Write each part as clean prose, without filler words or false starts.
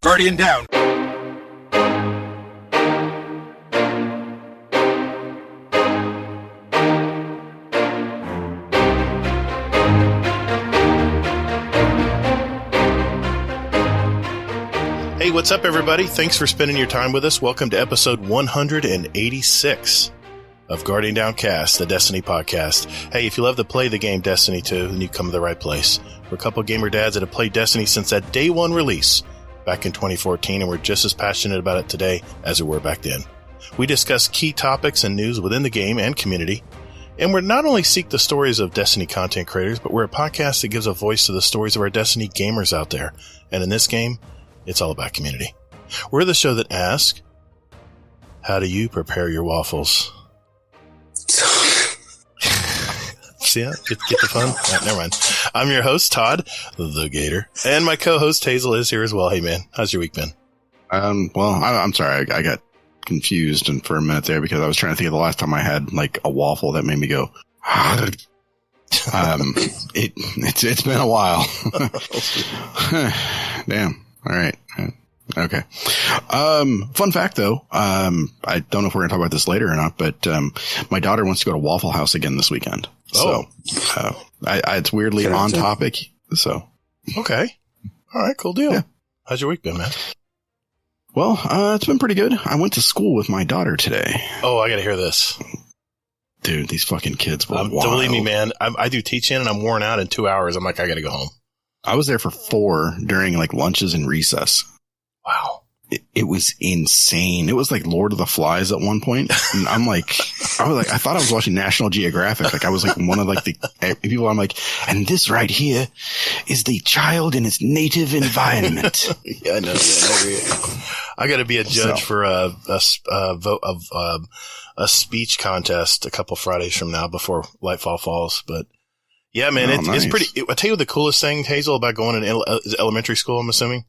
Guardian down. Hey, what's up, everybody? Thanks for spending your time with us. Welcome to episode 186 of Guardian Downcast, the Destiny podcast. Hey, if you love to play the game Destiny 2, then you've come to the right place. We're a couple of gamer dads that have played Destiny since that day one release back in 2014, and we're just as passionate about it today as we were back then. We discuss key topics and news within the game and community, and we're not only seek the stories of Destiny content creators, but we're a podcast that gives a voice to the stories of our Destiny gamers out there. And in this game, it's all about community. We're the show that asks, how do you prepare your waffles? See that? Get the fun? Right, never mind. I'm your host, Todd, the Gator, and my co-host, Hazel, is here as well. Hey, man, how's your week been? Well, I'm sorry. I got confused for a minute there because I was trying to think of the last time I had like a waffle that made me go, it's been a while. Damn. All right. Okay. Fun fact though. I don't know if we're going to talk about this later or not, but, my daughter wants to go to Waffle House again this weekend. So, it's weirdly on topic. So. Okay. All right. Cool deal. Yeah. How's your week been, man? Well, it's been pretty good. I went to school with my daughter today. Oh, I got to hear this. Dude, these fucking kids were wild. Believe me, man. I do teaching and I'm worn out in 2 hours. I'm like, I got to go home. I was there for 4 during like lunches and recess. Wow. It was insane. It was like Lord of the Flies at one point. And I thought I was watching National Geographic. Like I was like one of like the people. I'm like, and this right here is the child in its native environment. Yeah, I know. I got to be a judge for a vote of a speech contest a couple Fridays from now before Lightfall falls. But yeah, man, nice. It's pretty. I tell you what the coolest thing, Hazel, about going in elementary school, I'm assuming.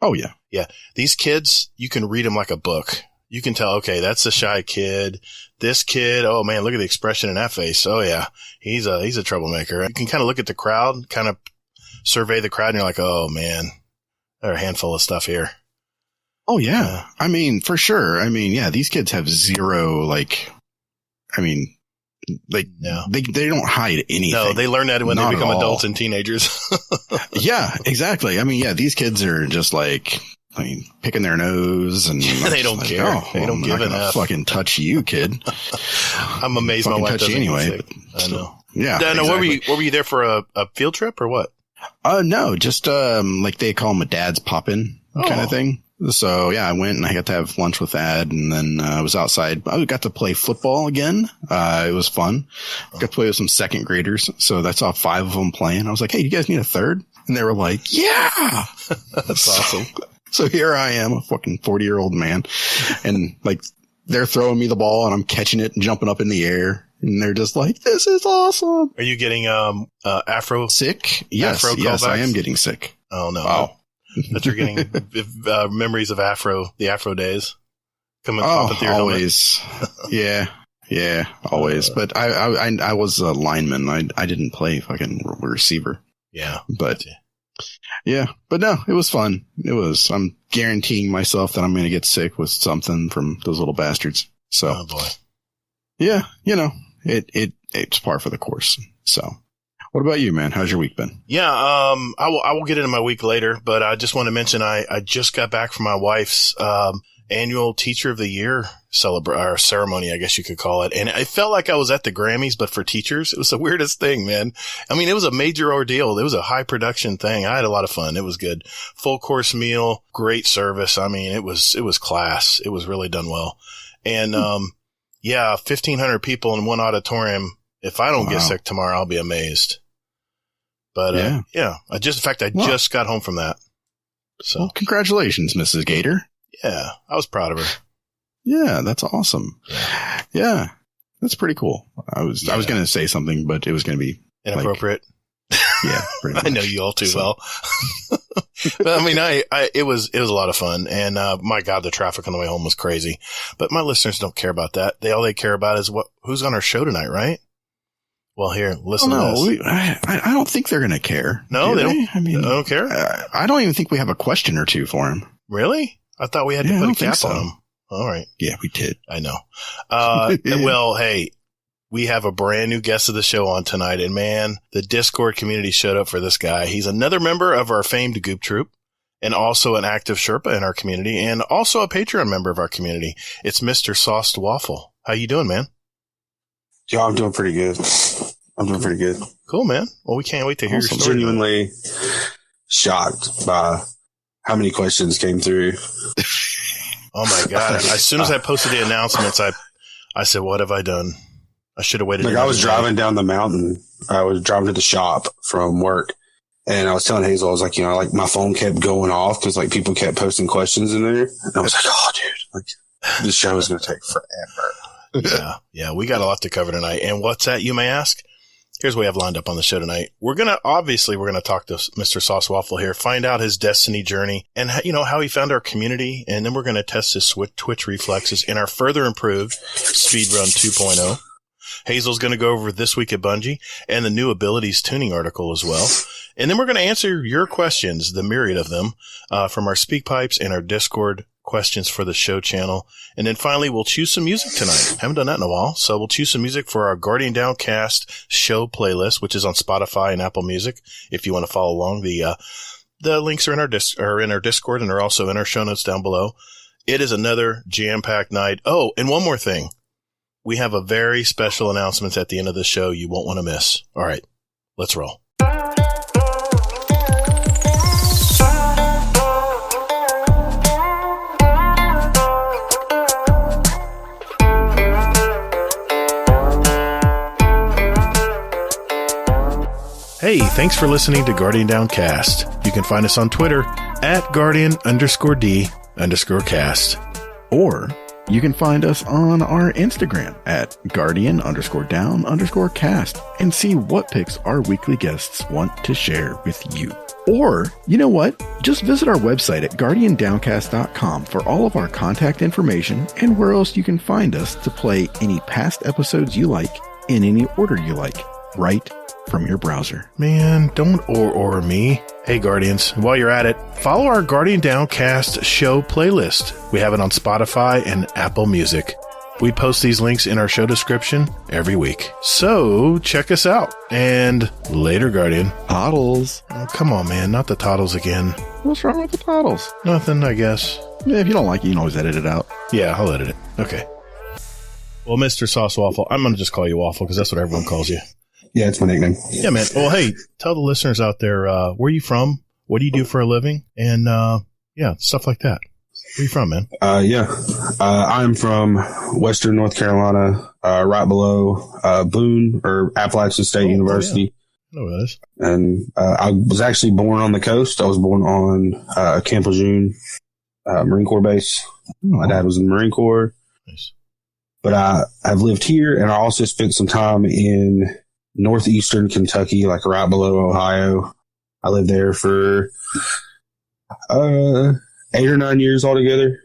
Oh, yeah. Yeah. These kids, you can read them like a book. You can tell, okay, that's a shy kid. This kid, oh man, look at the expression in that face. Oh yeah, he's a troublemaker. You can kind of look at the crowd, kind of survey the crowd, and you're like, oh man, there are a handful of stuff here. Oh yeah. I mean, for sure. I mean, yeah, these kids have zero, they don't hide anything. No, they learn that when they become adults and teenagers. Yeah, exactly. I mean, yeah, these kids are just picking their nose and they don't care. Oh, they don't give an F. Fucking touch you, kid. I'm amazed my wife doesn't anyway. I know. Yeah. No, exactly. Were you there for a field trip or what? No, just like they call them a dad's pop-in kind of thing. So yeah, I went and I got to have lunch with Dad, and then I was outside. I got to play football again. It was fun. Got to play with some second graders. So I saw 5 of them playing. I was like, hey, you guys need a third? And they were like, yeah. That's awesome. So here I am, a fucking 40-year-old man, and like they're throwing me the ball and I'm catching it and jumping up in the air. And they're just like, this is awesome. Are you getting Afro sick? Yes, Afro yes, callbacks? I am getting sick. Oh no. Oh. That you're getting memories of the Afro days coming through your always. Yeah, always. But I was a lineman. I didn't play fucking receiver. Yeah, but yeah, but no, it was fun. I'm guaranteeing myself that I'm going to get sick with something from those little bastards. So, oh boy. Yeah, it's par for the course. So. What about you, man? How's your week been? Yeah, I will get into my week later, but I just want to mention I just got back from my wife's annual Teacher of the Year ceremony, I guess you could call it. And I felt like I was at the Grammys, but for teachers. It was the weirdest thing, man. I mean, it was a major ordeal. It was a high production thing. I had a lot of fun. It was good. Full course meal, great service. I mean, it was class. It was really done well. And 1,500 people in one auditorium. If I don't get sick tomorrow, I'll be amazed. But, I just got home from that. So, well, congratulations, Mrs. Gator. Yeah, I was proud of her. Yeah, that's awesome. Yeah, that's pretty cool. I was going to say something, but it was going to be inappropriate. Yeah, pretty much. I know you all too well. But I mean, it was a lot of fun, and my God, the traffic on the way home was crazy. But my listeners don't care about that. All they care about is who's on our show tonight, right? Well, here, listen to this. I don't think they're going to care. No, they don't. I mean, they don't care. I don't even think we have a question or two for him. Really? I thought we had to put a cap on him. All right. Yeah, we did. I know. Well, hey, we have a brand new guest of the show on tonight, and man, the Discord community showed up for this guy. He's another member of our famed Goop Troop, and also an active Sherpa in our community, and also a Patreon member of our community. It's Mr. SawcedWaffle. How you doing, man? Yo, I'm doing pretty good. Cool, man. Well, we can't wait to hear your story. I'm genuinely shocked by how many questions came through. Oh my God. As soon as I posted the announcements, I said, what have I done? I should have waited. Like, I was driving down the mountain. I was driving to the shop from work, and I was telling Hazel, I was like, like my phone kept going off because like people kept posting questions in there. And I was like, oh, dude, like this show is going to take forever. Yeah. We got a lot to cover tonight. And what's that, you may ask? Here's what we have lined up on the show tonight. We're going to talk to Mr. SawcedWaffle here, find out his Destiny journey and, how he found our community. And then we're going to test his Twitch reflexes in our further improved SpeedRun 2.0. Hazel's going to go over This Week at Bungie and the new abilities tuning article as well. And then we're going to answer your questions, the myriad of them, from our speak pipes and our Discord questions for the show channel. And then finally, we'll choose some music tonight. Haven't done that in a while. So we'll choose some music for our Guardian Downcast show playlist, which is on Spotify and Apple Music. If you want to follow along, the links are in our Discord, and are also in our show notes down below. It is another jam-packed night. Oh, and one more thing. We have a very special announcement at the end of the show you won't want to miss. All right, let's roll. Hey, thanks for listening to Guardian Downcast. You can find us on Twitter at Guardian_D_cast. Or you can find us on our Instagram at Guardian_Down_cast and see what picks our weekly guests want to share with you. Or, you know what? Just visit our website at GuardianDowncast.com for all of our contact information and where else you can find us to play any past episodes you like in any order you like, right from your browser. Man, don't or me. Hey, Guardians, while you're at it, follow our Guardian Downcast show playlist. We have it on Spotify and Apple Music. We post these links in our show description every week. So check us out. And later, Guardian. Toddles. Oh, come on, man. Not the toddles again. What's wrong with the toddles? Nothing, I guess. Yeah, if you don't like it, you can always edit it out. Yeah, I'll edit it. Okay. Well, Mr. SawcedWaffle, I'm going to just call you Waffle because that's what everyone calls you. Yeah, it's my nickname. Yeah, man. Well, hey, tell the listeners out there, where are you from? What do you do for a living? And, stuff like that. Where are you from, man? I'm from Western North Carolina, right below Boone or Appalachian State University. Yeah. I know where that is. And I was actually born on the coast. I was born on Camp Lejeune Marine Corps base. My dad was in the Marine Corps. Nice. But I've lived here, and I also spent some time in northeastern Kentucky, like right below Ohio. I lived there for 8 or 9 years altogether.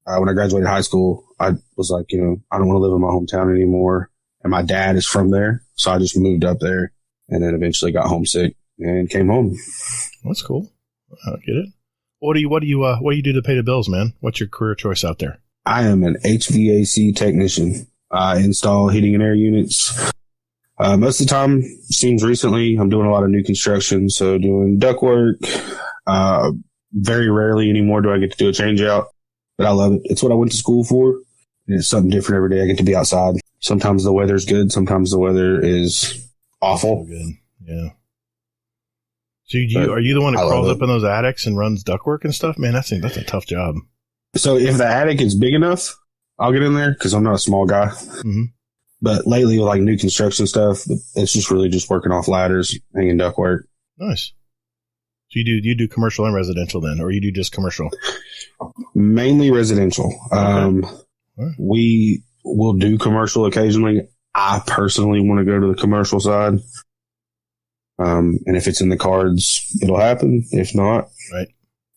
When I graduated high school, I was like, I don't want to live in my hometown anymore. And my dad is from there, so I just moved up there, and then eventually got homesick and came home. That's cool. I get it. What do you do to pay the bills, man? What's your career choice out there? I am an HVAC technician. I install heating and air units. Most of the time, seems recently, I'm doing a lot of new construction, so doing ductwork. Very rarely anymore do I get to do a change out, but I love it. It's what I went to school for, and it's something different every day. I get to be outside. Sometimes the weather's good, sometimes the weather is awful. So good. Yeah. So are you the one that crawls up in those attics and runs ductwork and stuff? Man, that's a tough job. So if the attic is big enough, I'll get in there because I'm not a small guy. Mm-hmm. But lately, with like new construction stuff, it's just really just working off ladders, hanging ductwork. Nice. So you do commercial and residential then, or you do just commercial? Mainly residential. Okay. Right. We will do commercial occasionally. I personally want to go to the commercial side. And if it's in the cards, it'll happen. If not, right,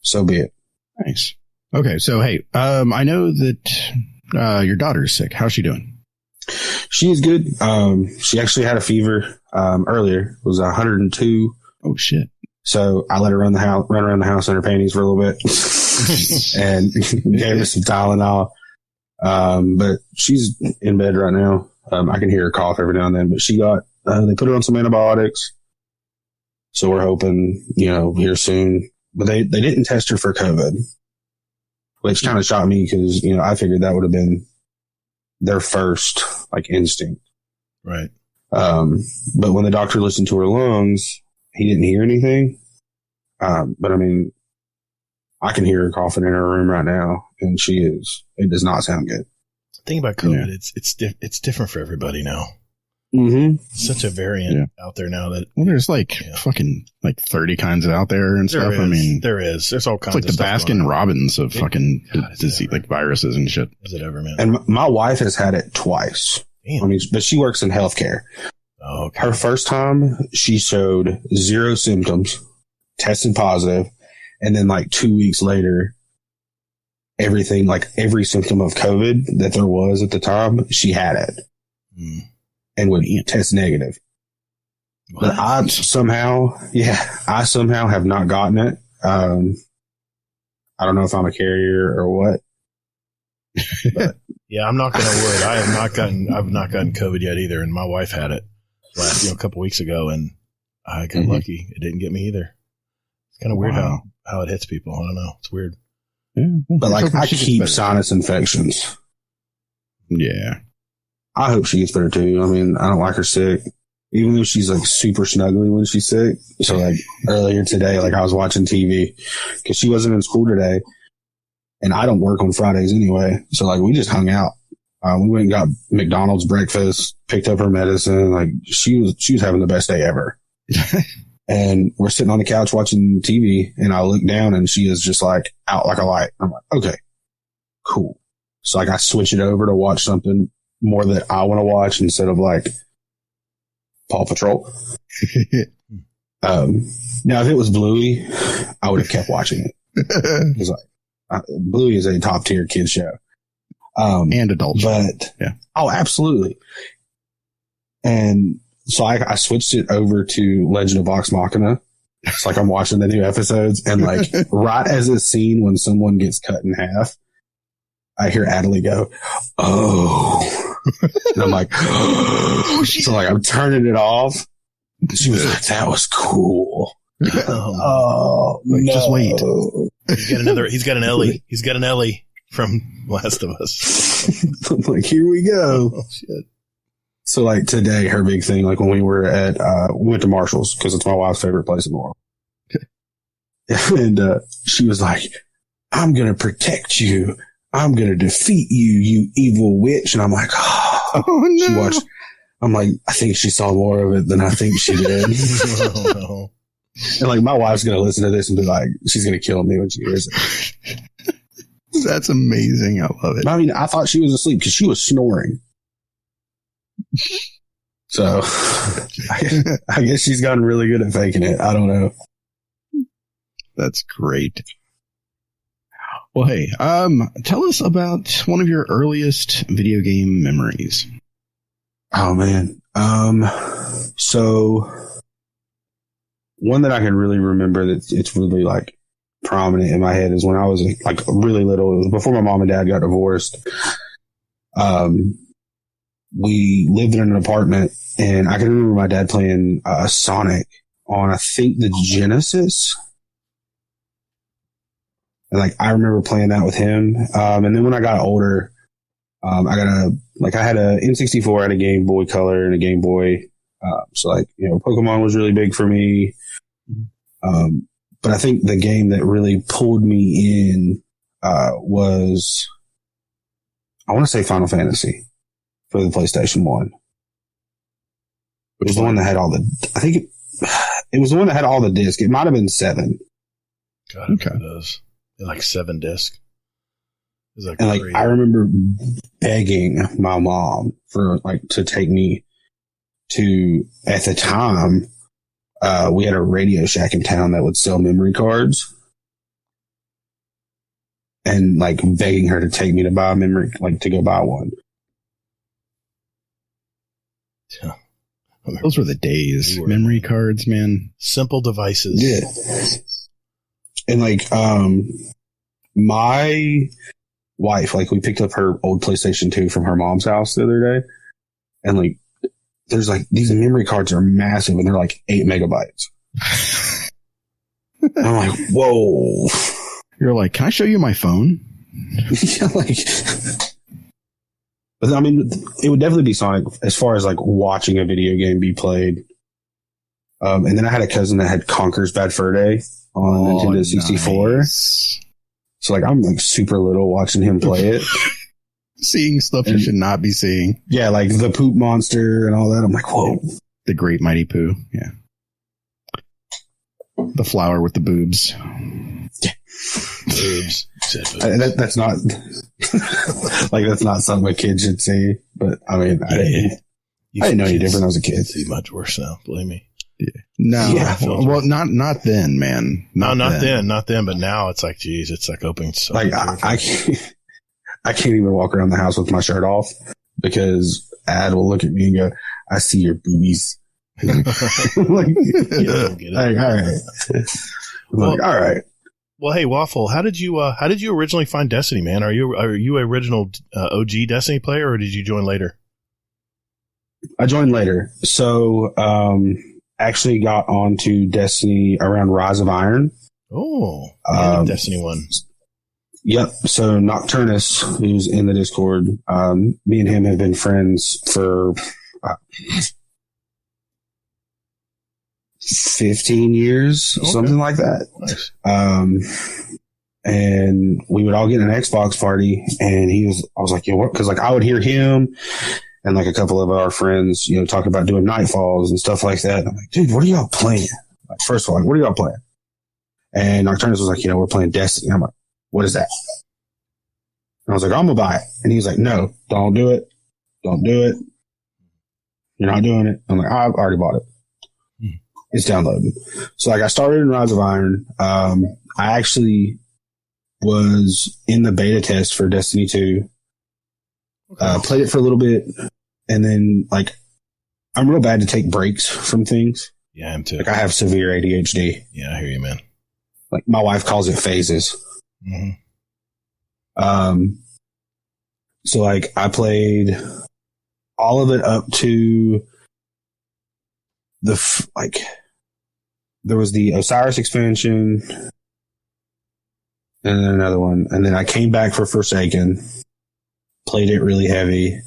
so be it. Nice. Okay, so hey, I know that your daughter is sick. How's she doing? She is good. She actually had a fever earlier. It was 102. Oh shit! So I let her run around the house in her panties for a little bit, and gave her some Tylenol. But she's in bed right now. I can hear her cough every now and then. But she got they put her on some antibiotics. So we're hoping, here soon. But they didn't test her for COVID, which kind of shocked me because, I figured that would have been their first instinct. Right. But when the doctor listened to her lungs, he didn't hear anything. But I mean, I can hear her coughing in her room right now, and it does not sound good. The thing about COVID, it's different for everybody now. Mm-hmm. Such a variant out there now that there's fucking 30 kinds out there and stuff. I mean, there's all kinds. It's like the Baskin Robbins of fucking disease, viruses and shit. Is it ever, man? And my wife has had it twice. Damn. I mean, but she works in healthcare. Oh, okay. Her first time, she showed 0 symptoms, tested positive, and then 2 weeks later, everything, every symptom of COVID that there was at the time, she had it. And would test negative. What? But I somehow have not gotten it. I don't know if I'm a carrier or what. But yeah, I'm not going to wood. I've not gotten COVID yet either. And my wife had it a couple weeks ago, and I got lucky. It didn't get me either. It's kind of weird how it hits people. I don't know. It's weird. Yeah. But I keep sinus infections. Yeah. I hope she gets better too. I mean, I don't like her sick, even though she's super snuggly when she's sick. So earlier today, I was watching TV because she wasn't in school today, and I don't work on Fridays anyway. So we just hung out. We went and got McDonald's breakfast, picked up her medicine. She was having the best day ever. And we're sitting on the couch watching TV, and I look down and she is just out like a light. I'm like, okay, cool. So I switch it over to watch something more that I want to watch instead of Paw Patrol. Now if it was Bluey, I would have kept watching it. Because Bluey is a top tier kid show. And adult show. But yeah. Oh, absolutely. And so I switched it over to Legend of Vox Machina. It's I'm watching the new episodes, and right as a scene when someone gets cut in half, I hear Adelie go, "Oh." And I'm like, oh, so I'm turning it off. She was like, that was cool. Oh, no. Just wait. He's got an Ellie. He's got an Ellie from Last of Us. I'm like, here we go. Oh, shit. So today, her big thing, when we were we went to Marshall's because it's my wife's favorite place in the world. Okay. And she was like, I'm going to protect you. I'm going to defeat you, you evil witch. And I'm like, oh no. She watched. I'm like, I think she saw more of it than I think she did. Oh, no. And my wife's going to listen to this and be like, she's going to kill me when she hears it. That's amazing. I love it. I mean, I thought she was asleep because she was snoring. So I guess she's gotten really good at faking it. I don't know. That's great. Well, hey, tell us about one of your earliest video game memories. Oh man. So one that I can really remember that it's really prominent in my head is when I was really little. It was before my mom and dad got divorced. We lived in an apartment, and I can remember my dad playing Sonic on, I think, the Genesis. And I remember playing that with him. And then when I got older, I had a N64, I had a Game Boy Color and a Game Boy. So Pokemon was really big for me. But I think the game that really pulled me in, was, I want to say Final Fantasy for the PlayStation 1. It was the one that had all it was the one that had all the discs. It might have been 7. God, okay. It does. 7 disc. And I remember begging my mom for to take me to, at the time, we had a Radio Shack in town that would sell memory cards, and begging her to take me to buy a memory, to go buy one. Those were the days. Memory cards, man. Simple devices. Yeah. And like, my wife, like, we picked up her old PlayStation 2 from her mom's house the other day. And like, there's like, these memory cards are massive and they're like 8 megabytes. And I'm like, whoa. You're like, can I show you my phone? Yeah, like, I mean, it would definitely be Sonic as far as like watching a video game be played. And then I had a cousin that had Conker's Bad Fur Day on Nintendo 64. Nice. So like, I'm like super little watching him play it. Seeing stuff you should not be seeing. Yeah, like the poop monster and all that. I'm like, whoa. The Great Mighty Pooh. Yeah. The flower with the boobs. Boobs. That's not like, that's not something a kid should see. But I mean, I didn't know any different when I was a kid. See much worse now. Believe me. Yeah. No. Yeah. Well, not then, man. Not then. But now it's like, geez, it's like opening. So like I can't even walk around the house with my shirt off because Ad will look at me and go, "I see your boobies." Like, all right. All right. Well, hey, Waffle, how did you originally find Destiny, man? Are you an original OG Destiny player, or did you join later? I joined later. So, actually got onto Destiny around Rise of Iron. Oh, Destiny 1. Yep. So Nocturnus, who's in the Discord, me and him have been friends for 15 years, something like that. Nice. And we would all get in an Xbox party, and I was like, what? Because like I would hear him and like a couple of our friends, talk about doing Nightfalls and stuff like that. And I'm like, dude, what are y'all playing? Like, first of all, like, what are y'all playing? And Nocturnus was like, we're playing Destiny. I'm like, what is that? And I was like, I'm gonna buy it. And he was like, no, don't do it. Don't do it. You're not doing it. I'm like, I've already bought it. It's downloading. So like I started in Rise of Iron. I actually was in the beta test for Destiny 2. Played it for a little bit, and then like I'm real bad to take breaks from things. Yeah, I am too. Like I have severe ADHD. Yeah, I hear you, man. Like my wife calls it phases. Mm-hmm. So like I played all of it up to there was the Osiris expansion and then another one. And then I came back for Forsaken, played it really heavy,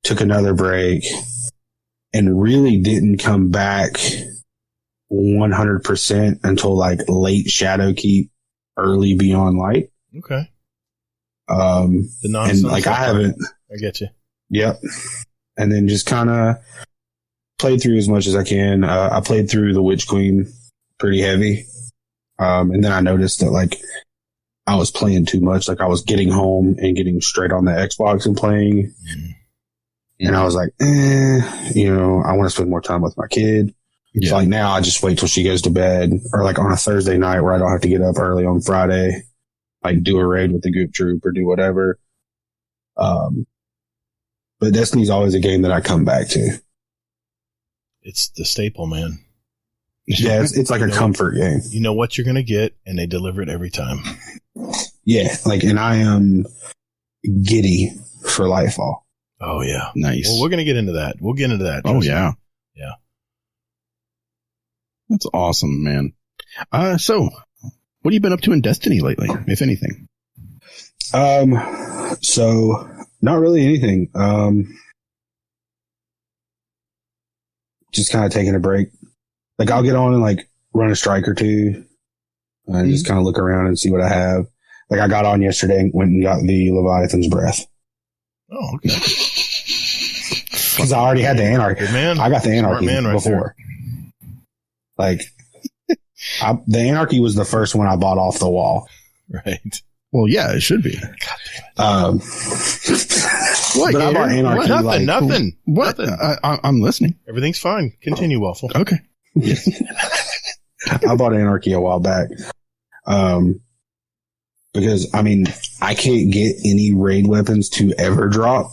took another break, and really didn't come back 100% until like late Shadowkeep, early Beyond Light. Okay. And like I haven't. I get you. Yep. And then just kind of played through as much as I can. I played through the Witch Queen pretty heavy. And then I noticed that like I was playing too much. Like I was getting home and getting straight on the Xbox and playing. Mm-hmm. And I was like, I want to spend more time with my kid. Yeah. So like now I just wait till she goes to bed, or like on a Thursday night where I don't have to get up early on Friday, like do a raid with the Goop Troop or do whatever. But Destiny's always a game that I come back to. It's the staple, man. Yeah, it's like a comfort game. You know what you're going to get, and they deliver it every time. Yeah, like, and I am giddy for Lightfall. Oh, yeah. Nice. Well, we're going to get into that. We'll get into that. Oh, yeah. Yeah. That's awesome, man. So, what have you been up to in Destiny lately, if anything? So, not really anything. Just kind of taking a break. Like I'll get on and like run a strike or two and just kind of look around and see what I have. Like I got on yesterday and went and got the Leviathan's Breath. Oh, okay. Because I already had the Anarchy. Man. I got the Anarchy before. Like the Anarchy was the first one I bought off the wall. Right. Well, yeah, it should be. God damn it. What? But I bought Anarchy. What? Nothing. What? Nothing. I'm listening. Everything's fine. Continue, Waffle. Okay. Yes. I bought Anarchy a while back. Because I mean, I can't get any raid weapons to ever drop.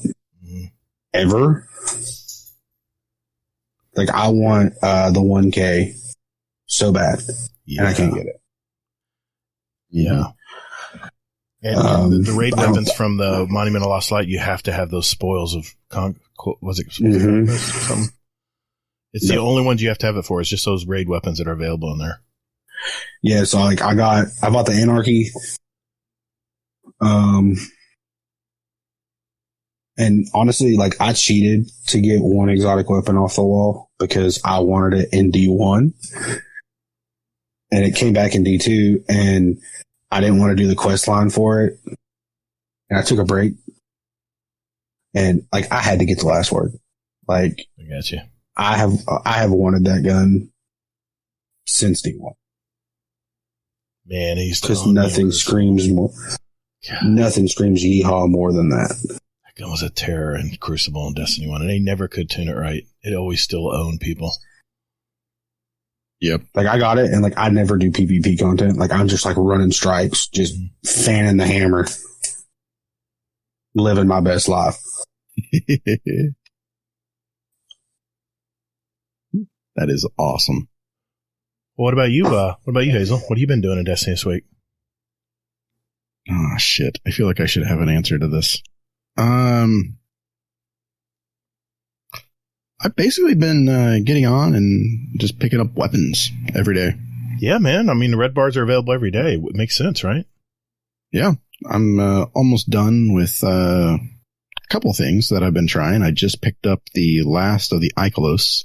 Ever. Like, I want the 1K so bad, and I can't get it. Yeah. And the raid weapons from the Monumental Lost Light, you have to have those spoils of was it something? It's the only ones you have to have it for. It's just those raid weapons that are available in there. Yeah, so like I bought the Anarchy. And honestly, like I cheated to get one exotic weapon off the wall because I wanted it in D1. And it came back in D2, and I didn't want to do the quest line for it. And I took a break. And like I had to get the last word. Like I got you. I have wanted that gun since D1. Man, because nothing screams more. God. Nothing screams yeehaw more than that. That gun was a terror in Crucible and Destiny 1, and they never could tune it right. It always still owned people. Yep. Like I got it, and like I never do PvP content. Like I'm just like running strikes, just fanning the hammer, living my best life. That is awesome. Well, what about you? What about you, Hazel? What have you been doing in Destiny this week? Oh shit! I feel like I should have an answer to this. I've basically been getting on and just picking up weapons every day. Yeah, man. I mean, the red bars are available every day. It makes sense, right? Yeah, I'm almost done with a couple things that I've been trying. I just picked up the last of the Ikelos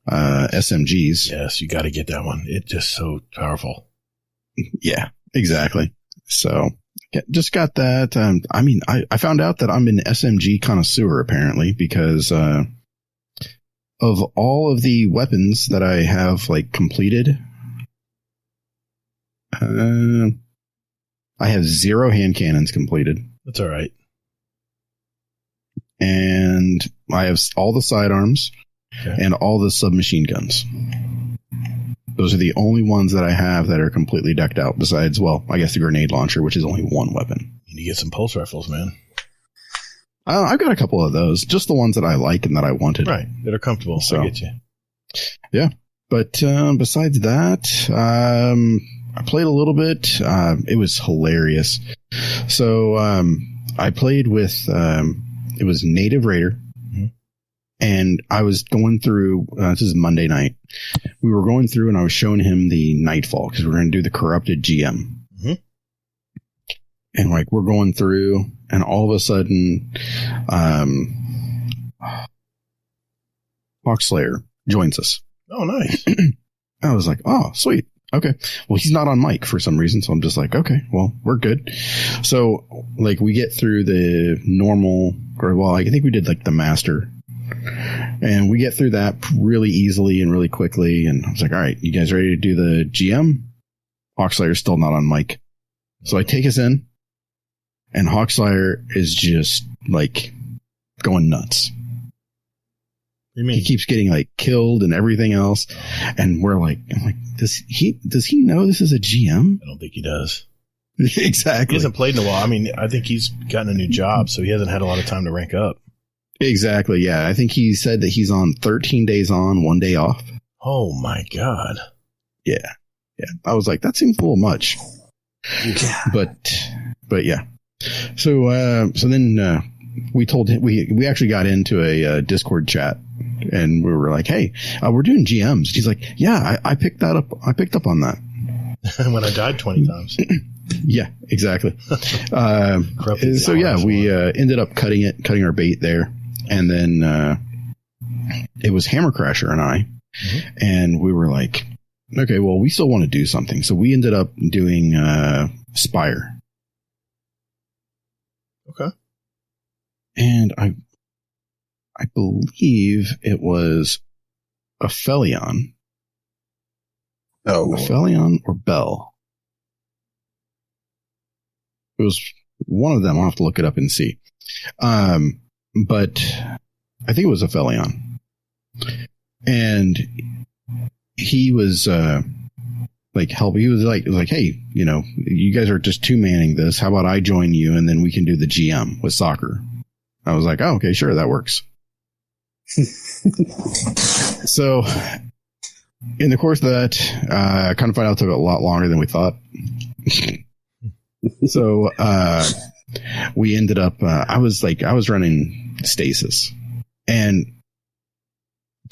SMGs. Yes, you got to get that one. It's just so powerful. Yeah, exactly. So just got that. I mean, I found out that I'm an SMG connoisseur apparently because of all of the weapons that I have like completed. I have 0 hand cannons completed. That's all right. And I have all the sidearms. Okay. And all the submachine guns. Those are the only ones that I have that are completely decked out besides, well, I guess the grenade launcher, which is only one weapon. You need to get some pulse rifles, man. I've got a couple of those. Just the ones that I like and that I wanted. Right. That are comfortable. So I get you. Yeah. But besides that, I played a little bit. It was hilarious. So I played with, it was Native Raider. And I was going through, this is Monday night. We were going through and I was showing him the Nightfall because we're going to do the corrupted GM. Mm-hmm. And like, we're going through and all of a sudden, Hawkslayer joins us. Oh, nice. I was like, oh, sweet. Okay. Well, he's not on mic for some reason. So I'm just like, okay, well, we're good. So like we get through the normal, or well, I think we did like the master. And we get through that really easily and really quickly. And I was like, all right, you guys ready to do the GM? Hawkslayer's still not on mic. So I take us in, and Hawkslayer is just like going nuts. You mean? He keeps getting like killed and everything else. And we're like, I'm like, does he know this is a GM? I don't think he does. Exactly. He hasn't played in a while. I mean, I think he's gotten a new job, so he hasn't had a lot of time to rank up. Exactly, yeah. I think he said that he's on 13 days on, 1 day off. Oh, my God. Yeah. Yeah. I was like, that seems a little much. Yeah. But yeah. So then we told him, we actually got into a Discord chat, and we were like, hey, we're doing GMs. He's like, yeah, I picked that up. I picked up on that. When I died 20 times. Yeah, exactly. So yeah, we ended up cutting our bait there. And then it was Hammercrasher and I, and we were like, okay, well, we still want to do something. So we ended up doing Spire. Okay. And I believe it was Aphelion. Oh. Aphelion or Bell. It was one of them. I'll have to look it up and see. But I think it was Aphelion. And he was like help. He was like, hey, you know, you guys are just two-manning this. How about I join you and then we can do the GM with soccer? I was like, oh, okay, sure, that works. So in the course of that, kind of find out it took a lot longer than we thought. So we ended up, I was running stasis. And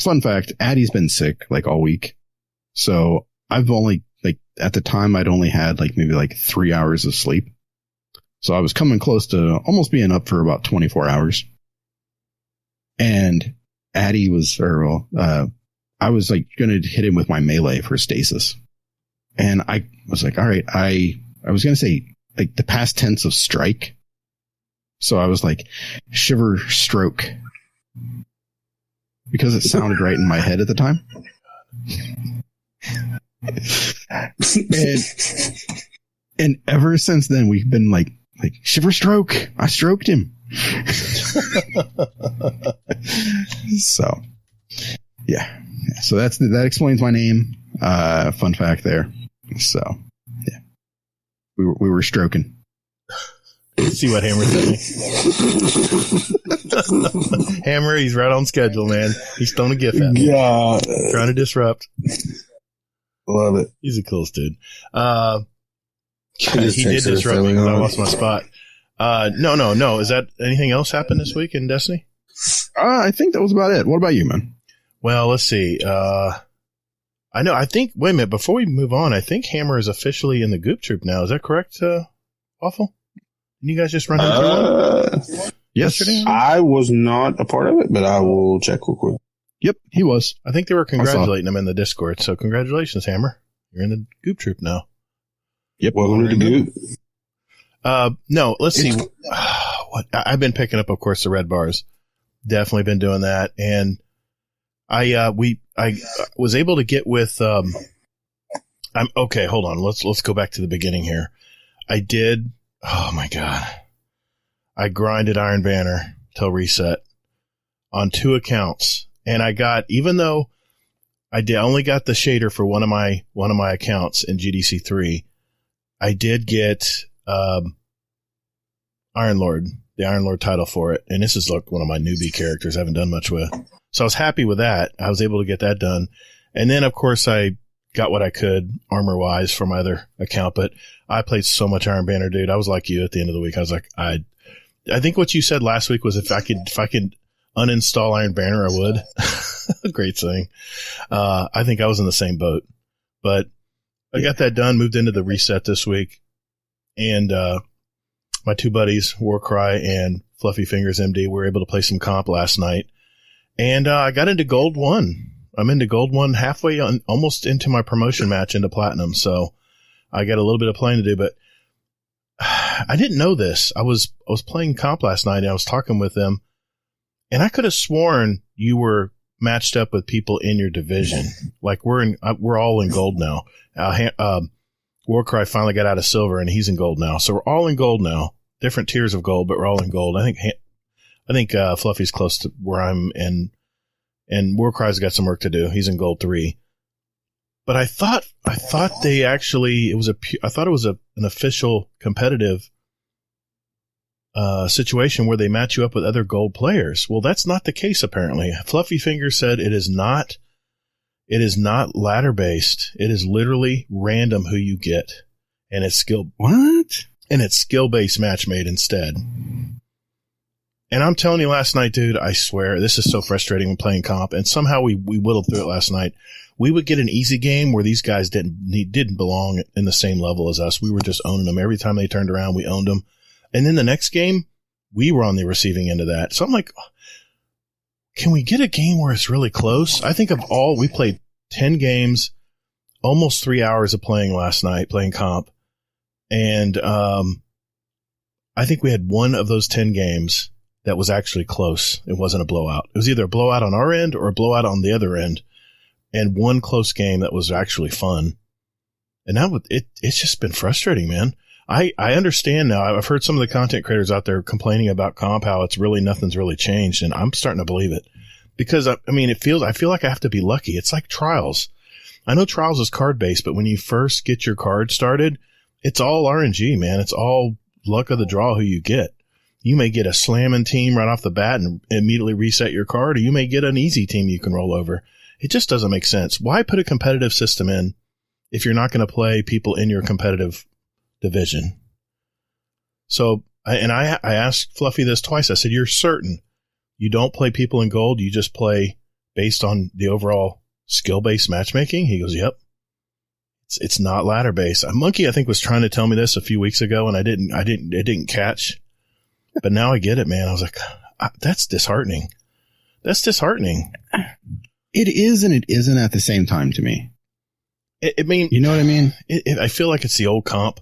fun fact, Addie's been sick like all week. So I've only, like, at the time I'd only had like maybe like 3 hours of sleep. So I was coming close to almost being up for about 24 hours. And Addie was, I was like going to hit him with my melee for stasis. And I was like, all right, I was going to say like the past tense of strike. So I was like, shiver stroke. Because it sounded right in my head at the time. and ever since then, we've been like shiver stroke. I stroked him. So, yeah. So that explains my name. Fun fact there. So, yeah. We were stroking. See what Hammer said. Hammer, he's right on schedule, man. He's throwing a gift at me. Yeah. Trying to disrupt. Love it. He's the coolest dude. He did disrupt me because I lost my spot. No. Is that anything else happened this week in Destiny? I think that was about it. What about you, man? Well, let's see. I think, wait a minute, before we move on, I think Hammer is officially in the Goop Troop now. Is that correct, Waffle? Didn't you guys just run him through one? Yes. Yesterday? I was not a part of it, but I will check real quick. Yep, he was. I think they were congratulating him in the Discord, so congratulations, Hammer. You're in the Goop Troop now. Yep. Welcome to the Goop. No, let's see. What I've been picking up, of course, the red bars. Definitely been doing that. And I was able to get with, I'm okay. Hold on. Let's go back to the beginning here. Oh my God. I grinded Iron Banner till reset on 2 accounts. And I got, even though I only got the shader for one of my accounts in GDC3, I did get, Iron Lord, the Iron Lord title for it. And this is like one of my newbie characters I haven't done much with. So I was happy with that. I was able to get that done. And then, of course, I got what I could armor-wise for my other account. But I played so much Iron Banner, dude. I was like you at the end of the week. I was like, I think what you said last week was if I could uninstall Iron Banner, I would. Great thing. I think I was in the same boat. But I got that done, moved into the reset this week. And my 2 buddies, Warcry and Fluffy Fingers MD, were able to play some comp last night. And I got into Gold 1. I'm into Gold 1 halfway on, almost into my promotion match into Platinum. So I got a little bit of playing to do, but I didn't know this. I was playing comp last night and I was talking with them, and I could have sworn you were matched up with people in your division. Like we're all in gold now. Warcry finally got out of silver and he's in gold now. So we're all in gold now. Different tiers of gold, but we're all in gold. I think Fluffy's close to where I'm in, and Warcry's got some work to do. He's in gold 3. But I thought they actually, I thought it was an official competitive situation where they match you up with other gold players. Well, that's not the case apparently. Fluffy Finger said it is not ladder based. It is literally random who you get, and it's skill. What? And it's skill based match made instead. And I'm telling you, last night, dude, I swear this is so frustrating when playing comp. And somehow we whittled through it last night. We would get an easy game where these guys didn't belong in the same level as us. We were just owning them every time they turned around. We owned them. And then the next game, we were on the receiving end of that. So I'm like, can we get a game where it's really close? I think we played 10 games, almost 3 hours of playing last night, playing comp. And I think we had one of those 10 games that was actually close. It wasn't a blowout. It was either a blowout on our end or a blowout on the other end. And one close game that was actually fun. And it's just been frustrating, man. I understand now. I've heard some of the content creators out there complaining about comp, how nothing's really changed. And I'm starting to believe it. Because, I feel like I have to be lucky. It's like Trials. I know Trials is card based, but when you first get your card started, it's all RNG, man. It's all luck of the draw who you get. You may get a slamming team right off the bat and immediately reset your card, or you may get an easy team you can roll over. It just doesn't make sense. Why put a competitive system in if you're not going to play people in your competitive division? So, I asked Fluffy this twice. I said, you're certain you don't play people in gold? You just play based on the overall skill-based matchmaking? He goes, yep. It's not ladder-based. Monkey, I think, was trying to tell me this a few weeks ago, and it didn't catch. But now I get it, man. I was like, that's disheartening. That's disheartening. It is and it isn't at the same time to me. I mean, you know what I mean? I feel like it's the old comp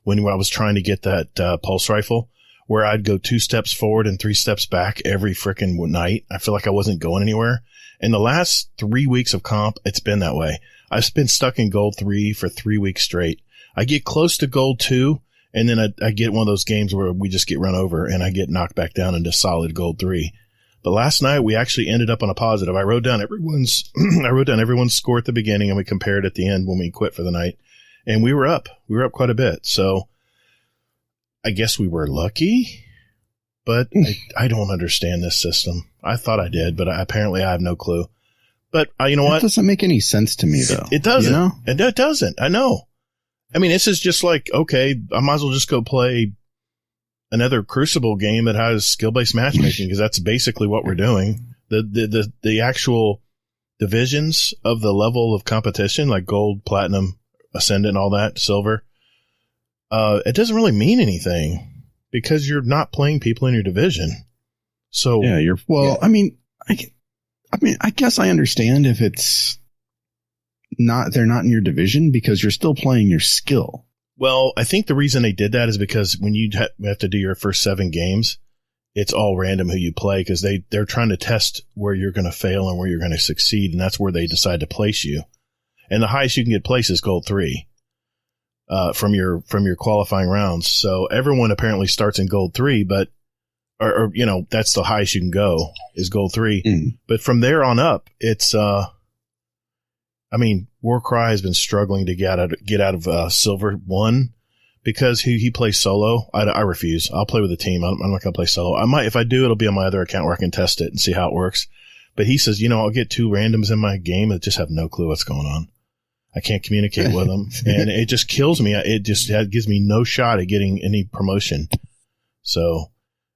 when I was trying to get that pulse rifle, where I'd go 2 steps forward and 3 steps back every freaking night. I feel like I wasn't going anywhere. In the last 3 weeks of comp, it's been that way. I've been stuck in gold 3 for 3 weeks straight. I get close to gold 2, and then I get one of those games where we just get run over and I get knocked back down into solid gold 3. But last night we actually ended up on a positive. I wrote down everyone's score at the beginning, and we compared at the end when we quit for the night, and we were up. We were up quite a bit. So I guess we were lucky, but I don't understand this system. I thought I did, but apparently I have no clue. But you know what? It doesn't make any sense to me, though. It doesn't. You know? It doesn't. I know. I mean, this is just like, okay, I might as well just go play another Crucible game that has skill-based matchmaking, because that's basically what we're doing. The actual divisions of the level of competition, like gold, platinum, ascendant, all that, silver, it doesn't really mean anything because you're not playing people in your division. So yeah, I mean, I guess I understand if it's they're not in your division, because you're still playing your skill. Well, I think the reason they did that is because when you have to do your first 7 games, it's all random who you play, because they're trying to test where you're going to fail and where you're going to succeed, and that's where they decide to place you. And the highest you can get placed is gold 3 from your qualifying rounds. So everyone apparently starts in gold 3, but or you know, that's the highest you can go is gold 3. Mm. But from there on up, it's I mean, Warcry has been struggling to get out of Silver 1 because he plays solo. I refuse. I'll play with a team. I'm not going to play solo. I might, if I do, it'll be on my other account where I can test it and see how it works. But he says, I'll get 2 randoms in my game that just have no clue what's going on. I can't communicate with them, and it just kills me. It just gives me no shot at getting any promotion. So,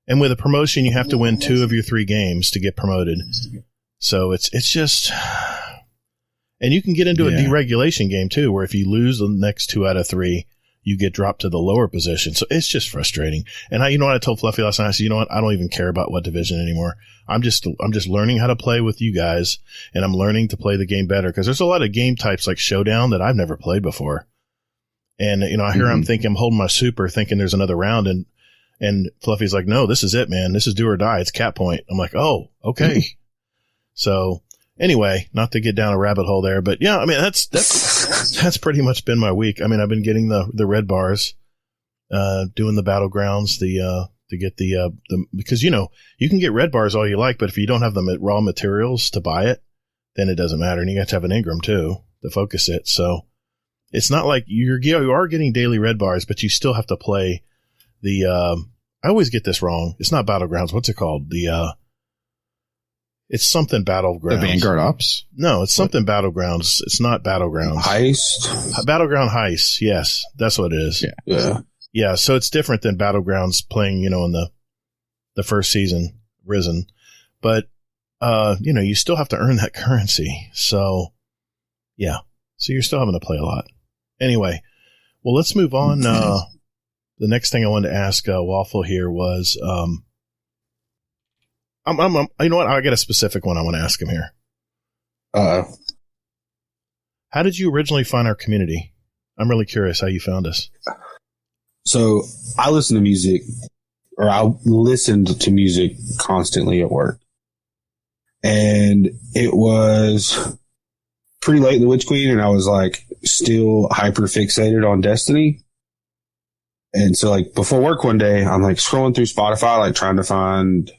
and with a promotion, you have to win 2 of your 3 games to get promoted. So it's just. And you can get into a deregulation game, too, where if you lose the next 2 out of 3, you get dropped to the lower position. So it's just frustrating. And what I told Fluffy last night? I said, I don't even care about what division anymore. I'm just learning how to play with you guys, and I'm learning to play the game better, because there's a lot of game types like Showdown that I've never played before. And, I hear I'm holding my super thinking there's another round, and Fluffy's like, no, this is it, man. This is do or die. It's cap point. I'm like, oh, okay. So. Anyway, not to get down a rabbit hole there, but yeah, I mean, that's pretty much been my week. I mean, I've been getting the red bars, doing the battlegrounds, to get the because, you can get red bars all you like, but if you don't have the raw materials to buy it, then it doesn't matter. And you have to have an Ingram too to focus it. So it's not like you are getting daily red bars, but you still have to play I always get this wrong. It's not battlegrounds. What's it called? It's something Battlegrounds. The Vanguard Ops? No, it's something Battlegrounds. It's not Battlegrounds. Heist? Battleground Heist. Yes, that's what it is. Yeah. Yeah, so it's different than Battlegrounds playing, in the first season, Risen. But, you still have to earn that currency. So, yeah. So you're still having to play a lot. Anyway, well, let's move on. The next thing I wanted to ask Waffle here was... you know what? I got a specific one I want to ask him here. How did you originally find our community? I'm really curious how you found us. So I listen to music, or I listened to music constantly at work. And it was pretty late in the Witch Queen, and I was like still hyper fixated on Destiny. And so like before work one day, I'm like scrolling through Spotify, like trying to find,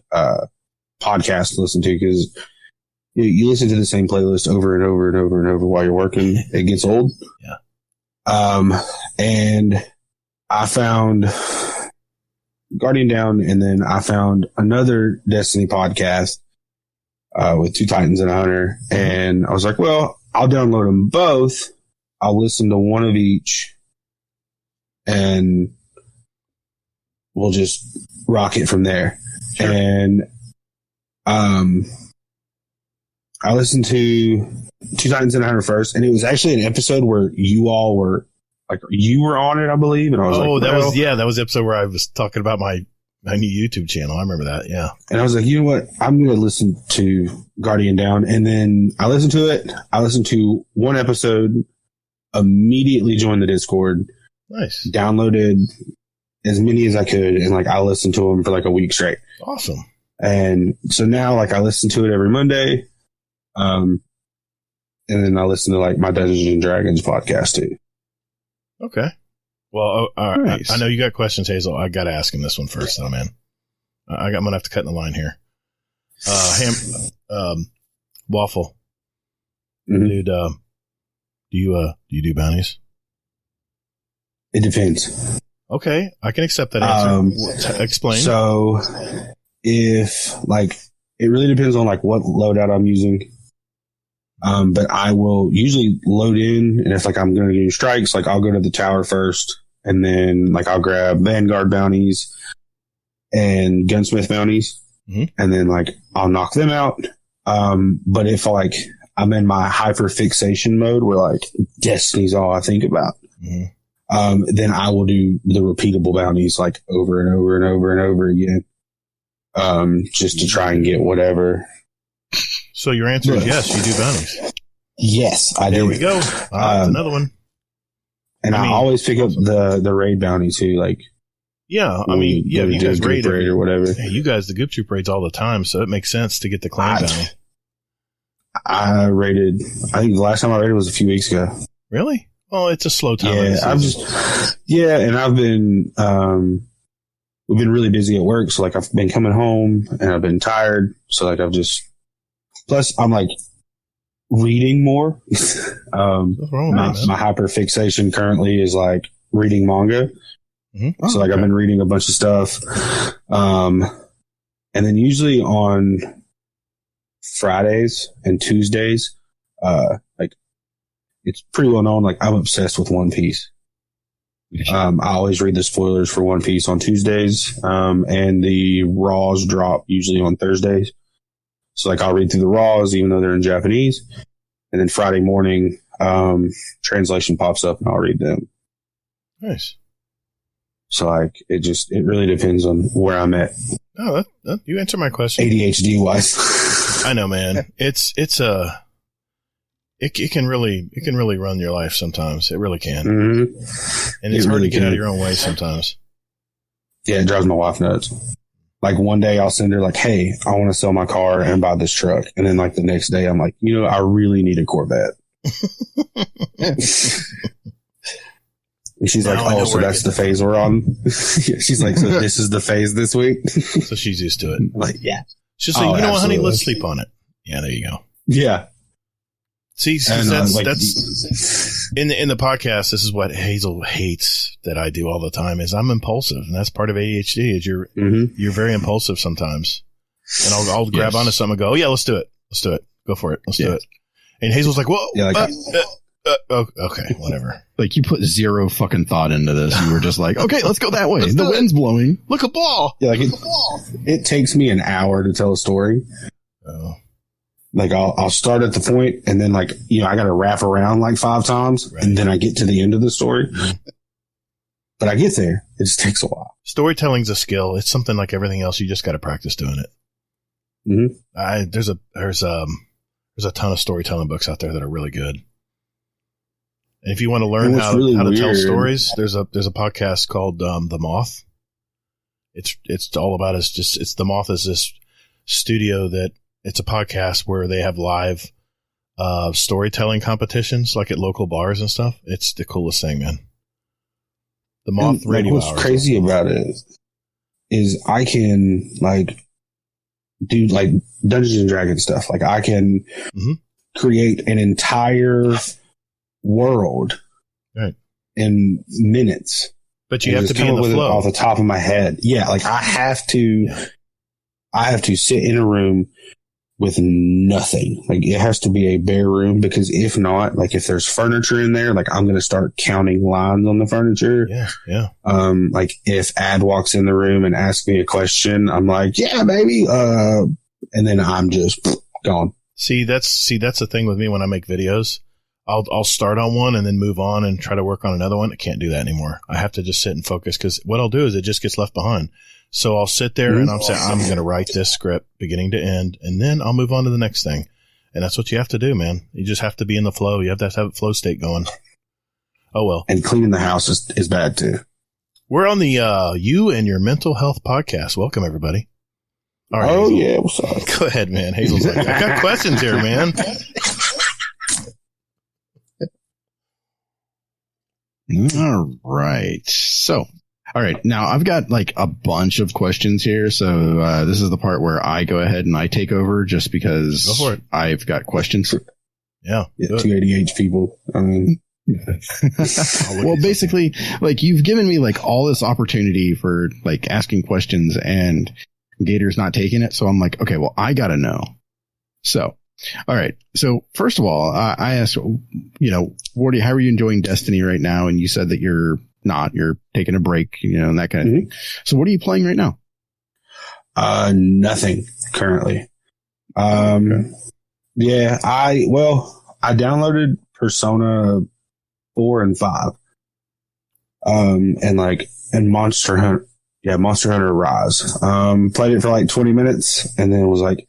podcast to listen to, because you listen to the same playlist over and over and over and over while you're working. It gets old. Yeah. And I found Guardian Down, and then I found another Destiny podcast with Two Titans and a Hunter. And I was like, well, I'll download them both. I'll listen to one of each and we'll just rock it from there. Sure. And I listened to Two Titans and a Hunter first, and it was actually an episode where you all were like, you were on it, I believe. And I was that was the episode where I was talking about my new YouTube channel. I remember that. Yeah. And I was like, you know what? I'm going to listen to Guardian Down. And then I listened to it. I listened to one episode, immediately joined the Discord. Nice. Downloaded as many as I could. And like, I listened to them for like a week straight. Awesome. And so now like I listen to it every Monday. And then I listen to like my Dungeons and Dragons podcast too. Okay. Well, nice. I know you got questions, Hazel. I got to ask him this one first, though, man. I'm going to have to cut in the line here. Waffle. Mm-hmm. Dude, do you do bounties? It depends. Okay. I can accept that answer. Explain. So if like, it really depends on like what loadout I'm using. But I will usually load in, and if like I'm going to do strikes, like I'll go to the tower first, and then like I'll grab Vanguard bounties and Gunsmith bounties, and then like I'll knock them out. But if like I'm in my hyper fixation mode where like Destiny's all I think about, then I will do the repeatable bounties like over and over and over and over again, just to try and get whatever. So your answer is yes, you do bounties. Yes, I do. There we go. Another one. And I always pick up the raid bounty too. Like, yeah, I mean, yeah, you guys raid or whatever. Hey, you guys, the Goop Troop raids all the time, so it makes sense to get the clan bounty. I raided. I think the last time I raided was a few weeks ago. Really? Well, it's a slow time. Yeah, and I've been. We've been really busy at work, so like I've been coming home and I've been tired, so like I've just. Plus, I'm like reading more. My hyper fixation currently is like reading manga. So like I've been reading a bunch of stuff. And then usually on Fridays and Tuesdays, like it's pretty well known. Like I'm obsessed with One Piece. I always read the spoilers for One Piece on Tuesdays. And the Raws drop usually on Thursdays. So like I'll read through the Raws, even though they're in Japanese. And then Friday morning, translation pops up and I'll read them. Nice. So like it really depends on where I'm at. Oh, you answered my question. ADHD wise. I know, man. It can really run your life sometimes. It really can. And it's hard to get out of your own way sometimes. Yeah, it drives my wife nuts. Like one day I'll send her like, hey, I want to sell my car and buy this truck. And then like the next day I'm like, I really need a Corvette. And she's like, oh, so that's the phase we're on. She's like, so this is the phase this week. So she's used to it. Like, yeah. She's like, you know what, honey, let's sleep on it. Yeah, there you go. Yeah. See, that's in the podcast. This is what Hazel hates that I do all the time is I'm impulsive, and that's part of ADHD. Is you're very impulsive sometimes, and I'll grab onto something and go, oh yeah, let's do it, go for it, let's do it. And Hazel's like, whoa, yeah, okay, whatever. Like you put zero fucking thought into this. You were just like, okay, let's go that way. The wind's blowing. Look, a ball. Yeah, like it takes me an hour to tell a story. Oh. Like I'll start at the point and then like, I got to wrap around like 5 times and then I get to the end of the story. But I get there. It just takes a while. Storytelling's a skill. It's something like everything else. You just got to practice doing it. There's a ton of storytelling books out there that are really good. And if you want to learn how to tell stories, there's a podcast called The Moth. It's all about The Moth is this studio that it's a podcast where they have live storytelling competitions, like at local bars and stuff. It's the coolest thing, man. The Moth Radio Hour. What's crazy about it is I can like do like Dungeons and Dragons stuff. Like I can create an entire world in minutes. But you have to be in the flow off the top of my head. Yeah, like I have to sit in a room with nothing. Like, it has to be a bare room, because if not, like, if there's furniture in there, like, I'm going to start counting lines on the furniture. Yeah. Like, if Ad walks in the room and asks me a question, I'm like, yeah, baby. And then I'm just gone. See, that's the thing with me when I make videos. I'll start on one and then move on and try to work on another one. I can't do that anymore. I have to just sit and focus, because what I'll do is it just gets left behind. So I'll sit there and I'm saying, I'm going to write this script beginning to end, and then I'll move on to the next thing. And that's what you have to do, man. You just have to be in the flow. You have to have a flow state going. Oh, well. And cleaning the house is bad too. We're on the You and Your Mental Health podcast. Welcome, everybody. All right. Oh, Hazel. yeah. What's up? Go ahead, man. Hazel's like, I got questions here, man. All right. So, all right. Now I've got like a bunch of questions here. So, this is the part where I go ahead and I take over, just because Go for it. I've got questions. Yeah. Yeah, 2 ADH people. I mean, Well, basically, like, you've given me like all this opportunity for like asking questions, and Gator's not taking it. So I'm like, okay, well, I got to know. So, all right. So first of all, I asked, Wardy, how are you enjoying Destiny right now? And you said that you're taking a break, and that kind of thing. So what are you playing right now? nothing currently. Yeah, I downloaded Persona 4 and 5. And Monster Hunter. Yeah, Monster Hunter Rise. Played it for like 20 minutes and then was like,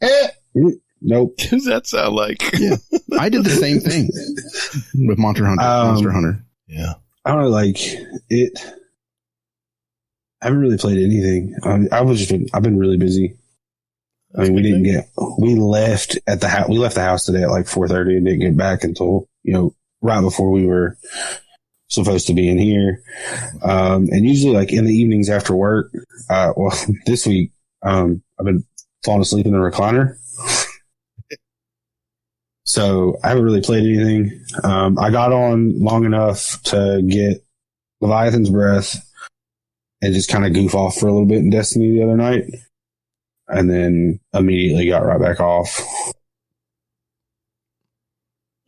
nope. Does that sound like? Yeah, I did the same thing with Monster Hunter. Yeah. I don't know, like it. I haven't really played anything. I've been really busy. I mean, we left the house today at like 4:30 and didn't get back until, right before we were supposed to be in here. And usually like in the evenings after work, this week, I've been falling asleep in the recliner. So I haven't really played anything. I got on long enough to get Leviathan's Breath and just kind of goof off for a little bit in Destiny the other night. And then immediately got right back off.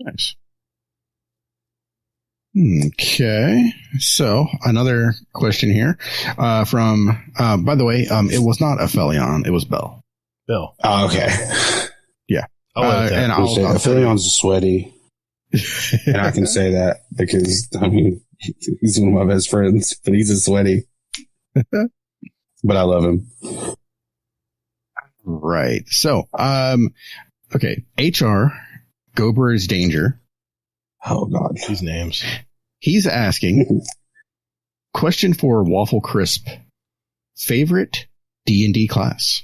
Nice. Okay. So another question here, from, by the way, it was not Aphelion. It was Bell. Bill. Oh, okay. Yeah. And Aphelion's sweaty. And I can say that because, he's one of my best friends, but he's a sweaty. But I love him. Right. So, okay. HR, Gober's Danger. Oh, God. These names. He's asking, question for Waffle Crisp. Favorite D&D class?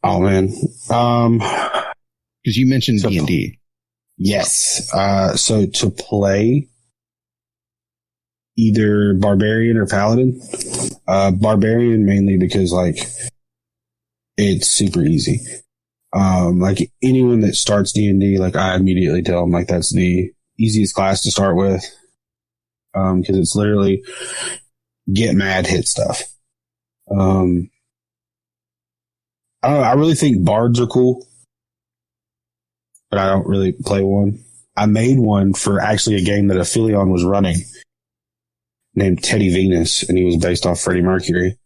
Oh, man. Because you mentioned D&D. Yes. So to play either Barbarian or Paladin. Barbarian mainly because, like, it's super easy. Like anyone that starts D&D, like I immediately tell them like that's the easiest class to start with. Cause it's literally get mad, hit stuff. I don't know. I really think bards are cool, but I don't really play one. I made one for actually a game that Aphelion was running named Teddy Venus, and he was based off Freddie Mercury.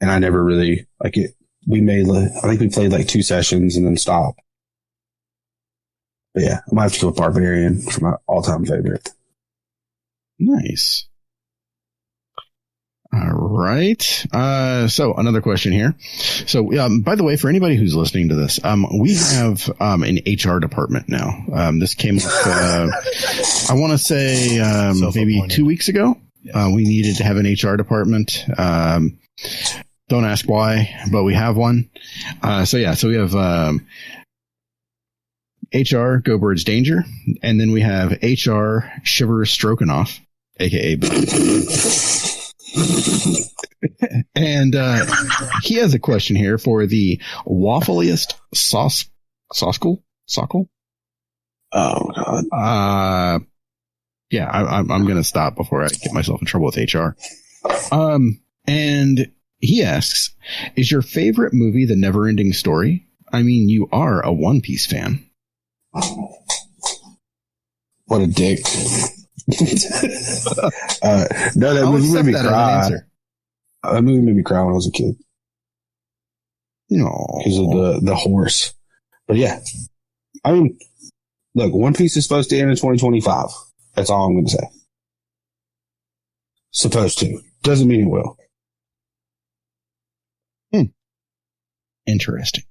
And I never really like it. I think we played like 2 sessions and then stopped. But yeah, I might have to go with Barbarian for my all-time favorite. Nice. All right. So another question here. So, by the way, for anybody who's listening to this, we have, an HR department now. This came up, I want to say, maybe 2 weeks ago. Yes. We needed to have an HR department. Don't ask why, but we have one. So we have, HR, Go Birds Danger, and then we have HR, Shiver Stroganoff, aka and he has a question here for the waffliest Sockle? Oh, God. Yeah, I'm going to stop before I get myself in trouble with HR. And he asks, is your favorite movie The Never-Ending Story? I mean, you are a One Piece fan. What a dick. No, that movie made me cry. That movie made me cry when I was a kid. No. Because of the horse. But yeah. I mean, look, One Piece is supposed to end in 2025. That's all I'm going to say. Supposed to. Doesn't mean it will. Interesting.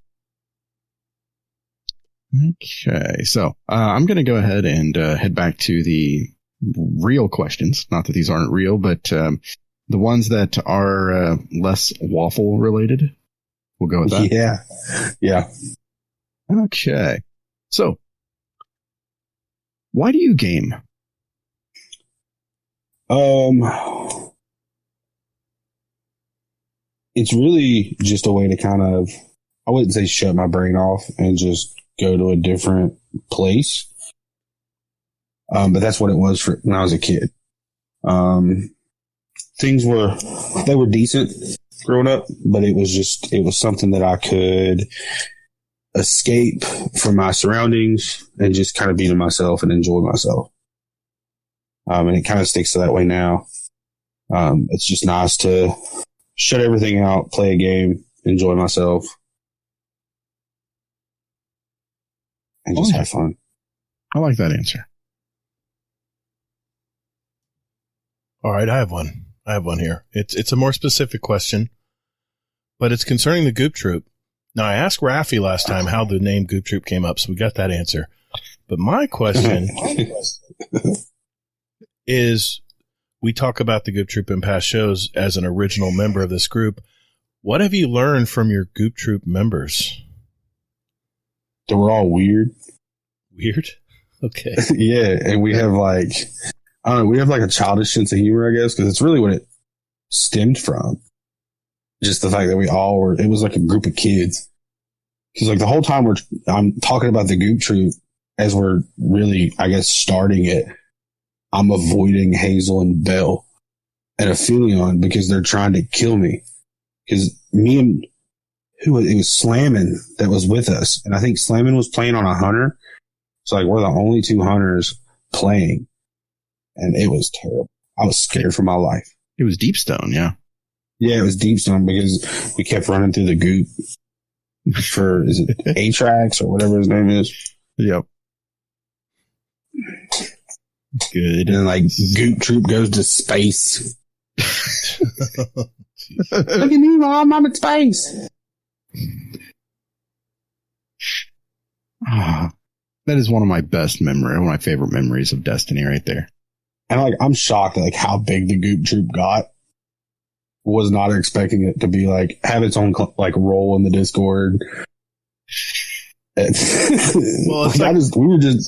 Okay, so I'm going to go ahead and head back to the real questions. Not that these aren't real, but the ones that are less waffle related. We'll go with that. Yeah. Okay. So, why do you game? It's really just a way to kind of, I wouldn't say shut my brain off and just go to a different place. But that's what it was for when I was a kid. Things were decent growing up, but it was something that I could escape from my surroundings and just kind of be to myself and enjoy myself. And it kind of sticks to that way now. It's just nice to shut everything out, play a game, enjoy myself, and just have fun. I like that answer. All right, I have one here. It's a more specific question, but it's concerning the Goop Troop. Now, I asked Raffi last time how the name Goop Troop came up, so we got that answer. But my question is, we talk about the Goop Troop in past shows as an original member of this group. What have you learned from your Goop Troop members? They were all weird. Weird? Okay. Yeah, and we have like a childish sense of humor, I guess, because it's really what it stemmed from. Just the fact that it was like a group of kids. Because like the whole time I'm talking about the Goop Troop as we're really, I guess, starting it, I'm avoiding Hazel and Belle and Aphelion because they're trying to kill me. Because it was Slammin that was with us. And I think Slammin was playing on a hunter. So like we're the only two hunters playing. And it was terrible. I was scared for my life. It was Deepstone, yeah. Yeah, it was Deepstone because we kept running through the goop for, is it Atrax or whatever his name is? Yep. Good. And then like Goop Troop goes to space. Look at me, Mom, I'm in space. That is one of my favorite memories of Destiny right there. And like, I'm shocked at like how big the Goop Troop got. Was not expecting it to be like, have its own like role in the Discord. Well, it's like,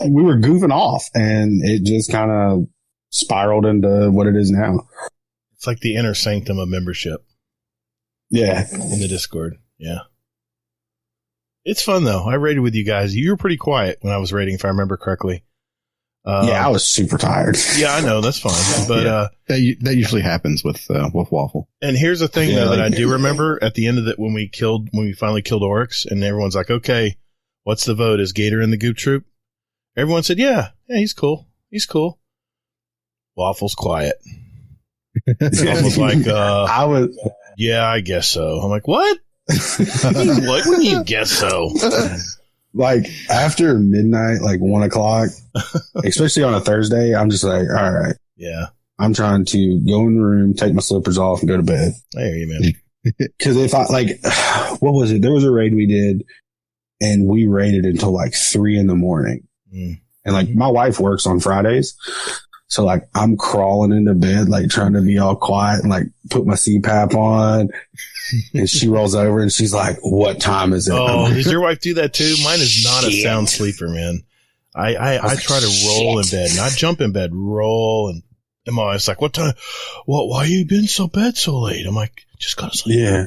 we were goofing off and it just kind of spiraled into what it is now. It's like the inner sanctum of membership. Yeah. In the Discord. Yeah. It's fun though. I raided with you guys. You were pretty quiet when I was raiding, if I remember correctly. Yeah, I was super tired. Yeah, I know. That's fine. But that usually happens with Waffle. And here's the thing though that I do remember at the end of that when we finally killed Oryx and everyone's like, okay, what's the vote? Is Gator in the Goop Troop? Everyone said, yeah, he's cool. He's cool. Waffle's quiet. Waffle's like, yeah, I guess so. I'm like, what? What do you guess so? Like after midnight, like 1 o'clock, especially on a Thursday, I'm just like, all right. Yeah. I'm trying to go in the room, take my slippers off and go to bed. I hear you, man. Cause if I like, what was it? There was a raid we did and we raided until like 3 a.m. And like my wife works on Fridays. So like I'm crawling into bed, like trying to be all quiet and like put my CPAP on. And she rolls over and she's like, what time is it? Oh, does your wife do that too? Mine is not a sound sleeper, man. I try to roll in bed, not jump in bed, roll. And my wife's like, what time? Why you been so bed so late? I'm like, just go to sleep. Yeah.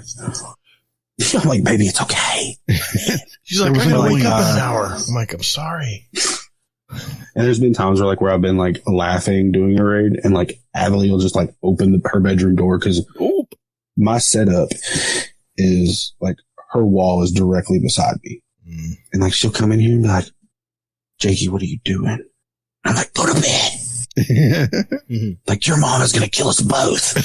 I'm like, baby, it's okay. She's like, I gotta wake up in an hour. I'm like, I'm sorry. And there's been times where I've been like laughing doing a raid and like Adley will just like open her bedroom door because my setup is like her wall is directly beside me. And like she'll come in here and be like, Jakey, what are you doing? And I'm like, go to bed. Like, your mom is going to kill us both.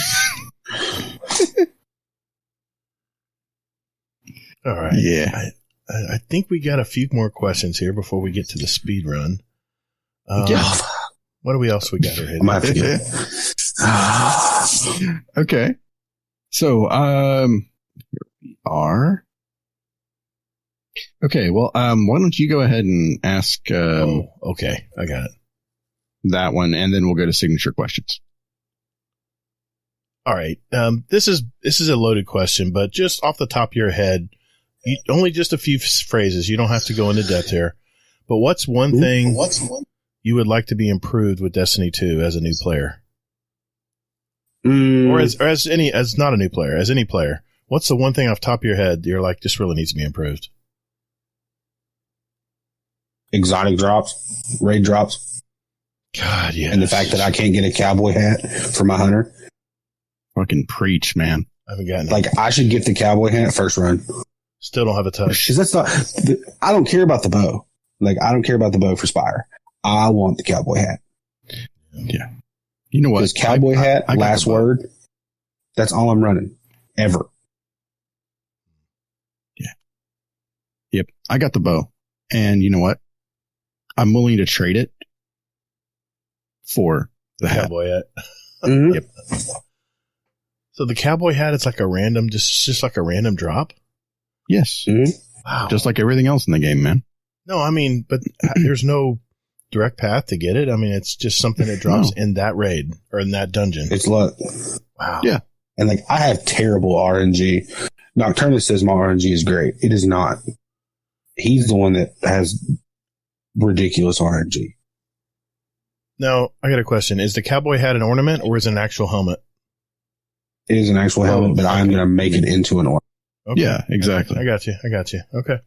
All right. Yeah. I think we got a few more questions here before we get to the speed run. What else we got here? Okay. So, here we are. Okay. Well, why don't you go ahead and ask, okay. I got it. That one, and then we'll go to signature questions. All right. This is a loaded question, but just off the top of your head, only just a few phrases. You don't have to go into depth here. But what's one thing you would like to be improved with Destiny 2 as a new player? Or as not a new player, as any player. What's the one thing off the top of your head you're like, this really needs to be improved? Exotic drops, raid drops. God, yeah. And the fact that I can't get a cowboy hat for my hunter. Fucking preach, man. I haven't gotten it. Like, I should get the cowboy hat first run. Still don't have a touch. Because that's not, I don't care about the bow. Like, I don't care about the bow for Spire. I want the cowboy hat. Yeah. You know what? This cowboy hat, I last word, that's all I'm running. Ever. Yeah. Yep. I got the bow. And you know what? I'm willing to trade it for the cowboy hat. Mm-hmm. Yep. So the cowboy hat, it's like a random, just like a random drop? Yes. Mm-hmm. Wow. Just like everything else in the game, man. No, I mean, but there's no direct path to get it. I mean, it's just something that drops in that raid or in that dungeon. It's luck. Wow. Yeah. And like, I have terrible RNG. Nocturnus says my RNG is great. It is not. He's the one that has ridiculous RNG. Now, I got a question. Is the cowboy hat an ornament or is it an actual helmet? It is an actual helmet, but I'm going to make it into an ornament. Okay. Yeah, exactly. I got you. Okay.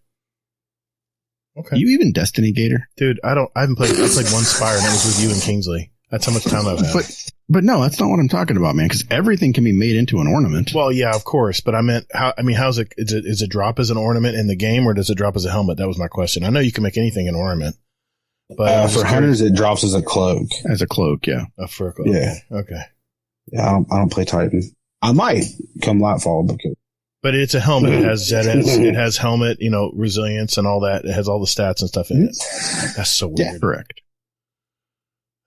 You even Destiny Gator? Dude, I haven't played. I played one Spire and that was with you and Kingsley. That's how much time I've had. But no, that's not what I'm talking about, man, because everything can be made into an ornament. Well, yeah, of course. But I meant, how's it, is it drop as an ornament in the game or does it drop as a helmet? That was my question. I know you can make anything an ornament. But for hunters, it drops as a cloak. As a cloak, yeah. For a cloak. Yeah. Okay. Yeah, I don't play Titan. I might come Lightfall because. But it's a helmet. It has helmet, resilience and all that. It has all the stats and stuff in it. That's so weird. Yeah, correct.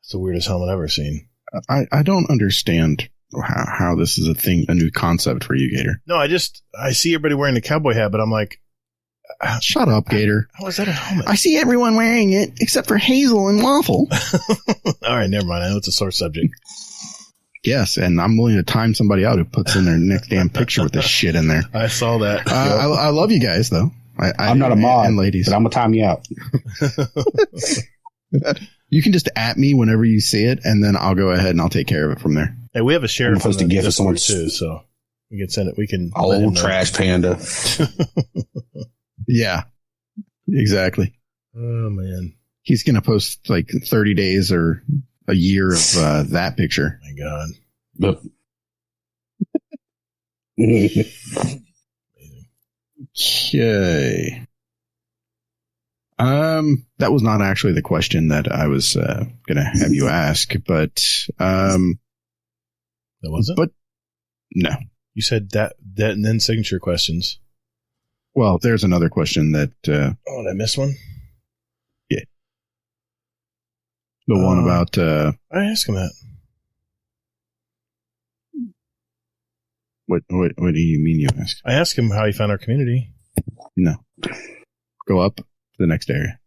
It's the weirdest helmet I've ever seen. I don't understand how this is a new concept for you, Gator. No, I see everybody wearing the cowboy hat, but I'm like, shut up, Gator. How is that a helmet? I see everyone wearing it except for Hazel and Waffle. All right, never mind. I know it's a sore subject. Yes, and I'm willing to time somebody out who puts in their next damn picture with this shit in there. I saw that. I love you guys, though. I'm not a mod, and ladies, but I'm going to time you out. You can just at me whenever you see it, and then I'll go ahead and I'll take care of it from there. Hey, we have a share I'm supposed to give it someone too, so we can send it. We can old trash panda. Yeah, exactly. Oh man, he's gonna post like 30 days or a year of that picture. Oh my God. Okay. That was not actually the question that I was gonna have you ask, but that wasn't. But no, you said that and then signature questions. Well, there's another question that. Did I miss one? Yeah. The one about. I asked him that. What do you mean you asked? I asked him how he found our community. No. Go up to the next area.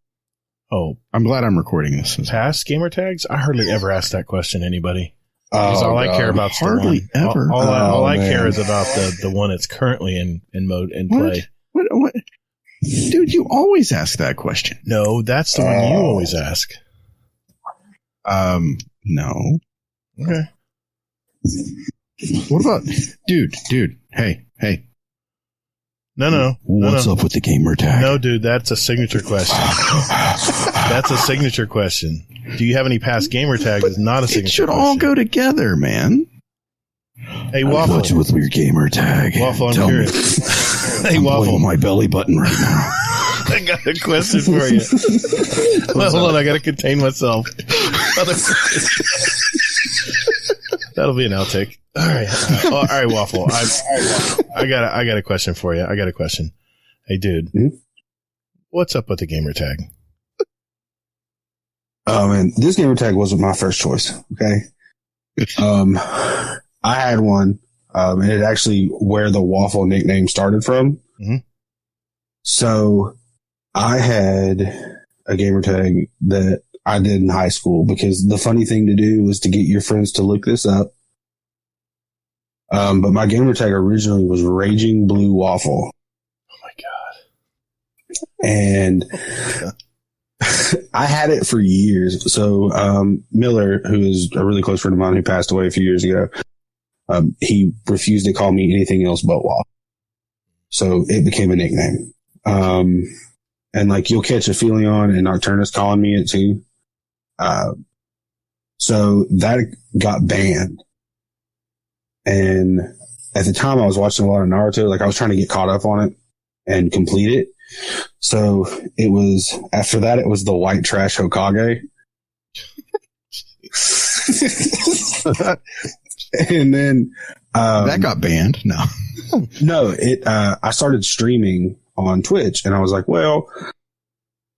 Oh. I'm glad I'm recording this. Past gamer tags? I hardly ever ask that question to anybody. Because all I care about is hardly the one. Ever. All I care is about the one that's currently in mode and play. What? Dude, you always ask that question. No, that's the one you always ask. No. Okay. What about, dude, hey. No. What's up with the gamer tag? No, dude, that's a signature question. That's a signature question. Do you have any past gamer tags? It's not a signature question. It should all go together, man. Hey, Waffle. Got you with your gamer tag. Waffle, I'm curious. Hey, Waffle. My belly button right now. I got a question for you. Hold on, I got to contain myself. That'll be an outtake. All right, all right, Waffle. I got a question for you. I got a question. Hey, dude, what's up with the gamer tag? Oh man, this gamer tag wasn't my first choice. Okay, I had one, and it actually where the Waffle nickname started from. Mm-hmm. So I had a gamer tag that I did in high school because the funny thing to do was to get your friends to look this up. But my gamer tag originally was Raging Blue Waffle. Oh my God. And I had it for years. So, Miller, who is a really close friend of mine who passed away a few years ago, he refused to call me anything else but Waffle. So it became a nickname. And like you'll catch a feeling on and Nocturnus calling me it too. So that got banned. And at the time I was watching a lot of Naruto, like I was trying to get caught up on it and complete it. So it was, after that, it was the White Trash Hokage. And then, that got banned. No, no, I started streaming on Twitch and I was like, well,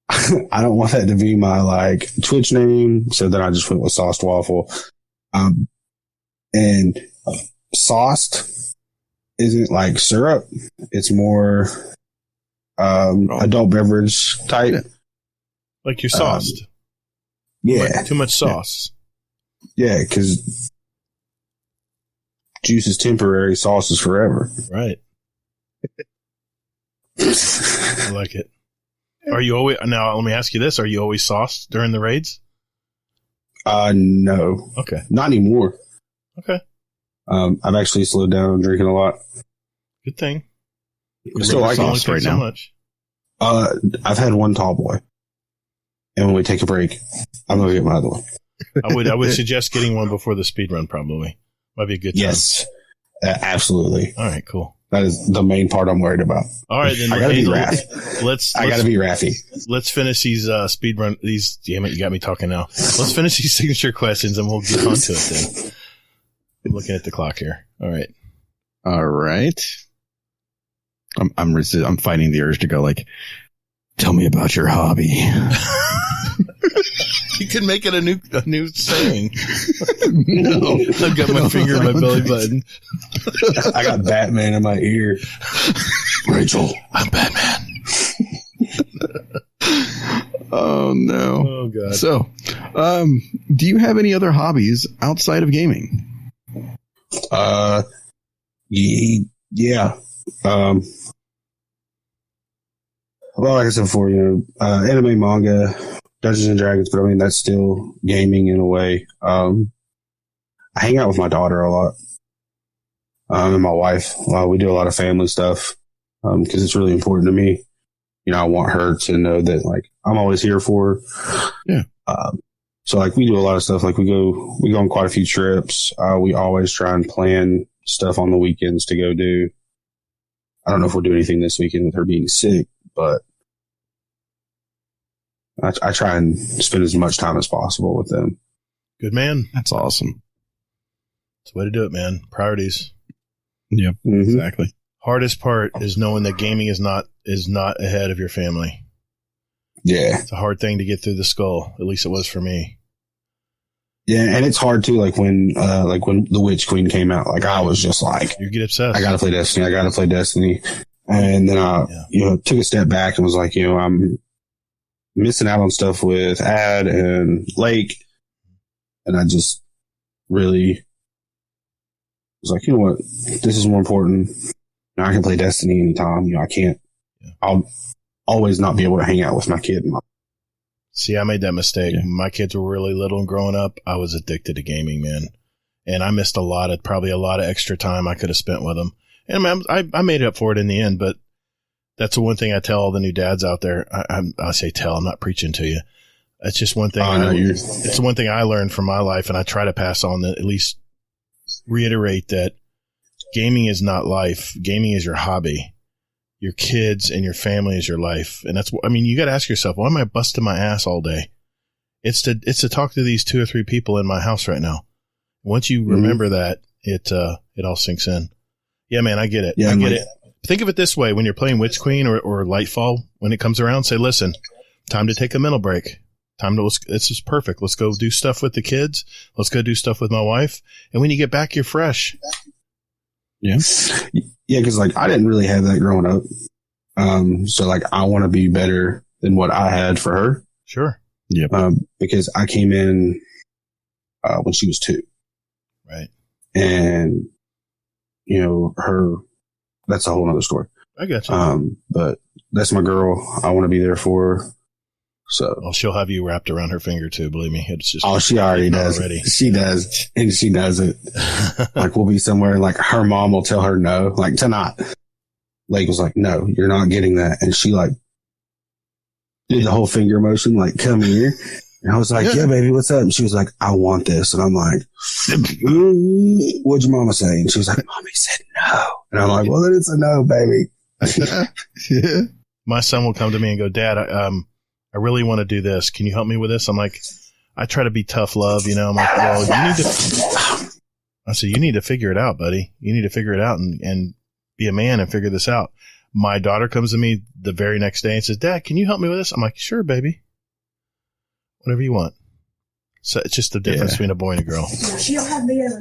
I don't want that to be my like Twitch name. So then I just went with SawcedWaffle. And sauced isn't like syrup. It's more, adult beverage type. Like you're sauced. Yeah. Too much sauce. Yeah. Cause juice is temporary. Sauce is forever. Right. I like it. Are you always, now let me ask you this. Are you always sauced during the raids? No. Okay. Not anymore. Okay. I've actually slowed down drinking a lot. Good thing. I still like sauce right now. So much. I've had one tall boy. And when we take a break, I'm going to get my other one. I would suggest getting one before the speed run probably. Might be a good time. Yes. Absolutely. All right, cool. That is the main part I'm worried about. All right, then I gotta be Hazel, Raph. I gotta be Raffy. Let's finish these speed run. Damn it, you got me talking now. Let's finish these signature questions and we'll get onto it then. I'm looking at the clock here. All right. All right. I'm fighting the urge to go like, tell me about your hobby. You can make it a new saying. No, I've got my finger in my belly button. I got Batman in my ear. Rachel, I'm Batman. Oh no. Oh god. So, do you have any other hobbies outside of gaming? Yeah. Well, like I said before, anime, manga, Dungeons and Dragons, but I mean, that's still gaming in a way. I hang out with my daughter a lot. And my wife. We do a lot of family stuff, because it's really important to me. I want her to know that like I'm always here for her. Yeah. So like we do a lot of stuff. Like we go on quite a few trips. We always try and plan stuff on the weekends to go do. I don't know if we'll do anything this weekend with her being sick, but I try and spend as much time as possible with them. Good man. That's awesome. That's the way to do it, man. Priorities. Yeah, exactly. Hardest part is knowing that gaming is not ahead of your family. Yeah. It's a hard thing to get through the skull. At least it was for me. Yeah, and it's hard too, like when the Witch Queen came out, like I was just like, you get obsessed. I gotta play Destiny. And then I took a step back and was like, I'm missing out on stuff with Ad and Lake. And I just really was like, you know what? This is more important. I can play Destiny anytime. I can't. Yeah. I'll always not be able to hang out with my kid. See, I made that mistake. Yeah. My kids were really little and growing up. I was addicted to gaming, man. And I missed probably a lot of extra time I could have spent with them. And I made up for it in the end, but that's the one thing I tell all the new dads out there. I say tell, I'm not preaching to you. That's just one thing. It's the one thing I learned from my life, and I try to pass on, that at least reiterate that gaming is not life. Gaming is your hobby. Your kids and your family is your life. And that's what, I mean, you got to ask yourself, why am I busting my ass all day? It's to talk to these 2 or 3 people in my house right now. Once you remember that, it all sinks in. Yeah, man, I get it. Yeah, I get it. Think of it this way. When you're playing Witch Queen or Lightfall, when it comes around, say, listen, time to take a mental break. This is perfect. Let's go do stuff with the kids. Let's go do stuff with my wife. And when you get back, you're fresh. Yeah. Yeah, because like I didn't really have that growing up. So like I want to be better than what I had for her. Sure. Yep. Because I came in when she was 2. Right. And you know, that's a whole other story. I got you. But that's my girl. I want to be there for her. So well, she'll have you wrapped around her finger too. Believe me, it's just. Oh, she already does. She does, and she does it. Like we'll be somewhere, and like her mom will tell her no, like tonight. Lake was like, "No, you're not getting that," and she like did the whole finger motion, like "Come here." And I was like, "Yeah, baby, what's up?" And she was like, "I want this," and I'm like, "What'd your mama say?" And she was like, "Mommy said no," and I'm like, "Well, then it's a no, baby." Yeah. My son will come to me and go, "Dad, I really want to do this. Can you help me with this?" I'm like, I try to be tough love, you know. I'm like, well, you need to figure it out, buddy. You need to figure it out and be a man and figure this out. My daughter comes to me the very next day and says, "Dad, can you help me with this?" I'm like, "Sure, baby. Whatever you want." So it's just the difference between a boy and a girl.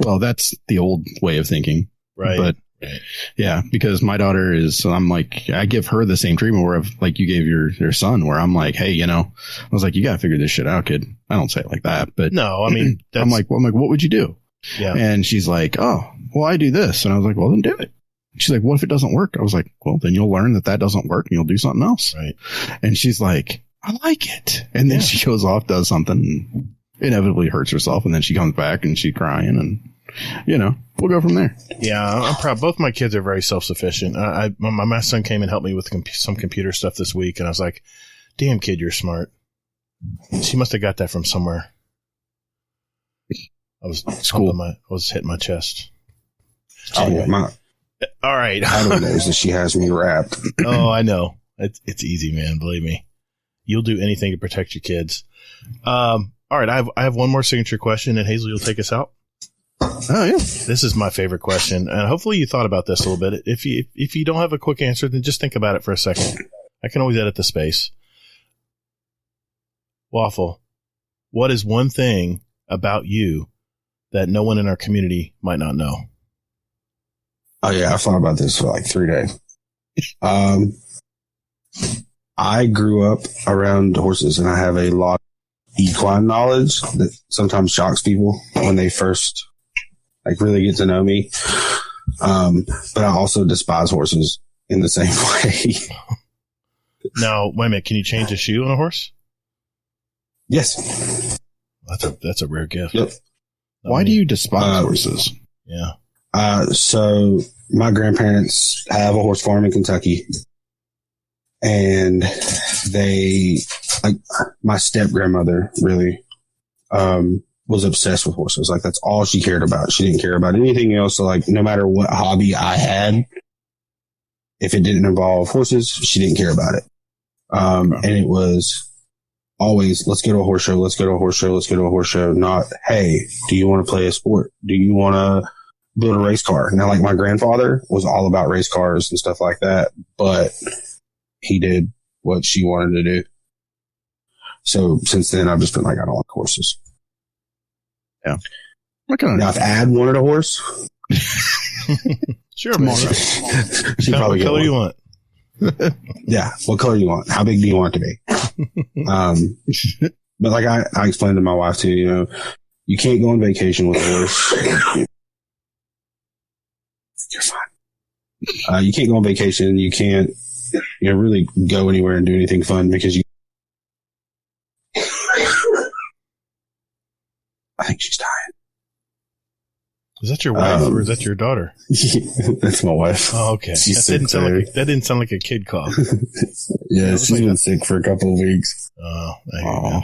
Well, that's the old way of thinking. Right. But yeah, because my daughter I'm like, I give her the same treatment where like you gave your son, where I'm like, hey, you know, I was like, you got to figure this shit out, kid. I don't say it like that, but no, I mean, I'm like, what would you do? Yeah. And she's like, oh, well, I do this. And I was like, well, then do it. She's like, what if it doesn't work? I was like, well, then you'll learn that doesn't work and you'll do something else. Right. And she's like, I like it. And then she goes off, does something, and inevitably hurts herself. And then she comes back and she's crying, and, you know, we'll go from there. Yeah, I'm proud. Both my kids are very self-sufficient. My son came and helped me with some computer stuff this week, and I was like, damn, kid, you're smart. She must have got that from somewhere. I was hitting my chest. Anyway. All right. Adam knows that she has me wrapped. Oh, I know. It's easy, man. Believe me. You'll do anything to protect your kids. All right. I have one more signature question, and Hazel, you'll take us out. Oh, yeah. This is my favorite question, and hopefully you thought about this a little bit. If you don't have a quick answer, then just think about it for a second. I can always edit the space. Waffle, what is one thing about you that no one in our community might not know? Oh, yeah. I thought about this for like 3 days. I grew up around horses, and I have a lot of equine knowledge that sometimes shocks people when they first like really get to know me. But I also despise horses in the same way. Now, wait a minute. Can you change a shoe on a horse? Yes. That's a rare gift. Yep. Why do you despise horses? Yeah. So my grandparents have a horse farm in Kentucky, and they, like, my step grandmother really, was obsessed with horses. Like, that's all she cared about. She didn't care about anything else. So, like, no matter what hobby I had, if it didn't involve horses, she didn't care about it. And it was always, let's go to a horse show. Let's go to a horse show. Let's go to a horse show. Not, hey, do you want to play a sport? Do you want to build a race car? Now, like, my grandfather was all about race cars and stuff like that, but he did what she wanted to do. So since then, I've just been like, I don't like horses. Yeah. Now, if Ad wanted a horse, sure, man. She probably what color you want? Yeah. What color you want? How big do you want it to be? But like I explained to my wife too, you know, you can't go on vacation with a horse. You're fine. You can't go on vacation. You can't, you know, really go anywhere and do anything fun because you. I think she's dying. Is that your wife or is that your daughter? That's my wife. Oh, okay. That didn't sound like a kid cough. Yeah, she's been sick for a couple of weeks. Oh, there you go.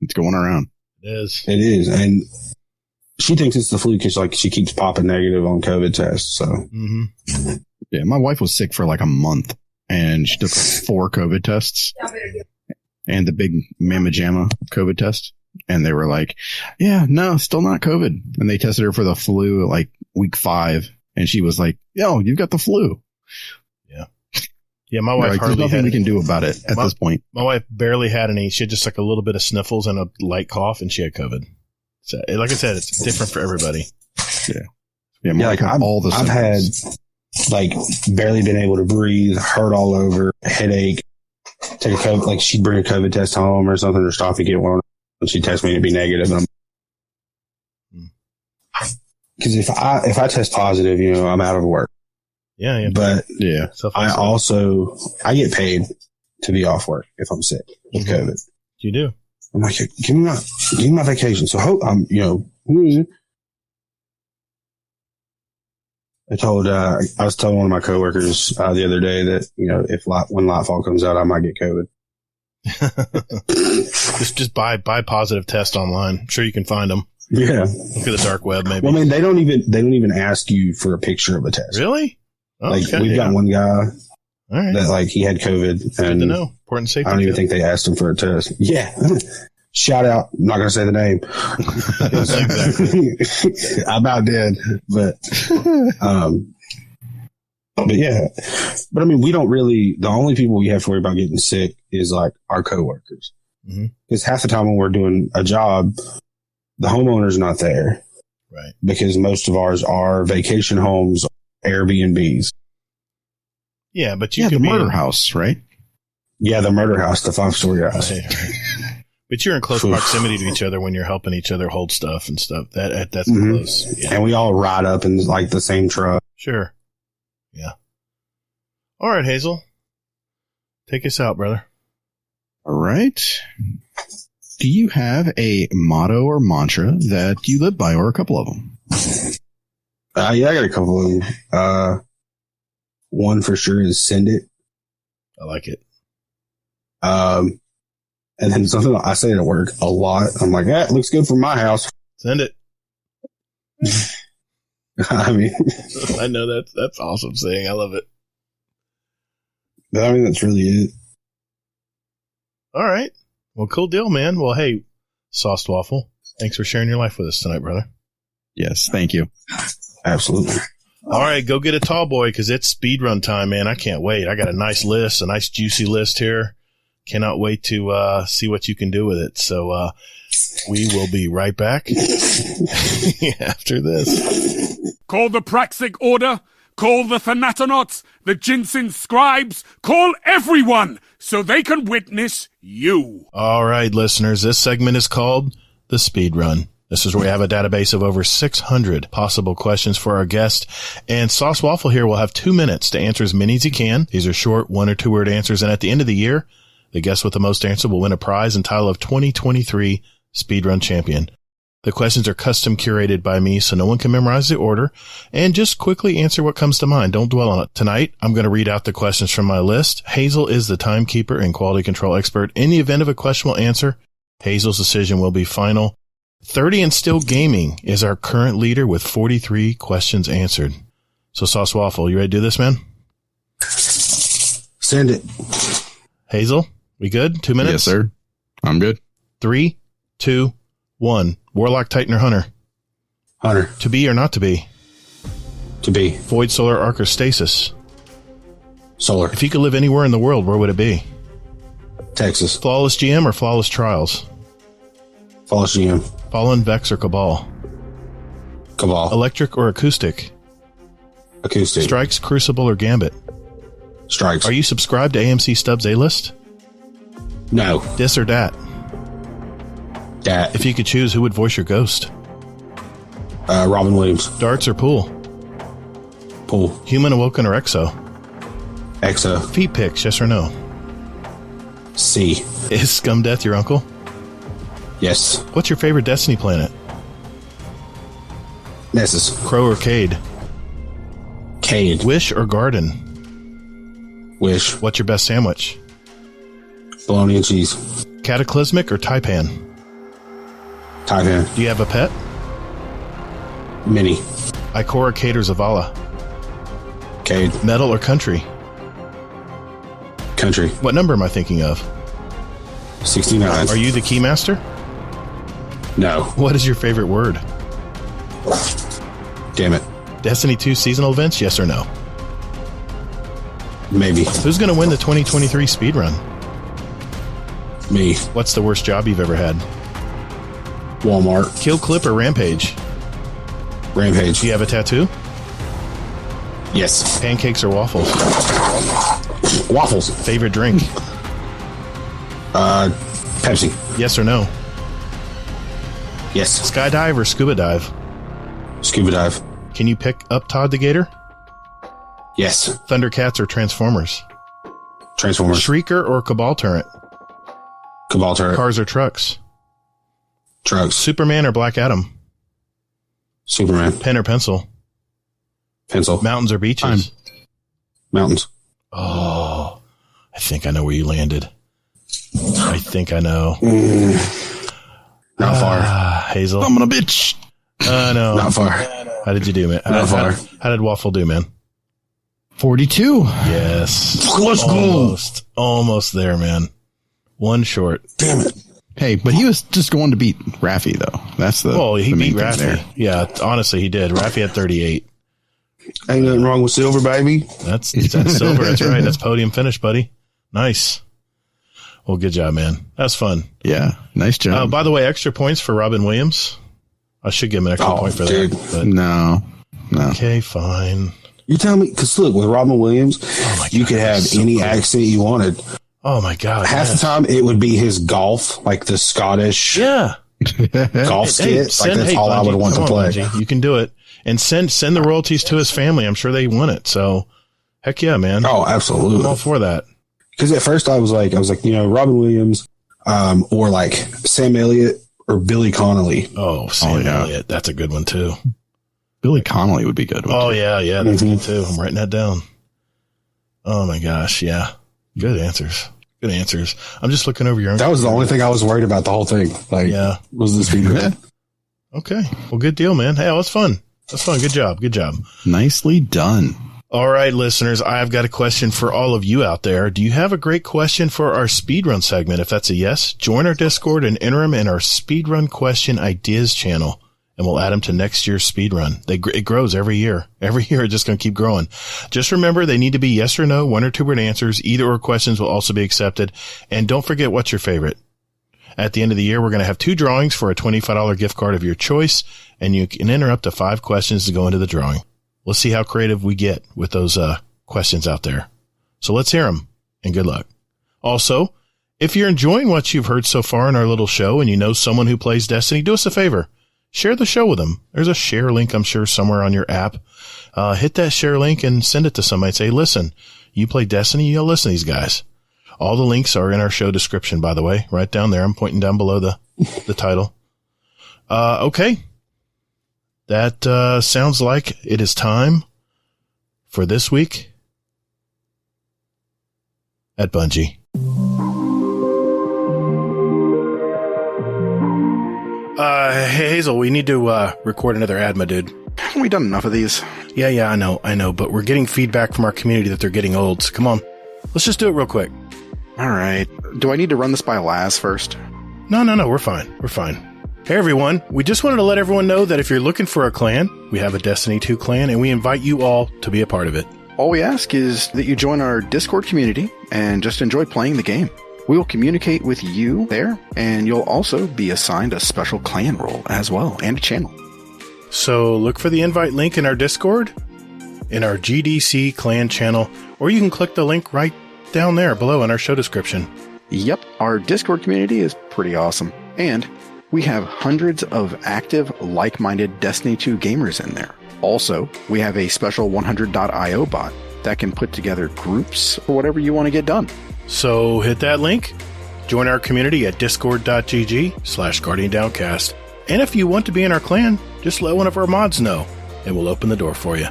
It's going around. It is. It is. And she thinks it's the flu because like she keeps popping negative on COVID tests. So yeah, my wife was sick for like a month, and she took 4 COVID tests and the big Mamma Jamma COVID test, and they were like, "Yeah, no, still not COVID." And they tested her for the flu at like week 5, and she was like, "Yo, you got the flu." Yeah, my wife hardly there's nothing we can do about it at this point. My wife barely had any. She had just like a little bit of sniffles and a light cough, and she had COVID. So, like I said, it's different for everybody. Yeah, like I've had like barely been able to breathe, hurt all over, headache. Take a COVID, like she'd bring a COVID test home or something, or stop to get one, and she'd test me and it'd be negative. Because if I test positive, you know, I'm out of work. Yeah. But I get paid to be off work if I'm sick with COVID. You do. I'm like, give me my vacation. So I'm, you know, I was telling one of my coworkers the other day that, you know, when Lightfall comes out, I might get COVID. just buy positive test online. I'm sure you can find them. Yeah. Look at the dark web, maybe. Well, I mean, they don't even ask you for a picture of a test. Really? Like we've got one guy that like he had COVID, and good to know. Important safety. I don't even think they asked him for a test. Yeah. Shout out. I'm not going to say the name. Exactly. I about did, but yeah. But I mean, we don't really, the only people we have to worry about getting sick is like our coworkers. Because half the time when we're doing a job, the homeowner's not there. Right. Because most of ours are vacation homes, Airbnbs. Yeah, but you the murder house, right? Yeah, the murder house, the 5-story house. Right. But you're in close proximity to each other when you're helping each other hold stuff and stuff. That's close. Yeah. And we all ride up in like the same truck. Sure. Yeah. All right, Hazel. Take us out, brother. All right. Do you have a motto or mantra that you live by, or a couple of them? Yeah, I got a couple of them. One for sure is send it. I like it. And then something I say it at work a lot. I'm like, it looks good for my house. Send it. I mean, I know that's awesome saying. I love it. I mean, that's really it. All right. Well, cool deal, man. Well, hey, SawcedWaffle, thanks for sharing your life with us tonight, brother. Yes, thank you. Absolutely. All right, go get a tall boy because it's speedrun time, man. I can't wait. I got a nice list, a nice juicy list here. Cannot wait to see what you can do with it. So we will be right back after this. Call the Praxic Order. Call the Thanatonauts, the Ginseng Scribes. Call everyone so they can witness you. All right, listeners. This segment is called The Speedrun. This is where we have a database of over 600 possible questions for our guest. And SawcedWaffle here will have 2 minutes to answer as many as he can. These are short 1 or 2 word answers. And at the end of the year, the guest with the most answers will win a prize and title of 2023 Speedrun Champion. The questions are custom curated by me, so no one can memorize the order. And just quickly answer what comes to mind. Don't dwell on it. Tonight, I'm going to read out the questions from my list. Hazel is the timekeeper and quality control expert. In the event of a questionable answer, Hazel's decision will be final. 30 and Still Gaming is our current leader with 43 questions answered. So, SawcedWaffle, you ready to do this, man? Send it. Hazel, we good? 2 minutes? Yes, sir. I'm good. 3, 2, 1. Warlock, Titan, or Hunter? Hunter. To be or not to be? To be. Void, Solar, Arc, or Stasis? Solar. If you could live anywhere in the world, where would it be? Texas. Flawless GM or Flawless Trials? Flawless GM. Fallen, Vex, or Cabal? Cabal. Electric or Acoustic? Acoustic. Strikes, Crucible, or Gambit? Strikes. Are you subscribed to AMC Stubbs A-List? No. Dis or Dat? Dat. If you could choose, who would voice your ghost? Robin Williams. Darts or Pool? Pool. Human, Awoken, or Exo? Exo. Feet pics, yes or no? C. Is Scum Death your uncle? Yes. What's your favorite Destiny planet? Nessus. Crow or Cade? Cade. Wish or Garden? Wish. What's your best sandwich? Bologna and cheese. Cataclysmic or Taipan? Taipan. Do you have a pet? Mini. Ikora Cater Zavala. Cade. Metal or country? Country. What number am I thinking of? 69. Are you the keymaster? No. What is your favorite word? Damn it. Destiny 2 seasonal events, yes or no? Maybe. Who's going to win the 2023 speedrun? Me. What's the worst job you've ever had? Walmart. Kill Clip or Rampage? Rampage. Do you have a tattoo? Yes. Pancakes or waffles? Waffles. Favorite drink? Pepsi. Yes or no? Yes. Skydive or scuba dive? Scuba dive. Can you pick up Todd the Gator? Yes. Thundercats or Transformers? Transformers. Shrieker or Cabal Turret? Cabal turret. Cars or trucks? Trucks. Superman or Black Adam? Superman. Pen or pencil? Pencil. Mountains or beaches? Mountains. Oh, I think I know where you landed. I think I know. Not far. Hazel. I'm gonna bitch. No. Not far. How did you do, man? Not far. How did Waffle do, man? 42. Yes. Let's go. Almost there, man. One short. Damn it. Hey, but he was just going to beat Raffi, though. That's the. Well, he the main beat thing there. Raffi. Yeah, honestly, he did. Raffi had 38. Ain't nothing wrong with silver, baby. That's silver. That's right. That's podium finish, buddy. Nice. Well, good job, man. That's fun. Yeah, nice job. By the way, extra points for Robin Williams. I should give him an extra point for dude. that. But, No. okay, fine. You tell me, because look, with Robin Williams, you could have so any cool. accent you wanted. Oh my God. Half the time, it would be his golf, like the Scottish Yeah. golf skit. That's all I would want to play. Bungie, you can do it. And send the royalties to his family. I'm sure they want it. So, heck yeah, man. Oh, I'm all absolutely. for that. Because at first I was like, Robin Williams, or like Sam Elliott or Billy Connolly. Oh, Sam yeah. Elliott. That's a good one, too. Billy Connolly would be good. Oh, yeah. That's good, too. I'm writing that down. Oh, my gosh. Yeah. Good answers. I'm just looking over your... That was the only thing I was worried about the whole thing. Like, Yeah. was the speed run. Okay. Well, good deal, man. Hey, that was fun. That's fun. Good job. Nicely done. All right, listeners, I've got a question for all of you out there. Do you have a great question for our speedrun segment? If that's a yes, join our Discord and enter them in our speedrun question ideas channel, and we'll add them to next year's speedrun. It grows every year. Every year, it's just going to keep growing. Just remember, they need to be yes or no, one or two word answers. Either or questions will also be accepted. And don't forget, what's your favorite? At the end of the year, we're going to have 2 drawings for a $25 gift card of your choice, and you can enter up to 5 questions to go into the drawing. Let's see how creative we get with those questions out there. So let's hear them, and good luck. Also, if you're enjoying what you've heard so far in our little show and you know someone who plays Destiny, do us a favor. Share the show with them. There's a share link, I'm sure, somewhere on your app. Hit that share link and send it to somebody. Say, listen, you play Destiny, you'll listen to these guys. All the links are in our show description, by the way, right down there. I'm pointing down below the title. Okay. That sounds like it is time for This Week at Bungie. Hey, Hazel, we need to record another ad, my dude. Haven't we done enough of these? Yeah, I know, but we're getting feedback from our community that they're getting old, so come on. Let's just do it real quick. All right. Do I need to run this by Laz first? No, we're fine. Hey everyone, we just wanted to let everyone know that if you're looking for a clan, we have a Destiny 2 clan and we invite you all to be a part of it. All we ask is that you join our Discord community and just enjoy playing the game. We will communicate with you there, and you'll also be assigned a special clan role as well, and a channel. So look for the invite link in our Discord, in our GDC clan channel, or you can click the link right down there below in our show description. Yep, our Discord community is pretty awesome, and we have hundreds of active, like-minded Destiny 2 gamers in there. Also, we have a special 100.io bot that can put together groups for whatever you want to get done. So hit that link, join our community at discord.gg/GuardianDowncast. And if you want to be in our clan, just let one of our mods know, and we'll open the door for you.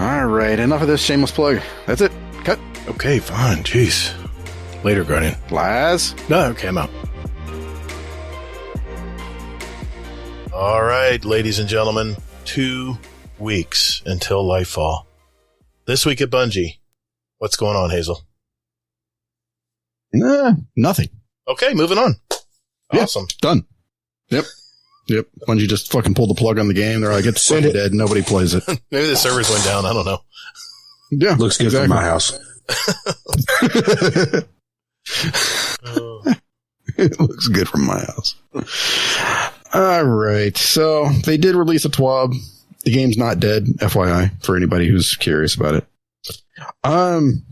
All right, enough of this shameless plug. That's it. Cut. Okay, fine. Jeez. Later, Guardian. Laz? No, okay, I'm out. All right, ladies and gentlemen, 2 weeks until Lightfall. This week at Bungie, what's going on, Hazel? Nothing. Okay, moving on. Yeah, Awesome. Done. Yep. Bungie just fucking pulled the plug on the game. They're like, it's fucking dead. Nobody plays it. Maybe the servers went down. I don't know. Yeah. Looks good from my house. It looks good from my house. All right. So they did release a TWAB. The game's not dead, FYI, for anybody who's curious about it. I'm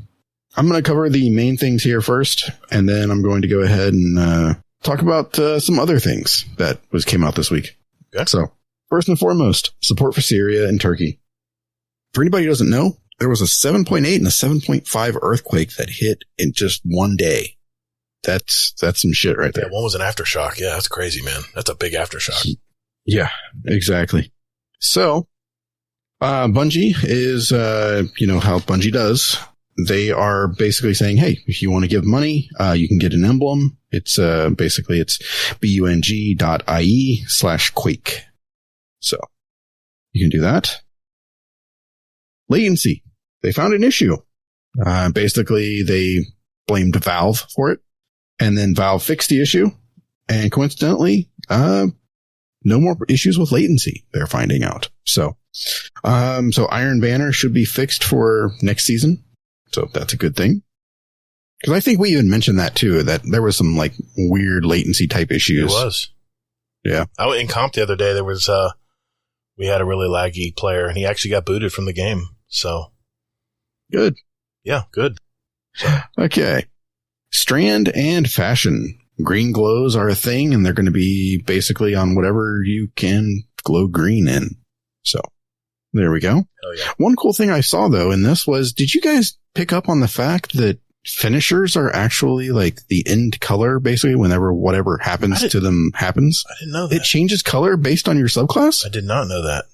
going to cover the main things here first, and then I'm going to go ahead and talk about some other things that came out this week. Okay. So, first and foremost, support for Syria and Turkey. For anybody who doesn't know, there was a 7.8 and a 7.5 earthquake that hit in just one day. That's some shit right there. Yeah, one was an aftershock. Yeah, that's crazy, man. That's a big aftershock. Yeah, exactly. So, Bungie is, how Bungie does. They are basically saying, hey, if you want to give money, you can get an emblem. It's basically bung.ie/Quake. So you can do that. Latency. They found an issue. Basically, they blamed Valve for it, and then Valve fixed the issue. And coincidentally, no more issues with latency. They're finding out. So Iron Banner should be fixed for next season. So that's a good thing. Because I think we even mentioned that too, that there was some like weird latency type issues. It was. Yeah. I went in comp the other day. There was, we had a really laggy player and he actually got booted from the game. So. Good. Yeah, good. So. Okay. Strand and fashion. Green glows are a thing and they're going to be basically on whatever you can glow green in. So. There we go. Oh, yeah. One cool thing I saw though in this was, did you guys pick up on the fact that finishers are actually like the end color basically whenever whatever happens to them happens? I didn't know that. It changes color based on your subclass? I did not know that.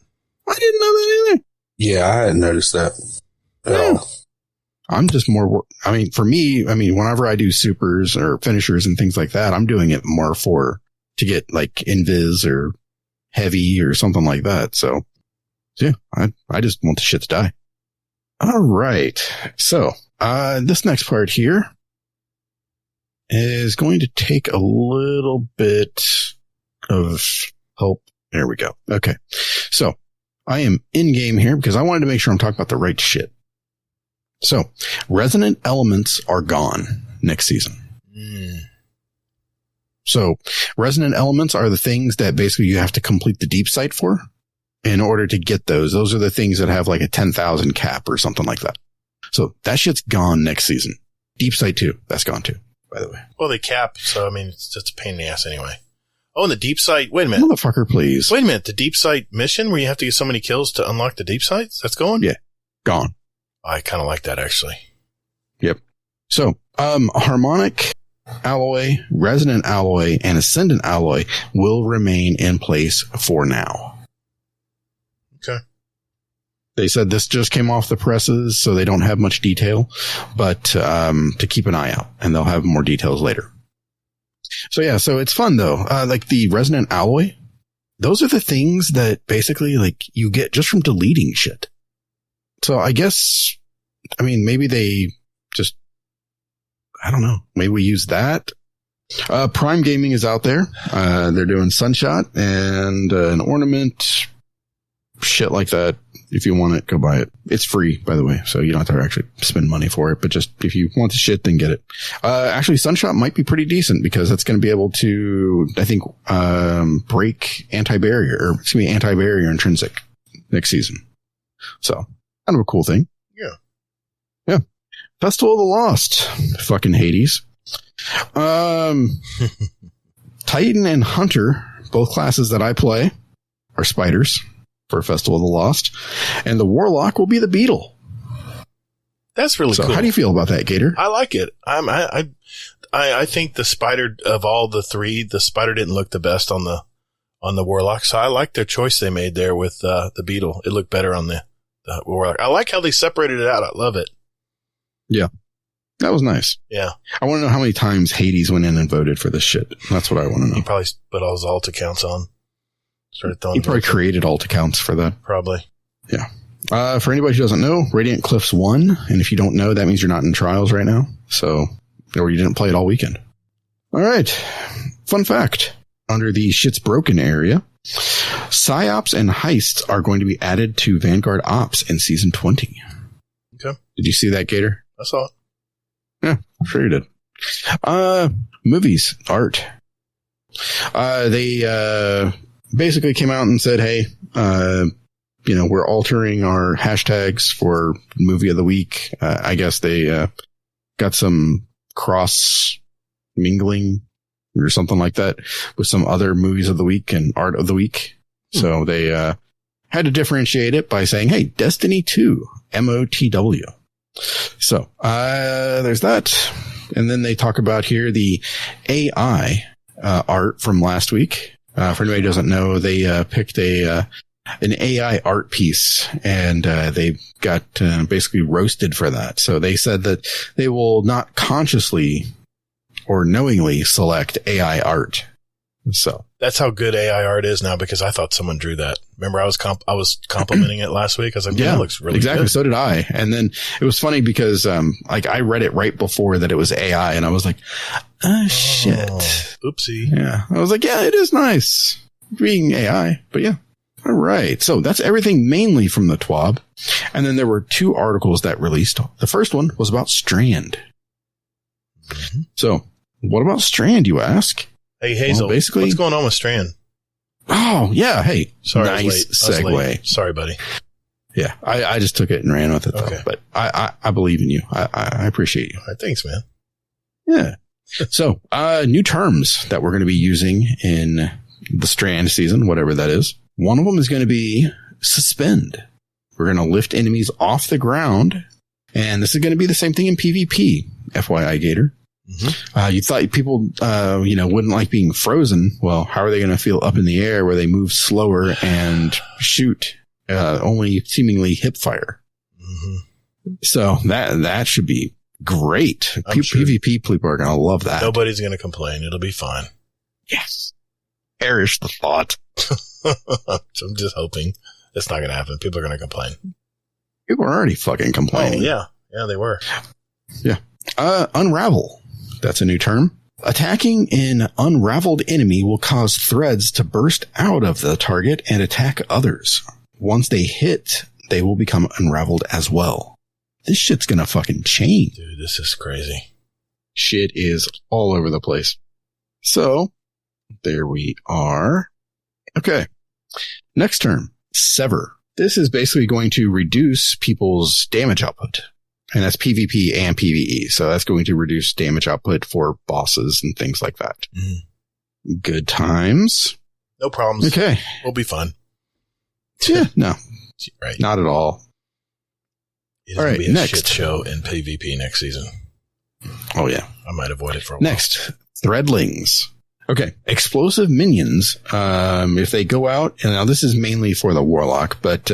I didn't know that either. Yeah, I hadn't noticed that at all. I'm just more, for me, whenever I do supers or finishers and things like that, I'm doing it more to get like invis or heavy or something like that. So yeah, I just want the shit to die. All right. So, this next part here is going to take a little bit of help. There we go. Okay. So, I am in game here because I wanted to make sure I'm talking about the right shit. So, resonant elements are gone next season. So, resonant elements are the things that basically you have to complete the deep sight for. In order to get those are the things that have like a 10,000 cap or something like that. So that shit's gone next season. Deep Sight 2, that's gone too, by the way. Well, they cap, so it's just a pain in the ass anyway. Oh, and the Deep Sight, wait a minute. Motherfucker, please. Wait a minute, the Deep Sight mission where you have to get so many kills to unlock the Deep Sights? That's going? Yeah, gone. I kind of like that actually. Yep. So, Harmonic Alloy, Resonant Alloy, and Ascendant Alloy will remain in place for now. Okay. They said this just came off the presses, so they don't have much detail, but to keep an eye out, and they'll have more details later. So yeah, so it's fun though. Like the Resonant Alloy, those are the things that basically like you get just from deleting shit. So I guess, maybe they just, I don't know, maybe we use that. Prime Gaming is out there. They're doing Sunshot and an ornament, shit like that. If you want it, go buy it. It's free, by the way, so you don't have to actually spend money for it, but just if you want the shit, then get it. Actually, Sunshot might be pretty decent because it's going to be able to, I think, break anti-barrier intrinsic next season. So, kind of a cool thing. Yeah. Yeah. Festival of the Lost. Fucking Hades. Titan and Hunter, both classes that I play, are spiders for Festival of the Lost, and the Warlock will be the Beetle. That's really cool. How do you feel about that, Gator? I like it. I think the spider of all the three, the spider didn't look the best on the Warlock. So I like their choice they made there with the Beetle. It looked better on the Warlock. I like how they separated it out. I love it. Yeah. That was nice. Yeah. I want to know how many times Hades went in and voted for this shit. That's what I want to know. He probably put all his alt accounts on. Started throwing. He probably created alt accounts for that. Probably. Yeah. For anybody who doesn't know, Radiant Cliffs won, and if you don't know, that means you're not in trials right now. So, or you didn't play it all weekend. All right. Fun fact. Under the Shit's Broken area, PsyOps and heists are going to be added to Vanguard Ops in Season 20. Okay. Did you see that, Gator? I saw it. Yeah, I'm sure you did. Movies, art. They basically came out and said, hey, we're altering our hashtags for movie of the week. I guess they got some cross mingling or something like that with some other movies of the week and art of the week. So they had to differentiate it by saying, hey, Destiny 2, MOTW. So there's that. And then they talk about here the AI art from last week. For anybody who doesn't know, they picked an AI art piece, and they got basically roasted for that. So they said that they will not consciously or knowingly select AI art. So that's how good AI art is now, because I thought someone drew that. Remember, I was complimenting it last week. I was like, yeah, it looks really exactly. Good. So did I. And then it was funny because I read it right before that it was AI, and I was like, shit. Oopsie. Yeah. I was like, yeah, it is nice being AI, but yeah. All right. So that's everything mainly from the TWAB. And then there were 2 articles that released. The first one was about Strand. Mm-hmm. So what about Strand, you ask? Hey, Hazel, well, basically, what's going on with Strand? Oh, yeah. Hey, sorry, nice segue. Sorry, buddy. Yeah, I just took it and ran with it, though. But I believe in you. I appreciate you. All right, thanks, man. Yeah. So, new terms that we're going to be using in the Strand season, whatever that is. One of them is going to be suspend. We're going to lift enemies off the ground. And this is going to be the same thing in PvP, FYI, Gator. Mm-hmm. You thought people, wouldn't like being frozen. Well, how are they going to feel up in the air where they move slower and shoot only seemingly hip fire? Mm-hmm. So that should be great. Sure. PvP people are going to love that. Nobody's going to complain. It'll be fine. Yes. Perish the thought. So I'm just hoping that's not going to happen. People are going to complain. People are already fucking complaining. Oh, yeah. Yeah, they were. Yeah. Unravel. That's a new term. Attacking an unraveled enemy will cause threads to burst out of the target and attack others. Once they hit, they will become unraveled as well. This shit's gonna fucking change. Dude, this is crazy. Shit is all over the place. So, there we are. Okay. Next term, sever. This is basically going to reduce people's damage output. And that's PvP and PvE. So that's going to reduce damage output for bosses and things like that. Mm. Good times. No problems. Okay. We'll be fun. Yeah, no. Right. Not at all. It's going to be a shit show in PvP next season. Oh, yeah. I might avoid it for a while. Next, Threadlings. Okay. Explosive minions. If they go out, and now this is mainly for the Warlock, but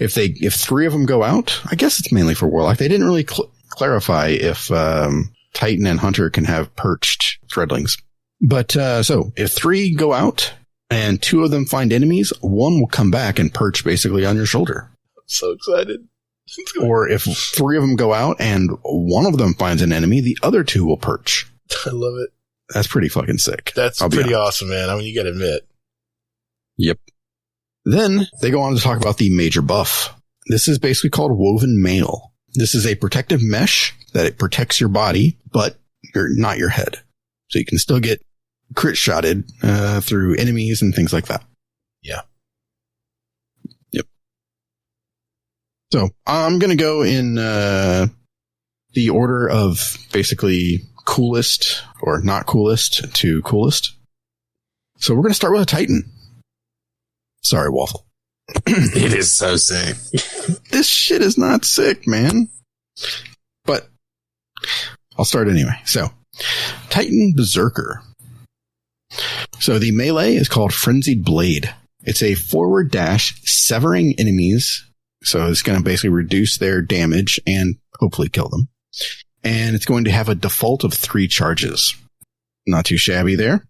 if 3 of them go out, I guess it's mainly for Warlock. They didn't really clarify if Titan and Hunter can have perched Threadlings. But so if 3 go out and 2 of them find enemies, 1 will come back and perch basically on your shoulder. I'm so excited. Or if 3 of them go out and 1 of them finds an enemy, the other 2 will perch. I love it. That's pretty fucking sick. That's pretty awesome, man. I mean, you got to admit. Yep. Then they go on to talk about the major buff. This is basically called Woven Mail. This is a protective mesh that it protects your body, but not your head. So you can still get crit shotted through enemies and things like that. Yeah. Yep. So I'm going to go in the order of basically coolest or not coolest to coolest. So we're going to start with a Titan. Sorry, Waffle. It is so sick. This shit is not sick, man. But I'll start anyway. So, Titan Berserker. So the melee is called Frenzied Blade. It's a forward dash severing enemies. So it's going to basically reduce their damage and hopefully kill them. And it's going to have a default of 3 charges. Not too shabby there.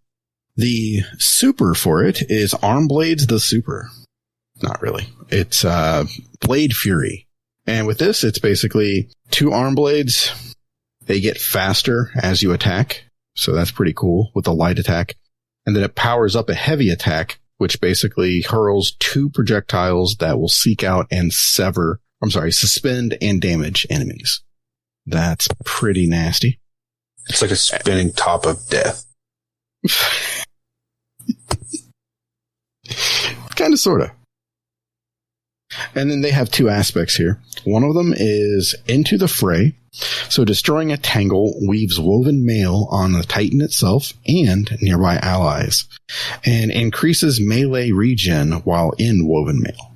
The super for it is Arm Blades the Super. Not really. It's Blade Fury. And with this, it's basically 2 arm blades. They get faster as you attack. So that's pretty cool with a light attack. And then it powers up a heavy attack, which basically hurls 2 projectiles that will seek out and suspend and damage enemies. That's pretty nasty. It's like a spinning top of death. Kind of, sort of. And then they have 2 aspects here. One of them is Into the Fray. So destroying a tangle weaves woven mail on the Titan itself and nearby allies, and increases melee regen while in woven mail.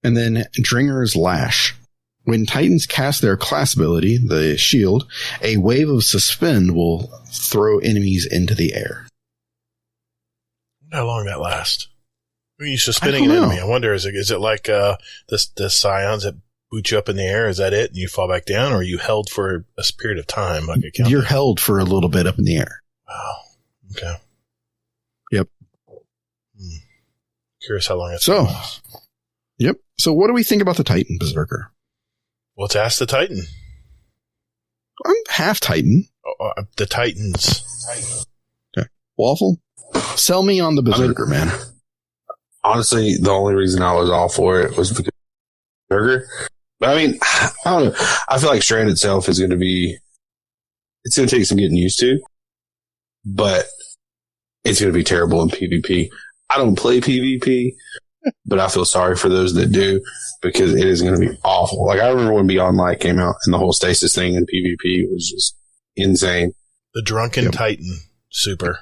And then Dringer's Lash. When Titans cast their class ability, the shield, a wave of suspend will throw enemies into the air. How long that lasts? Are you suspending an enemy? I wonder, is it like the scions that boot you up in the air? Is that it? And you fall back down, or are you held for a period of time? Like a You're held for a little bit up in the air. Wow. Okay. Yep. Curious how long it's Yep. So what do we think about the Titan Berserker? Well, let's ask the Titan. I'm half Titan. The Titans. Okay. Waffle? Sell me on the Berserker, man. Honestly, the only reason I was all for it was because of Berserker. But I mean, I don't know. I feel like Strand itself is going to take some getting used to, but it's going to be terrible in PvP. I don't play PvP, but I feel sorry for those that do, because it is going to be awful. Like, I remember when Beyond Light came out and the whole stasis thing in PvP was just insane. The Drunken Titan Super.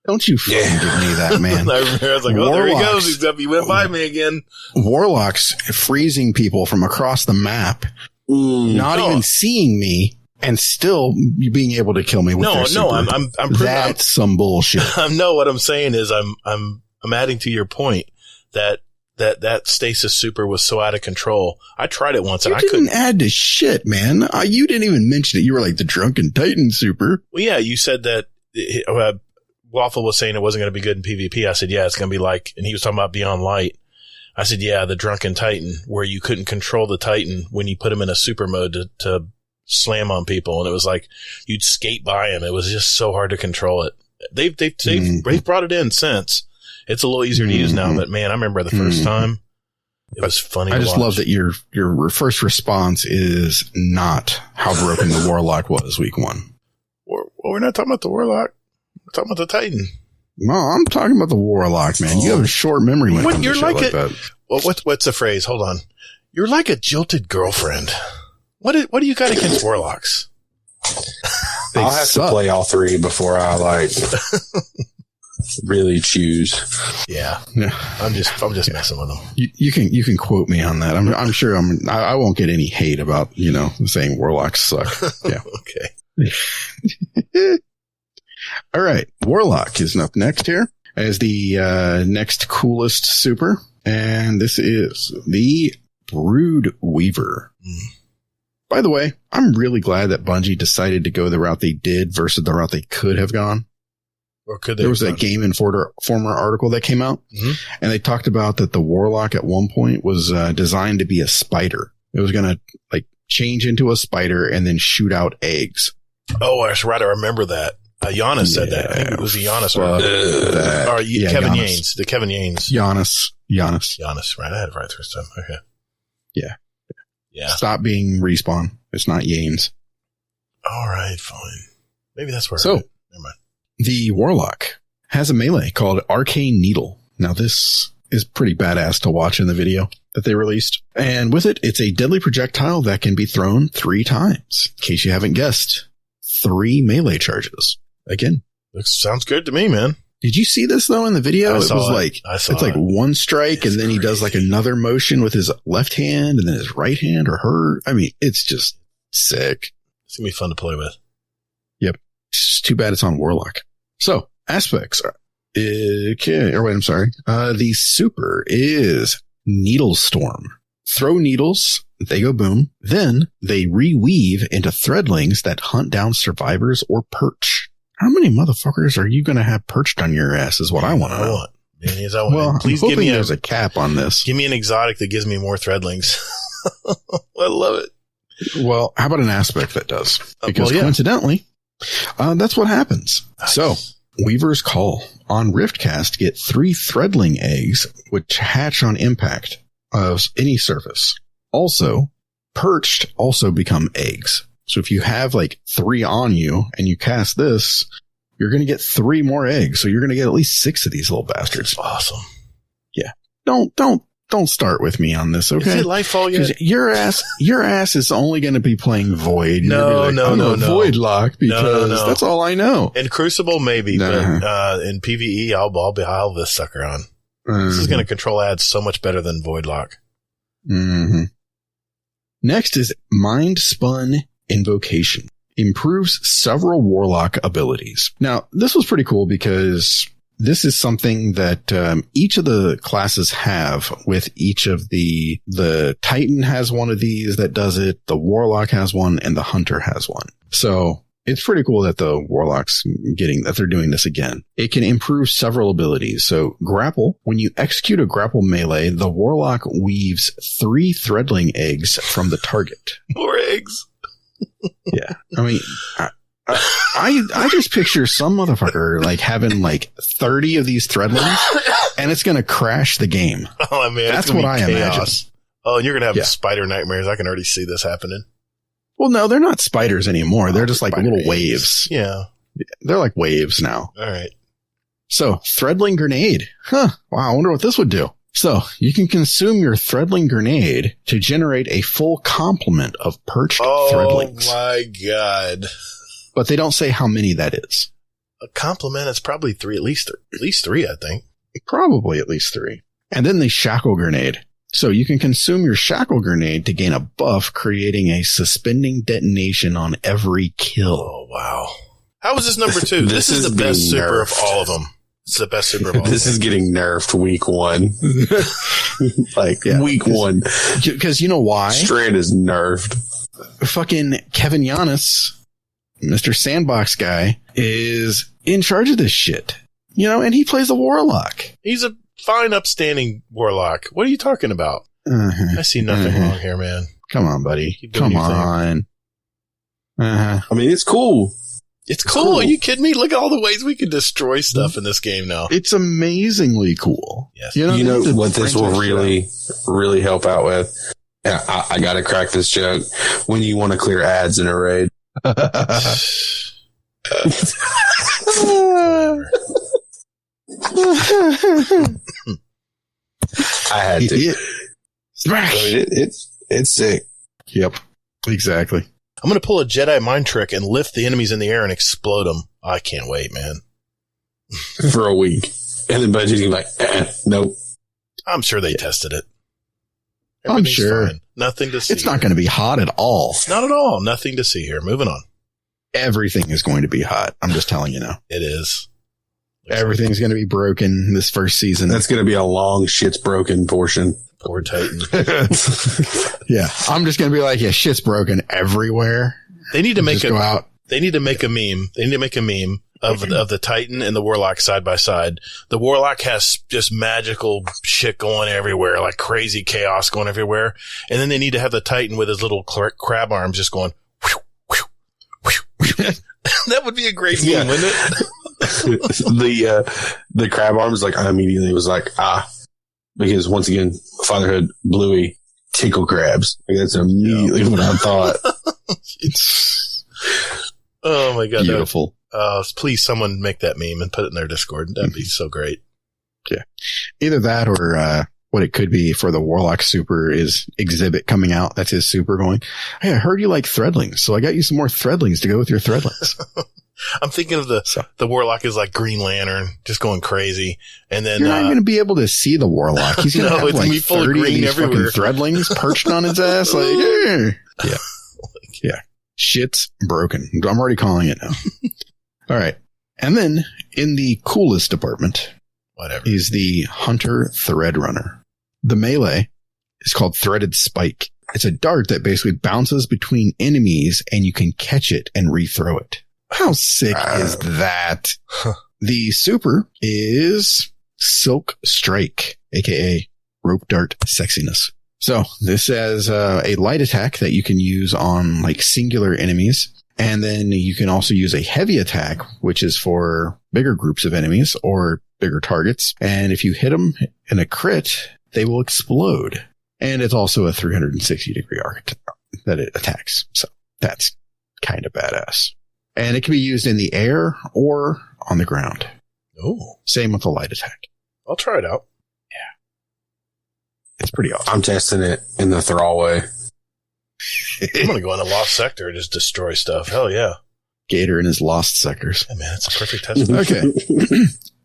Don't you fucking give me that, man. I was like, oh, there he goes. Except he went by me again. Warlocks freezing people from across the map, not even seeing me, and still being able to kill me with their super. I'm That's some bullshit. What I'm saying is I'm adding to your point that stasis super was so out of control. I tried it once and I couldn't add to shit, man. You didn't even mention it. You were like the Drunken Titan super. Well, yeah, you said that Waffle was saying it wasn't going to be good in PvP. I said, yeah, it's going to be like, and he was talking about Beyond Light. I said, yeah, the Drunken Titan, where you couldn't control the Titan when you put him in a super mode to slam on people. And it was like, you'd skate by him. It was just so hard to control it. They've brought it in since. It's a little easier to use now, but man, I remember the first time. It was funny to watch. I just love that your first response is not how broken the Warlock was week 1. Well, we're not talking about the Warlock. We're talking about the Titan. No, I'm talking about the Warlock, man. You have a short memory when it comes to shit like that. Well, what's the phrase? Hold on. You're like a jilted girlfriend. What do you got against Warlocks? I'll have to play all 3 before I really choose. Yeah. I'm just messing with them. You can quote me on that. I'm sure I won't get any hate about, saying Warlocks suck. Yeah. Okay. All right. Warlock is up next here as the next coolest super. And this is the Brood Weaver. By the way, I'm really glad that Bungie decided to go the route they did versus the route they could have gone. Or could they? There was a Game Informer article that came out, and they talked about that the Warlock at one point was designed to be a spider. It was going to change into a spider and then shoot out eggs. Oh, that's right. I remember that. Giannis said that. I think it was Giannis or Kevin Giannis. Yanes. The Kevin Yanes. Giannis. Right. I had it right the first time. Okay. Yeah. Stop being Respawn. It's not Yanes. All right, fine. Maybe that's where. So, never mind. The Warlock has a melee called Arcane Needle. Now, this is pretty badass to watch in the video that they released. And with it, it's a deadly projectile that can be thrown 3 times. In case you haven't guessed, 3 melee charges. Again. Sounds good to me, man. Did you see this though in the video? It's like one strike and then he does like another motion with his left hand and then his right hand or her. I mean, it's just sick. It's going to be fun to play with. Yep. It's too bad it's on Warlock. So aspects are, I'm sorry. The super is Needle Storm. Throw needles. They go boom. Then they reweave into threadlings that hunt down survivors or perch. How many motherfuckers are you going to have perched on your ass is what I want to know. Well, please give me there's a cap on this. Give me an exotic that gives me more threadlings. I love it. Well, how about an aspect that does? Because coincidentally, that's what happens. Nice. So, Weaver's Call. On Riftcast, get 3 threadling eggs, which hatch on impact of any surface. Also, perched also become eggs. So if you have like 3 on you and you cast this, you're going to get 3 more eggs. So you're going to get at least 6 of these little bastards. Awesome. Yeah. Don't start with me on this, okay? Is it Lightfall yet? Your ass is only going to be playing Void. No. Void lock because that's all I know. In Crucible, maybe, but in PvE, I'll this sucker on. This is going to control ads so much better than Void lock. Mm-hmm. Next is Mind Spun Invocation. Improves several Warlock abilities. Now, this was pretty cool because this is something that each of the classes have with each of the Titan has one of these that does it, the Warlock has one, and the Hunter has one. So it's pretty cool that the Warlock's they're doing this again. It can improve several abilities. So grapple, when you execute a grapple melee, the Warlock weaves 3 threadling eggs from the target. More eggs. Yeah. I mean, I just picture some motherfucker like having like 30 of these threadlings and it's going to crash the game. Oh man. That's what I imagine. Oh, and you're going to have spider nightmares. I can already see this happening. Well, no, they're not spiders anymore. They're just like little waves. Yeah. They're like waves now. All right. So threadling grenade. Wow. I wonder what this would do. So you can consume your threadling grenade to generate a full complement of perched threadlings. Oh my God. But they don't say how many that is. A complement is probably 3, at least 3, I think. Probably at least 3. And then the shackle grenade. So you can consume your shackle grenade to gain a buff, creating a suspending detonation on every kill. Oh, wow. How is this number 2? This is the best super of all of them. It's the best super of all of them. This is getting nerfed week 1. Week 1. Because you know why? Strand is nerfed. Fucking Kevin Giannis, Mr. Sandbox guy, is in charge of this shit. You know, and he plays the Warlock. He's a fine, upstanding Warlock. What are you talking about? I see nothing wrong here, man. Come on, buddy. Come on. I mean, it's cool. It's cool. Are you kidding me? Look at all the ways we can destroy stuff in this game now. It's amazingly cool. Yes. You know what this will really help out with? I got to crack this joke. When you want to clear ads in a raid. I had to. It's sick. Yep. Exactly. I'm going to pull a Jedi mind trick and lift the enemies in the air and explode them. I can't wait, man. For a week. And then Budget's like, nope. I'm sure they tested it. I'm sure. Fine. Nothing to see. It's not going to be hot at all. Not at all. Nothing to see here. Moving on. Everything is going to be hot. I'm just telling you now. It is. Everything's going to be broken this first season. That's going to be a long shit's broken portion. Poor Titan. Yeah. I'm just going to be like, yeah, shit's broken everywhere. They need to make go out. They need to make a meme. They need to make a meme of the Titan and the Warlock side by side. The Warlock has just magical shit going everywhere, like crazy chaos going everywhere. And then they need to have the Titan with his little crab arms just going. That would be a great meme, wouldn't it? The crab arms, like, I immediately was like, because once again, fatherhood, Bluey, tickle crabs. Like, that's immediately what I thought. Oh my God. Beautiful. Please someone make that meme and put it in their Discord. That'd be so great. Yeah. Either that or, what it could be for the Warlock super is Exhibit coming out. That's his super going, hey, I heard you like threadlings, so I got you some more threadlings to go with your threadlings. I'm thinking of the Warlock is like Green Lantern, just going crazy. And then you're not going to be able to see the Warlock. He's going to have like 30 of these fucking threadlings perched on his ass. Like, yeah. Shit's broken. I'm already calling it now. All right. And then in the coolest department, is the Hunter Thread Runner. The melee is called Threaded Spike. It's a dart that basically bounces between enemies and you can catch it and rethrow it. How sick is that? The super is Silk Strike, aka Rope Dart Sexiness. So this has a light attack that you can use on like singular enemies. And then you can also use a heavy attack, which is for bigger groups of enemies or bigger targets. And if you hit them in a crit, they will explode. And it's also a 360-degree arc that it attacks. So that's kind of badass. And it can be used in the air or on the ground. Oh. Same with the light attack. I'll try it out. It's pretty awesome. I'm testing it in the Thrall way. I'm going to go in a lost sector and just destroy stuff. Hell yeah. Gator in his lost sectors. Yeah, man, it's a perfect test. Okay.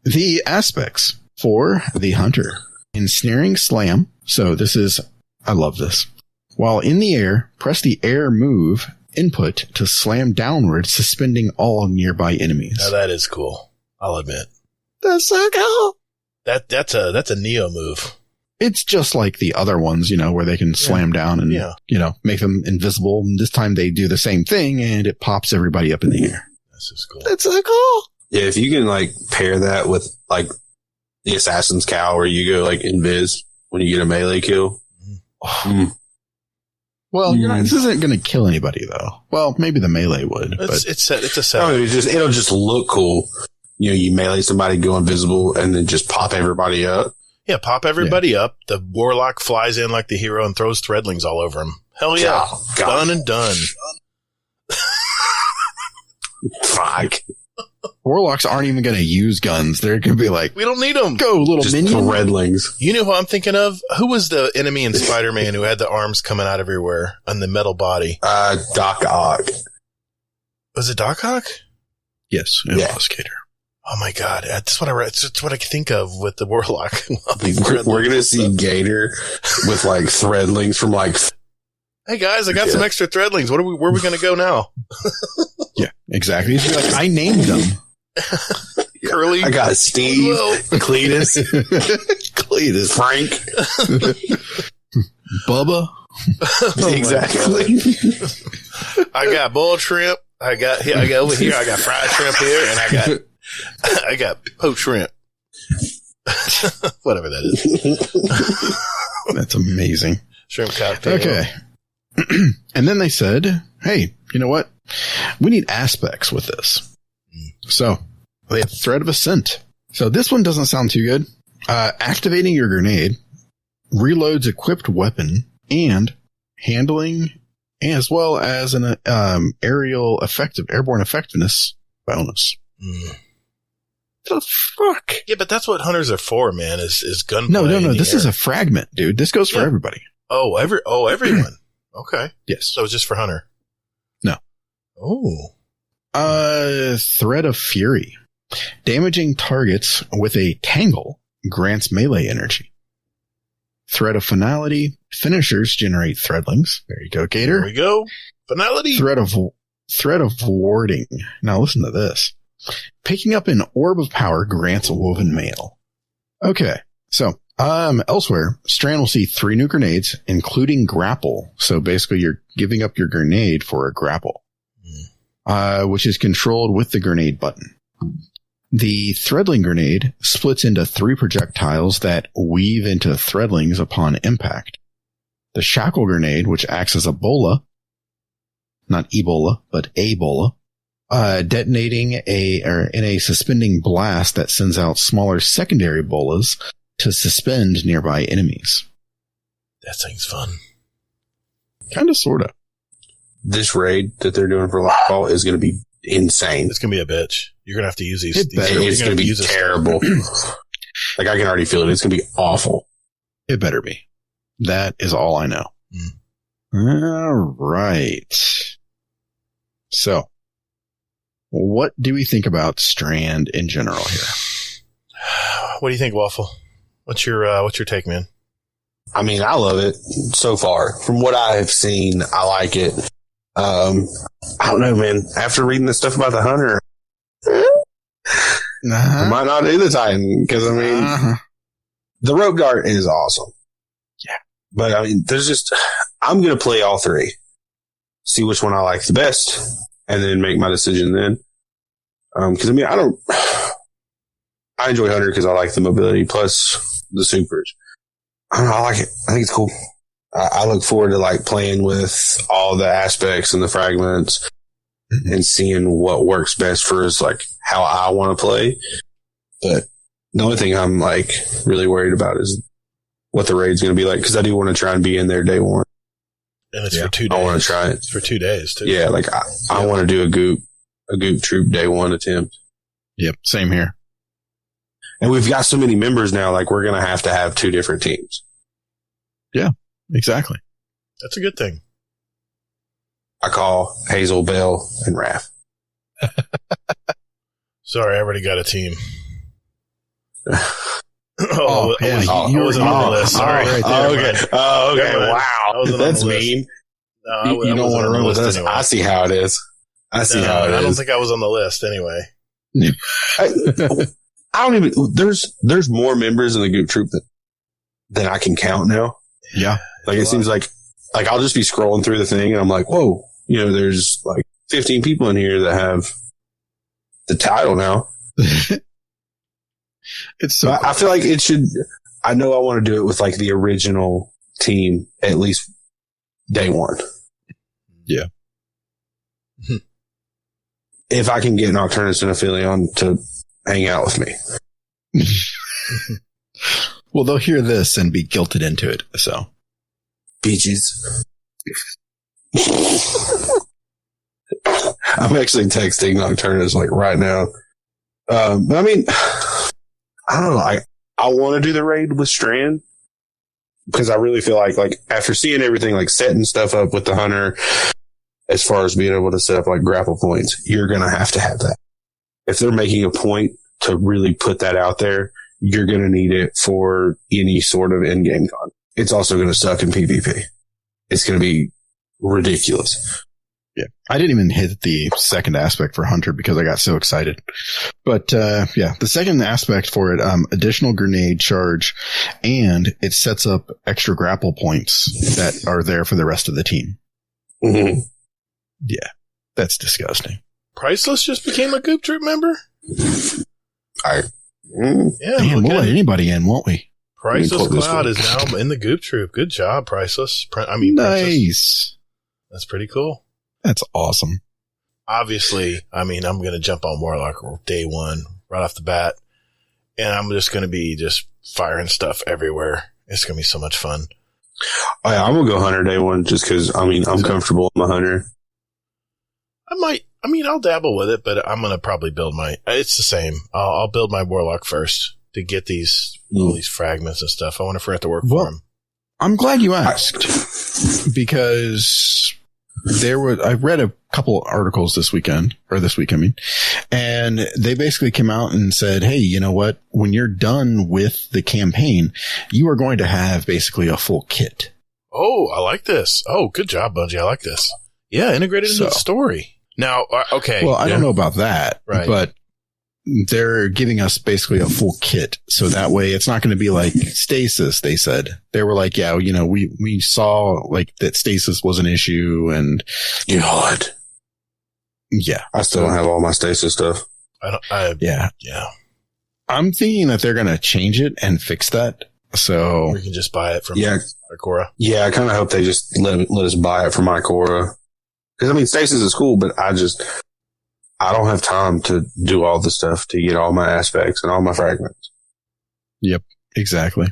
The aspects for the hunter. Ensnaring slam. So this is, I love this. While in the air, press the air move input to slam downward, suspending all nearby enemies. Now that is cool. I'll admit. That's so cool. That's a Neo move. It's just like the other ones, where they can slam down and, make them invisible. And this time they do the same thing and it pops everybody up in the air. This is cool. That's so cool. Yeah, if you can like pair that with like the Assassin's Cowl where you go like invis when you get a melee kill. Well, this isn't going to kill anybody though. Well, maybe the melee would. It's a set. No, it'll just look cool. You melee somebody, go invisible, and then just pop everybody up. Yeah, pop everybody up. The warlock flies in like the hero and throws threadlings all over him. Hell yeah. Oh, God. Done and done. Fuck. Warlocks aren't even going to use guns. They're going to be like, we don't need them. Go, little just minion. Threadlings. You know who I'm thinking of? Who was the enemy in Spider-Man who had the arms coming out everywhere on the metal body? Doc Ock. Was it Doc Ock? Yes, it was Gator. Oh my God. That's what I think of with the warlock. We're going to see Gator with like threadlings from like, hey guys, I got some extra threadlings. Where are we going to go now? Yeah, exactly. He's like, I named them. Curly. I got Steve, Cletus, Frank, Bubba. Exactly. I got boiled shrimp. I got over here. I got fried shrimp here, and I got poached shrimp. Whatever that is. That's amazing. Shrimp cocktail. Okay. And then they said, hey, you know what? We need aspects with this. So they have Thread of Ascent. So this one doesn't sound too good. Activating your grenade, reloads equipped weapon, and handling, as well as an airborne effectiveness bonus. The fuck? Yeah, but that's what hunters are for, man, is gunplay. No. This is a fragment, dude. This goes for everybody. Oh, everyone. Okay. Yes. So it's just for hunter. No. Oh. Thread of Fury. Damaging targets with a tangle grants melee energy. Thread of Finality. Finishers generate threadlings. There you go, Gator. There we go. Finality. Thread of Warding. Now listen to this. Picking up an orb of power grants a woven mail. Okay. So, elsewhere, Strand will see 3 new grenades, including grapple. So basically you're giving up your grenade for a grapple, which is controlled with the grenade button. The threadling grenade splits into 3 projectiles that weave into threadlings upon impact. The shackle grenade, which acts as a bola, not Ebola, but a bola, detonating in a suspending blast that sends out smaller secondary bolas to suspend nearby enemies. That thing's fun. Kind of, sort of. This raid that they're doing for Lightfall is going to be insane. It's going to be a bitch. You're going to have to use these. It's going to be terrible. Like, I can already feel it. It's going to be awful. It better be. That is all I know. All right. So, what do we think about Strand in general here? What do you think, Waffle? What's your take, man? I mean, I love it so far. From what I have seen, I like it. I don't know, man. After reading the stuff about the hunter, I might not do the Titan because I mean, the rope dart is awesome. Yeah, but I mean, I'm going to play all 3, see which one I like the best, and then make my decision then. Because I enjoy Hunter because I like the mobility plus the supers. I don't know, I like it. I think it's cool. I look forward to like playing with all the aspects and the fragments and seeing what works best for us, like how I want to play. But the only thing I'm like really worried about is what the raid's going to be like, because I do want to try and be in there day one. And it's for 2 days. I want to try it. It's for 2 days too. Yeah, like I want to do a goop troop day one attempt. Yep, same here. And we've got so many members now, like we're going to have 2 different teams. Yeah, exactly. That's a good thing. I call Hazel, Bell, and Raph. Sorry, I already got a team. Oh, yeah, I wasn't on the list. Sorry. Right there, okay. Oh, okay. Wow. That's mean. No, You don't want to run with us. Anyway. I see how it is. I don't think I was on the list anyway. I don't even. There's more members in the Goop Troop than I can count now. Yeah, like it seems like I'll just be scrolling through the thing and I'm like, whoa, there's like 15 people in here that have the title now. It's so. I feel like it should. I know I want to do it with like the original team at least day one. Yeah. If I can get Nocturnus and Aphelion to hang out with me. Well, they'll hear this and be guilted into it. So, Peaches. I'm actually texting Nocturnus like right now. But I mean, I don't know. I want to do the raid with Strand because I really feel like after seeing everything, like setting stuff up with the Hunter, as far as being able to set up like grapple points, you're going to have that. If they're making a point to really put that out there, you're going to need it for any sort of in-game con. It's also going to suck in PvP. It's going to be ridiculous. Yeah. I didn't even hit the second aspect for Hunter because I got so excited. But, yeah, the second aspect for it, additional grenade charge, and it sets up extra grapple points that are there for the rest of the team. Mm-hmm. Yeah. That's disgusting. Priceless just became a Goop Troop member? Yeah, man, we'll let anybody in, won't we? Priceless Cloud is now in the Goop Troop. Good job, Priceless. Nice. Princess. That's pretty cool. That's awesome. Obviously, I'm going to jump on Warlock day one, right off the bat. And I'm just going to be just firing stuff everywhere. It's going to be so much fun. Oh, yeah, I'm going to go Hunter day one just because, I'm comfortable with my Hunter. I'll dabble with it, but I'm going to probably build it's the same. I'll build my Warlock first to get all these fragments and stuff. I want to forget to work for him. I'm glad you asked because I read a couple articles this week, and they basically came out and said, hey, you know what? When you're done with the campaign, you are going to have basically a full kit. Oh, I like this. Oh, good job, Bungie. I like this. Yeah, integrated into the story. Now, okay. Well, I don't know about that, right. But they're giving us basically a full kit. So that way it's not going to be like stasis, they said. They were like, yeah, we saw like that stasis was an issue and. God. Yeah. I still don't have all my stasis stuff. Yeah. I'm thinking that they're going to change it and fix that. So. We can just buy it from Ikora. Yeah, I kind of hope they just let us buy it from Ikora. Because, stasis is cool, but I don't have time to do all the stuff to get all my aspects and all my fragments. Yep, exactly.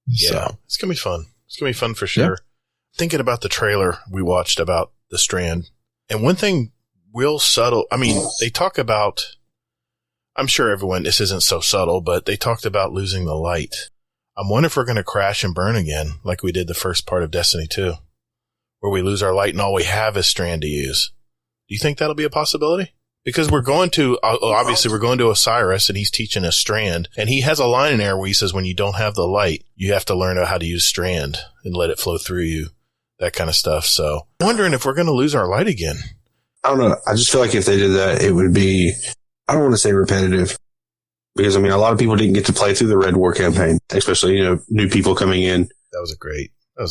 Yeah, so. It's going to be fun. It's going to be fun for sure. Yep. Thinking about the trailer we watched about the Strand, and one thing real subtle, they talk about, I'm sure everyone, this isn't so subtle, but they talked about losing the light. I'm wondering if we're going to crash and burn again like we did the first part of Destiny 2. Where we lose our light and all we have is Strand to use. Do you think that'll be a possibility? Because we're going to Osiris and he's teaching us Strand. And he has a line in there where he says, when you don't have the light, you have to learn how to use Strand and let it flow through you. That kind of stuff. So I'm wondering if we're going to lose our light again. I don't know. I just feel like if they did that, it would be, I don't want to say repetitive. Because, a lot of people didn't get to play through the Red War campaign, especially, new people coming in. That was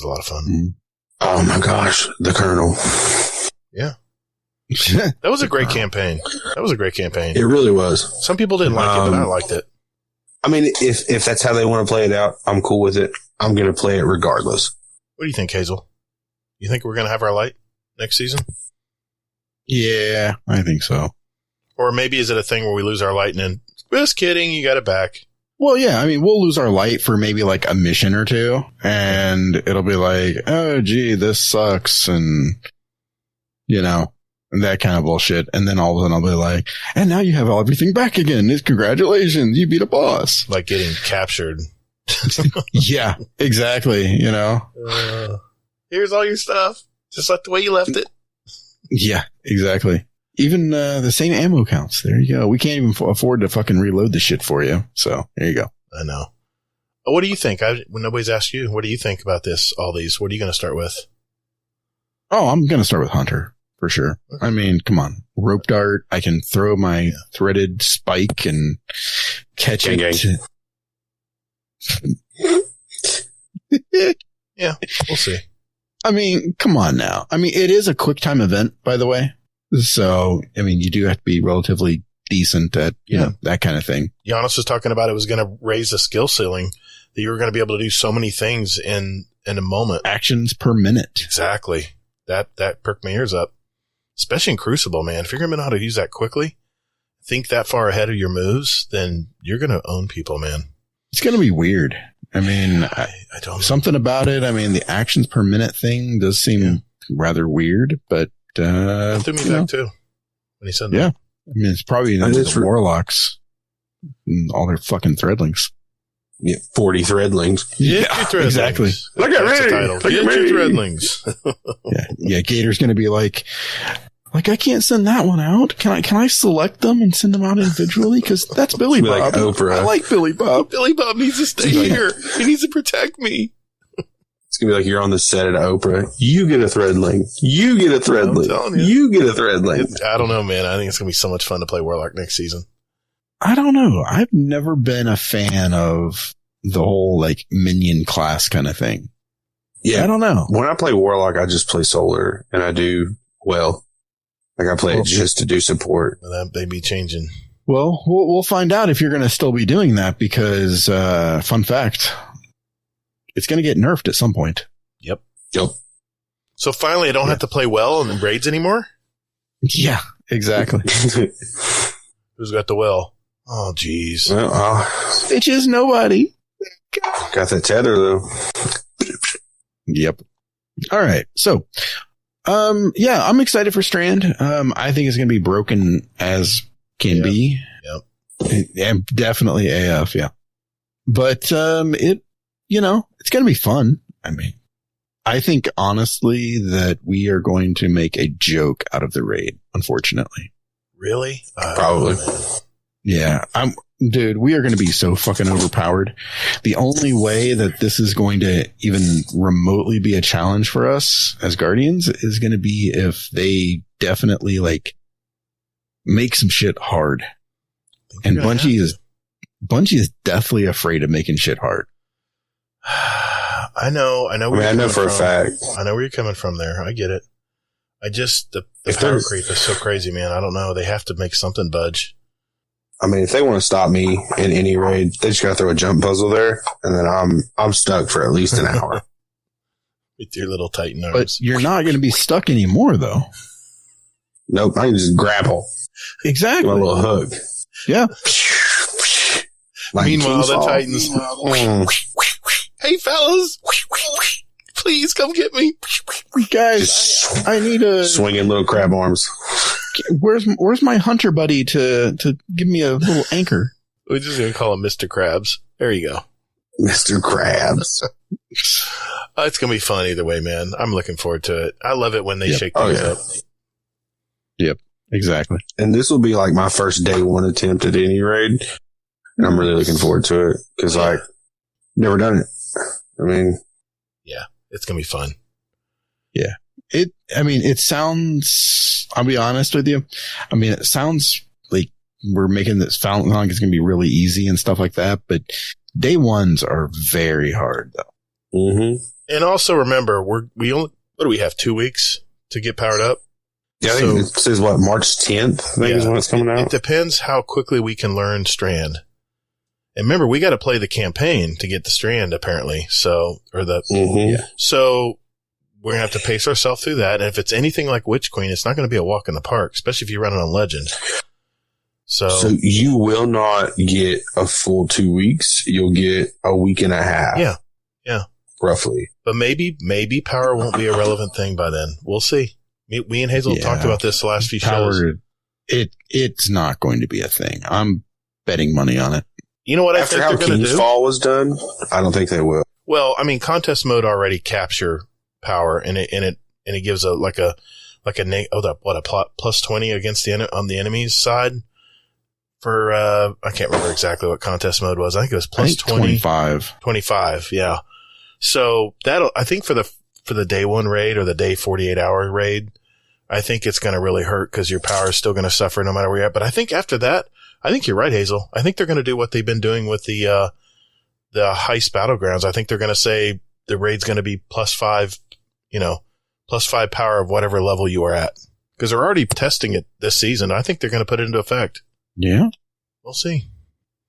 a lot of fun. Mm-hmm. Oh my gosh, the Colonel. Yeah. That was a great campaign. It really was. Some people didn't like it, but I liked it. I mean, if that's how they want to play it out, I'm cool with it. I'm going to play it regardless. What do you think, Hazel? You think we're going to have our light next season? Yeah, I think so. Or maybe is it a thing where we lose our light and then, just kidding, you got it back? Well, yeah, I mean, we'll lose our light for maybe like a mission or two, and it'll be like, oh, gee, this sucks, and, and that kind of bullshit. And then all of a sudden I'll be like, and now you have everything back again. Congratulations, you beat a boss. Like getting captured. Yeah, exactly, Here's all your stuff. Just like the way you left it. Yeah, exactly. Even the same ammo counts. There you go. We can't even afford to fucking reload the shit for you. So there you go. I know. What do you think? When nobody's asked you, what do you think about this? All these. What are you going to start with? Oh, I'm going to start with Hunter for sure. Okay. I mean, come on. Rope dart. I can throw my threaded spike and catch it. Yeah, we'll see. I mean, come on now. I mean, it is a quick time event, by the way. So, I mean, you do have to be relatively decent at, that kind of thing. Giannis was talking about it was going to raise the skill ceiling, that you were going to be able to do so many things in a moment. Actions per minute. Exactly. That perked my ears up. Especially in Crucible, man. If you're going to know how to use that quickly, think that far ahead of your moves, then you're going to own people, man. It's going to be weird. I mean, I don't know. Something about it. I mean, the actions per minute thing does seem rather weird, but that threw me back too when he said that. Yeah. I mean, it's probably the warlocks and all their fucking threadlings. Yeah, 40 threadlings. Yeah, exactly. Look at me. Look at your threadlings. Yeah. Gator's going to be like, I can't send that one out. Can I select them and send them out individually? Because that's Billy Bob. Like Oprah. I like Billy Bob. Billy Bob needs to stay here. He needs to protect me. It's going to be like you're on the set at Oprah. You get a threadling. You get a threadling. You get a threadling. I don't know, man. I think it's going to be so much fun to play Warlock next season. I don't know. I've never been a fan of the whole like minion class kind of thing. Yeah. I don't know. When I play Warlock, I just play Solar and I do well. Like I play it just to do support. That may be changing. Well, we'll find out if you're going to still be doing that because, fun fact, it's going to get nerfed at some point. Yep. So finally, I don't have to play well in the raids anymore? Yeah, exactly. Who's got the well? Oh, geez. Well, bitches, nobody. Got that tether though. Yep. All right. So, I'm excited for Strand. I think it's going to be broken as can be. Yep. And definitely AF. Yeah. But, it's going to be fun. I mean, I think honestly that we are going to make a joke out of the raid, unfortunately. Really? Probably. Yeah. Dude, we are going to be so fucking overpowered. The only way that this is going to even remotely be a challenge for us as Guardians is going to be if they definitely like make some shit hard. And Bungie is deathly afraid of making shit hard. I know. I know for a fact. I know where you're coming from there. I get it. The power creep is so crazy, man. I don't know. They have to make something budge. I mean, if they want to stop me in any raid, they just got to throw a jump puzzle there, and then I'm stuck for at least an hour. With your little Titan arms. But you're not going to be stuck anymore, though. Nope, I can just grapple. Exactly. My little hook. Yeah. Like meanwhile, the Titans. Hey, fellas. Please come get me. Guys, I need a... Swinging little crab arms. Where's my hunter buddy to give me a little anchor? We're just going to call him Mr. Krabs. There you go. Mr. Krabs. It's going to be fun either way, man. I'm looking forward to it. I love it when they shake things up. Yep, exactly. And this will be like my first day one attempt at any raid. And I'm really looking forward to it because never done it. I mean, yeah, it's going to be fun. Yeah. It sounds, I'll be honest with you. I mean, it sounds like we're making this sound like it's going to be really easy and stuff like that, but day ones are very hard though. Mm-hmm. And also remember, we only, what do we have, 2 weeks to get powered up? Yeah, I think it says March 10th, I think is when it's coming out. It depends how quickly we can learn Strand. And remember, we got to play the campaign to get the Strand, apparently. So we're going to have to pace ourselves through that. And if it's anything like Witch Queen, it's not going to be a walk in the park, especially if you run it on Legend. So you will not get a full 2 weeks. You'll get a week and a half. Yeah. Roughly. But maybe power won't be a relevant thing by then. We'll see. We and Hazel talked about this the last few shows. It's not going to be a thing. I'm betting money on it. You know what After I think they're going to do? King's Fall was done, I don't think they will. Well, I mean, contest mode already capture power, and it gives a plus 20 against on the enemy's side. For I can't remember exactly what contest mode was. I think it was plus 20. 25, yeah. So I think for the day 1 raid or the day 48-hour raid, I think it's going to really hurt because your power is still going to suffer no matter where you're at. But I think after that, I think you're right, Hazel. I think they're going to do what they've been doing with the heist battlegrounds. I think they're going to say the raid's going to be plus 5 power of whatever level you are at. Because they're already testing it this season. I think they're going to put it into effect. Yeah. We'll see.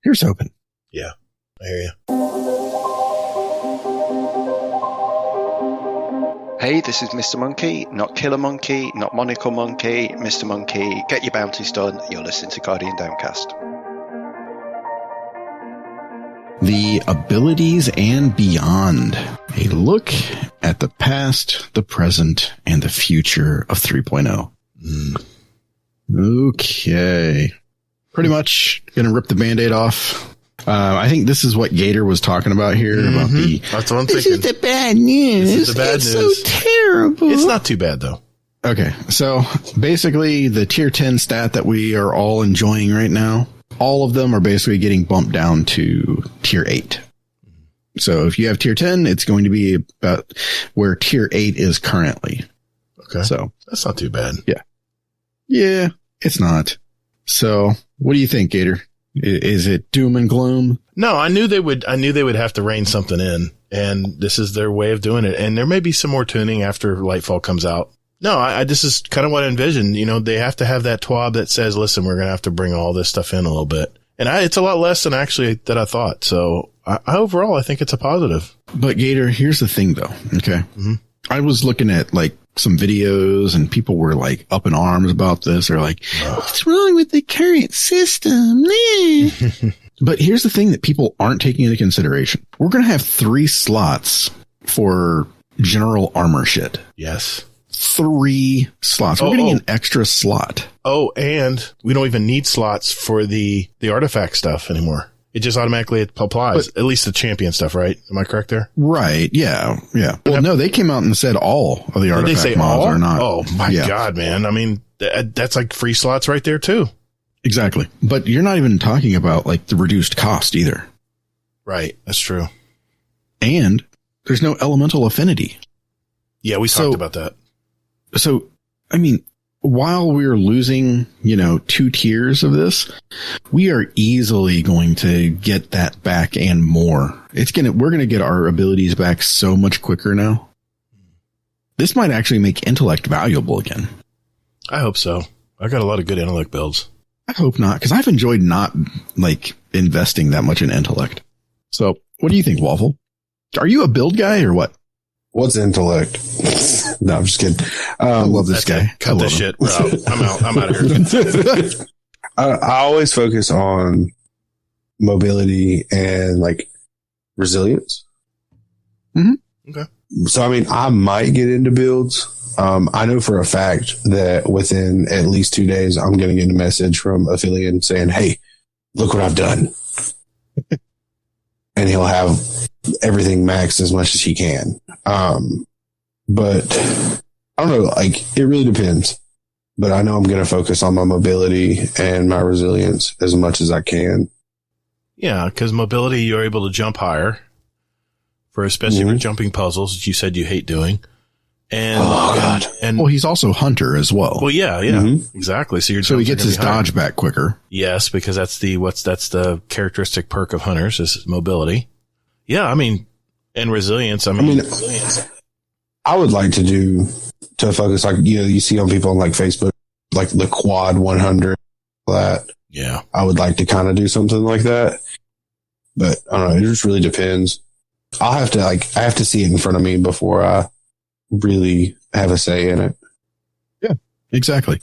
Here's hoping. Yeah. I hear you. Hey, this is Mr. Monkey, not Killer Monkey, not Monocle Monkey, Mr. Monkey. Get your bounties done. You're listening to Guardian Downcast. The abilities and beyond. A look at the past, the present, and the future of 3.0. Okay. Pretty much gonna rip the Band-Aid off. I think this is what Gator was talking about here. About That's what I'm this thinking. Is the bad news. This is the bad it's news. So terrible. It's not too bad though. Okay. So basically the tier 10 stat that we are all enjoying right now, all of them are basically getting bumped down to tier 8. So if you have tier 10, it's going to be about where tier 8 is currently. Okay. So that's not too bad. Yeah. Yeah, it's not. So what do you think, Gator? Is it doom and gloom? No, I knew they would have to rein something in, and this is their way of doing it. And there may be some more tuning after Lightfall comes out. No, this is kind of what I envisioned. You know, they have to have that TWAB that says, listen, we're going to have to bring all this stuff in a little bit. And it's a lot less than that I thought. So overall, I think it's a positive. But Gator, here's the thing though. Okay. Mm-hmm. I was looking at like some videos and people were like up in arms about this. They're like, what's wrong with the current system? But here's the thing that people aren't taking into consideration. We're going to have 3 slots for general armor shit. Yes. 3 slots. We're getting an extra slot. Oh, and we don't even need slots for the artifact stuff anymore. It just automatically applies, at least the champion stuff, right? Am I correct there? Right. Yeah. Yeah. Well, no, they came out and said all of the artifact mods are not. Oh my God, man. I mean, that's like free slots right there too. Exactly. But you're not even talking about like the reduced cost either. Right. That's true. And there's no elemental affinity. Yeah. We talked about that. So, I mean, while we're losing, 2 tiers of this, we are easily going to get that back and more. We're going to get our abilities back so much quicker now. This might actually make intellect valuable again. I hope so. I got a lot of good intellect builds. I hope not, because I've enjoyed not like investing that much in intellect. So what do you think, Waffle? Are you a build guy or what? What's intellect? No, I'm just kidding. I love this guy. Cut this shit. I'm out. I'm out of here. I always focus on mobility and like resilience. Mm-hmm. Okay. So, I mean, I might get into builds. I know for a fact that within at least 2 days, I'm going to get a message from Affiliate saying, hey, look what I've done. And he'll have everything maxed as much as he can. But I don't know, like it really depends, but I know I'm going to focus on my mobility and my resilience as much as I can. Yeah. Cause mobility, you're able to jump higher for especially for jumping puzzles that you said you hate doing. And, well, he's also hunter as well. Well, yeah, exactly. So he gets his dodge back quicker. Yes. Because that's the characteristic perk of hunters is mobility. Yeah. I mean, and resilience. I mean, I would like to focus, like, you see on people on like Facebook, like the quad 100, that. Yeah. I would like to kind of do something like that. But I don't know. It just really depends. I have to see it in front of me before I really have a say in it. Yeah, exactly.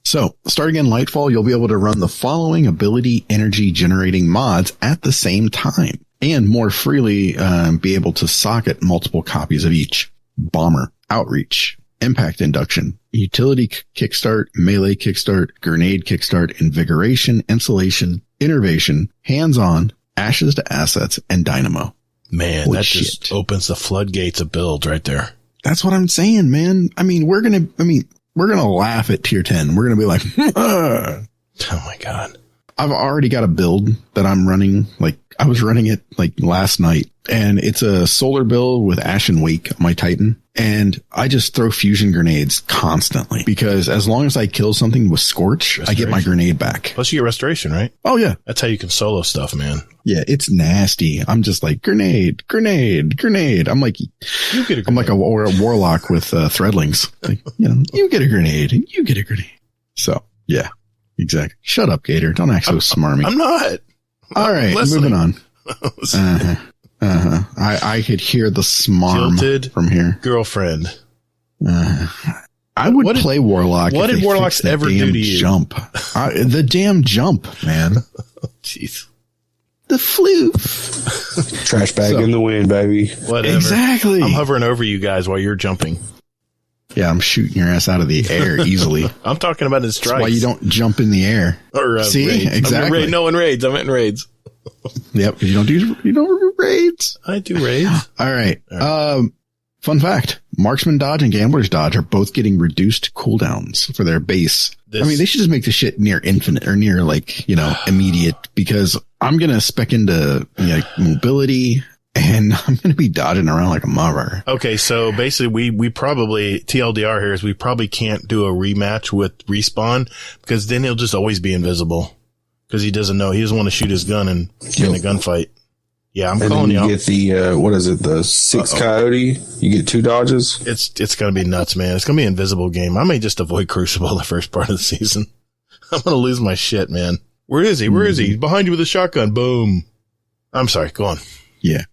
So, starting in Lightfall, you'll be able to run the following ability energy generating mods at the same time and more freely be able to socket multiple copies of each. Bomber, Outreach, Impact Induction, Utility Kickstart, Melee Kickstart, Grenade Kickstart, Invigoration, Insulation, Innervation, Hands-On, Ashes to Assets, and Dynamo. Man, Holy that shit. just opens the floodgates of builds right there. That's what I'm saying, man. I mean, we're going to laugh at tier 10. We're going to be like, oh my God. I've already got a build that I'm running. Like, I was running it like last night, and it's a solar build with Ashen Wake on my Titan. And I just throw fusion grenades constantly because as long as I kill something with Scorch, I get my grenade back. Plus you get restoration, right? Oh yeah. That's how you can solo stuff, man. Yeah, it's nasty. I'm just like grenade. I'm like, You get a grenade. I'm like a warlock with threadlings. Like, you get a grenade. You get a grenade. So yeah, exactly. Shut up, Gator. Don't act so smarmy. I'm not. All right, moving on. I could hear the smarm Tilted from here. Girlfriend. I would play Warlock. What if did they Warlocks fixed the ever damn do to you? Jump. The damn jump, man. Jeez. The floof. Trash bag in the wind, baby. Whatever. Exactly. I'm hovering over you guys while you're jumping. Yeah, I'm shooting your ass out of the air easily. I'm talking about his strikes. That's why you don't jump in the air. Or, See? raids. Exactly. No, in raids. I'm in raids. Yep, because you don't do raids. I do raids. All right. Fun fact. Marksman Dodge and Gambler's Dodge are both getting reduced cooldowns for their base. I mean, they should just make the shit near infinite or near immediate, because I'm going to spec into mobility and I'm going to be dodging around like a mother. Okay, so basically we probably, TLDR here is we probably can't do a rematch with Respawn because then he'll just always be invisible because he doesn't know. He doesn't want to shoot his gun and get in a gunfight. Yeah, I'm calling you out. Get the, what is it, the 6 Coyote? You get 2 dodges? It's going to be nuts, man. It's going to be an invisible game. I may just avoid Crucible the first part of the season. I'm going to lose my shit, man. Where is he? Where is he? He's behind you with a shotgun. Boom. I'm sorry. Go on. Yeah.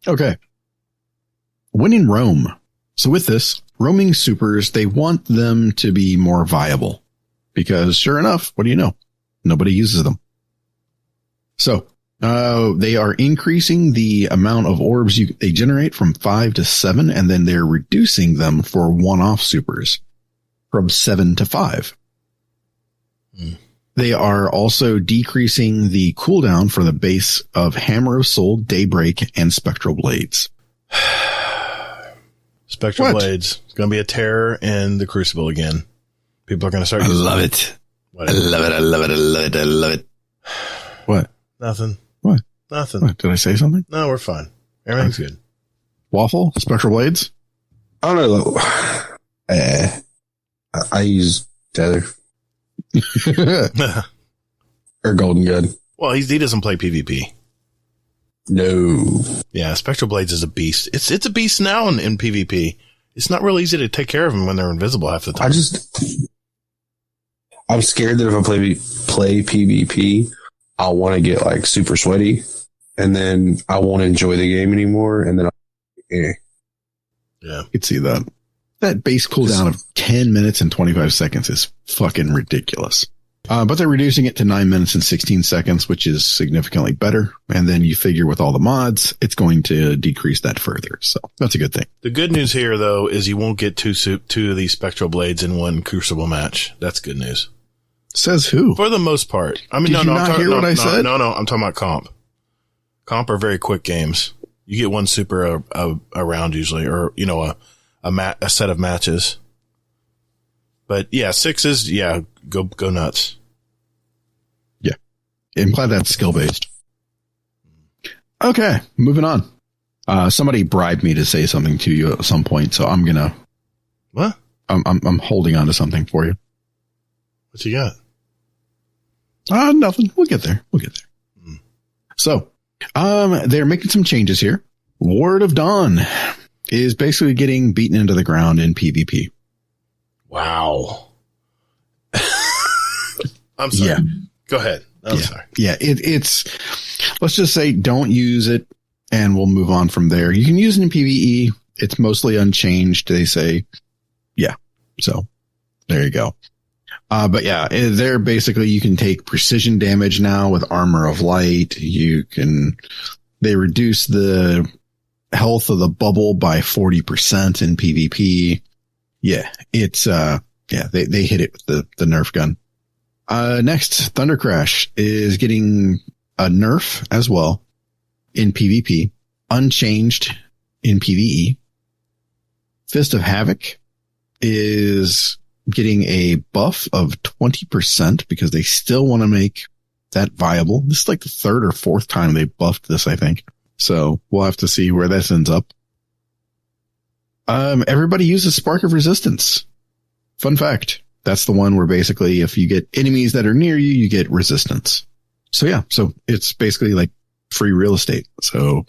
Okay. Winning roam. So with this, roaming supers, they want them to be more viable because sure enough, what do you know? Nobody uses them. So, they are increasing the amount of orbs they generate from 5 to 7, and then they're reducing them for one-off supers from 7 to 5. They are also decreasing the cooldown for the base of Hammer of Soul, Daybreak, and Spectral Blades. Spectral Blades. It's going to be a terror in the Crucible again. People are going to start using love it. Whatever. I love it. What? Nothing. What? Nothing. What? Did I say something? No, we're fine. Everything's good. Waffle? Spectral Blades? I don't know. I use Tether. Or Golden Gun. Well, he doesn't play PvP. No. Yeah, Spectral Blades is a beast. It's a beast now in PvP. It's not real easy to take care of them when they're invisible half the time. I'm scared that if I play PvP, I'll want to get like super sweaty, and then I won't enjoy the game anymore, and then Yeah. I could see that. That base cooldown of 10 minutes and 25 seconds is fucking ridiculous. But they're reducing it to 9 minutes and 16 seconds, which is significantly better. And then you figure with all the mods, it's going to decrease that further. So that's a good thing. The good news here, though, is you won't get two of these Spectral Blades in one Crucible match. That's good news. Says who? For the most part. I mean, Did you not hear what I said? No, I'm talking about comp. Comp are very quick games. You get one super around usually, or, a set of matches. But yeah, 6s, yeah, go nuts. Yeah. I'm glad that's skill based. Okay, moving on. Somebody bribed me to say something to you at some point, so I'm gonna. What? I'm holding on to something for you. What you got? Nothing. We'll get there. So, they're making some changes here. Ward of Dawn. is basically getting beaten into the ground in PvP. Wow. I'm sorry. Yeah. Go ahead. I'm sorry. Yeah. It's, let's just say don't use it and we'll move on from there. You can use it in PvE. It's mostly unchanged, they say. Yeah. So there you go. But yeah, they're basically, you can take precision damage now with Armor of Light. They reduce the health of the bubble by 40% in PvP. Yeah, it's, they hit it with the Nerf gun. Next, Thunder Crash is getting a nerf as well in PvP, unchanged in PvE. Fist of Havoc is getting a buff of 20% because they still want to make that viable. This is like the third or fourth time they buffed this, I think. So we'll have to see where this ends up. Everybody uses Spark of Resistance. Fun fact. That's the one where basically if you get enemies that are near you, you get resistance. So yeah, so it's basically like free real estate. So,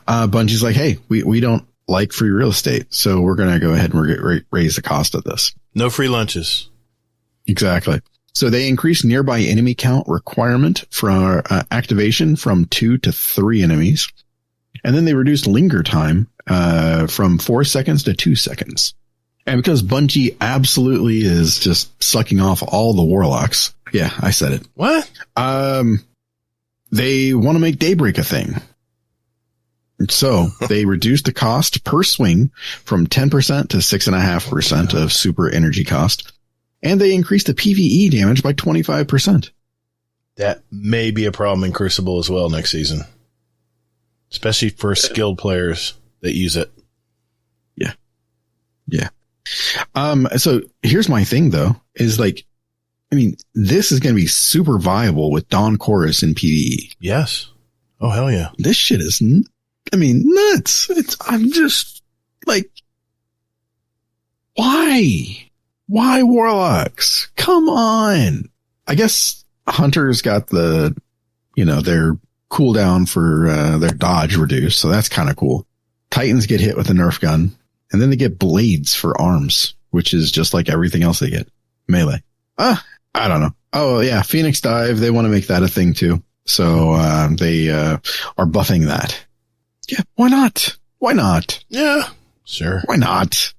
Bungie's like, hey, we don't like free real estate. So we're going to go ahead and raise the cost of this. No free lunches. Exactly. So they increased nearby enemy count requirement for activation from 2 to 3 enemies. And then they reduced linger time from 4 seconds to 2 seconds. And because Bungie absolutely is just sucking off all the warlocks. Yeah, I said it. What? They want to make Daybreak a thing. So they reduced the cost per swing from 10% to 6.5% of super energy cost. And they increased the PvE damage by 25%. That may be a problem in Crucible as well next season. Especially for skilled players that use it. Yeah. Yeah. So here's my thing though, is like, I mean, this is going to be super viable with Dawn Chorus in PvE. Yes. Oh, hell yeah. This shit is, nuts. I'm just like, why warlocks? Come on. I guess Hunters got their cooldown for, their dodge reduced. So that's kind of cool. Titans get hit with a Nerf gun and then they get blades for arms, which is just like everything else they get. Melee. I don't know. Oh yeah. Phoenix Dive. They want to make that a thing too. So, they, are buffing that. Yeah. Why not? Why not? Yeah. Sure. Why not?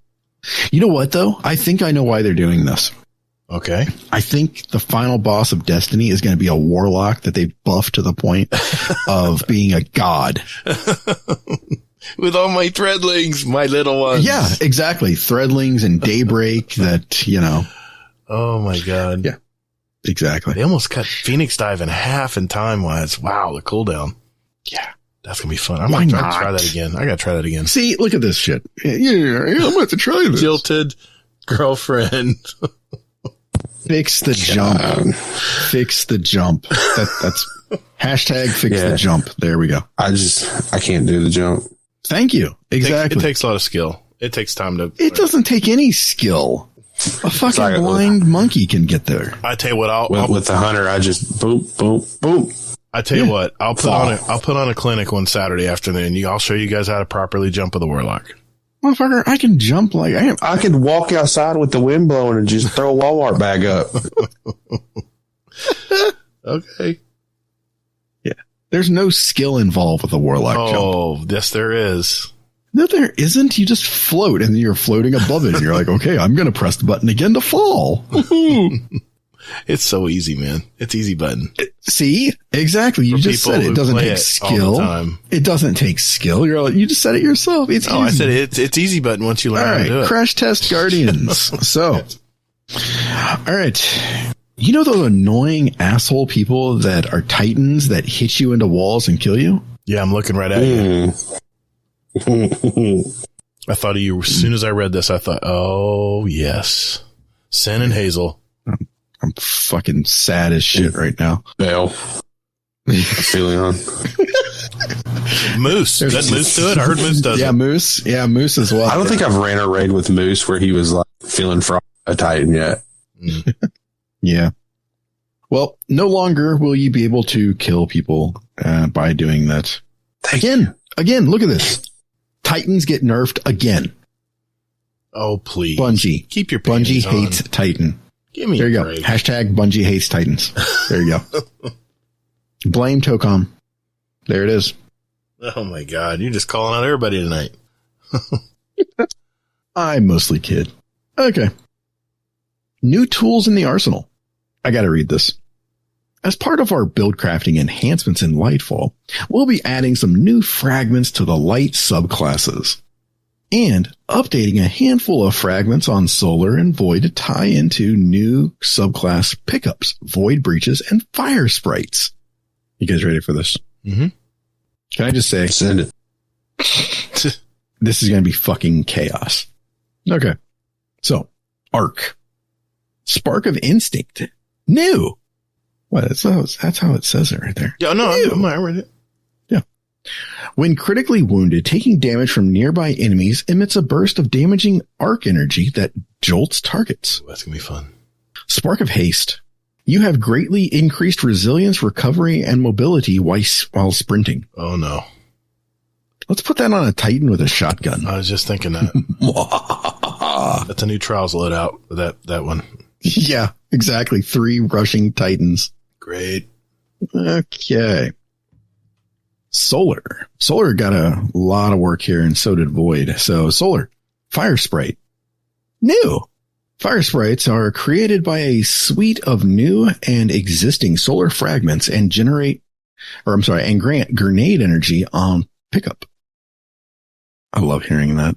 You know what though? I think I know why they're doing this. Okay. I think the final boss of Destiny is going to be a warlock that they buff to the point of being a god. With all my threadlings, my little ones. Yeah, exactly. Threadlings and Daybreak that, Oh my God. Yeah, exactly. They almost cut Phoenix Dive in half in time-wise. Wow, the cooldown. Yeah. That's going to be fun. I'm going to try that again. I got to try that again. See, look at this shit. Yeah, I'm going to have to try this. Jilted girlfriend. Fix the jump. Fix the jump. That's hashtag fix the jump. There we go. I can't do the jump. Thank you. Exactly. It takes a lot of skill. It takes time to. It doesn't take any skill. A fucking blind monkey can get there. I tell you what, with the hunter, I just boop, boop, boop. I tell you what, I'll put on a clinic one Saturday afternoon. I'll show you guys how to properly jump with a warlock. Motherfucker, I can jump like I am. I could walk outside with the wind blowing and just throw a Walmart bag up. Okay. Yeah. There's no skill involved with a warlock jump. Oh, yes, there is. No, there isn't. You just float and you're floating above it and you're like, okay, I'm going to press the button again to fall. It's so easy, man. It's easy button. See? Exactly. You just said it doesn't take skill. It doesn't take skill. You just said it yourself. It's easy. I said it's easy button once you learn how to do it. Crash Test Guardians. So, all right. You know those annoying asshole people that are Titans that hit you into walls and kill you? Yeah, I'm looking right at you. I thought of you as soon as I read this. I thought, oh, yes. Sen and Hazel. I'm fucking sad as shit right now. Bell. Feeling on. Moose. Does Moose do it? I heard Moose does it. Moose. Yeah, Moose as well. I don't think I've ran a raid with Moose where he was like feeling from a Titan yet. Yeah. Well, no longer will you be able to kill people by doing that. Again, look at this. Titans get nerfed again. Oh, please. Bungie. Keep your Bungie panties on. hates Titan. Give me There you a go. break. Hashtag Bungie hates Titans. There you go. Blame Tocom. There it is. Oh, my God. You're just calling out everybody tonight. I mostly kid. Okay. New tools in the arsenal. I got to read this. As part of our build crafting enhancements in Lightfall, we'll be adding some new fragments to the light subclasses and updating a handful of fragments on Solar and Void to tie into new subclass pickups, Void Breaches, and Fire Sprites. You guys ready for this? Mm-hmm. Can I just say, Send it. this is going to be fucking chaos. Okay. So, Arc. Spark of Instinct. New. What? That's how it says it right there. Yeah, no, New. I read it. Yeah. When critically wounded, taking damage from nearby enemies emits a burst of damaging arc energy that jolts targets. Ooh, that's going to be fun. Spark of Haste. You have greatly increased resilience, recovery, and mobility while sprinting. Oh, no. Let's put that on a Titan with a shotgun. I was just thinking that. That's a new Trials loadout, that one. Yeah, exactly. 3 rushing Titans. Great. Okay. Solar. Solar got a lot of work here, and so did Void. So, Solar. Fire Sprite. New. Fire Sprites are created by a suite of new and existing solar fragments and grant grenade energy on pickup. I love hearing that.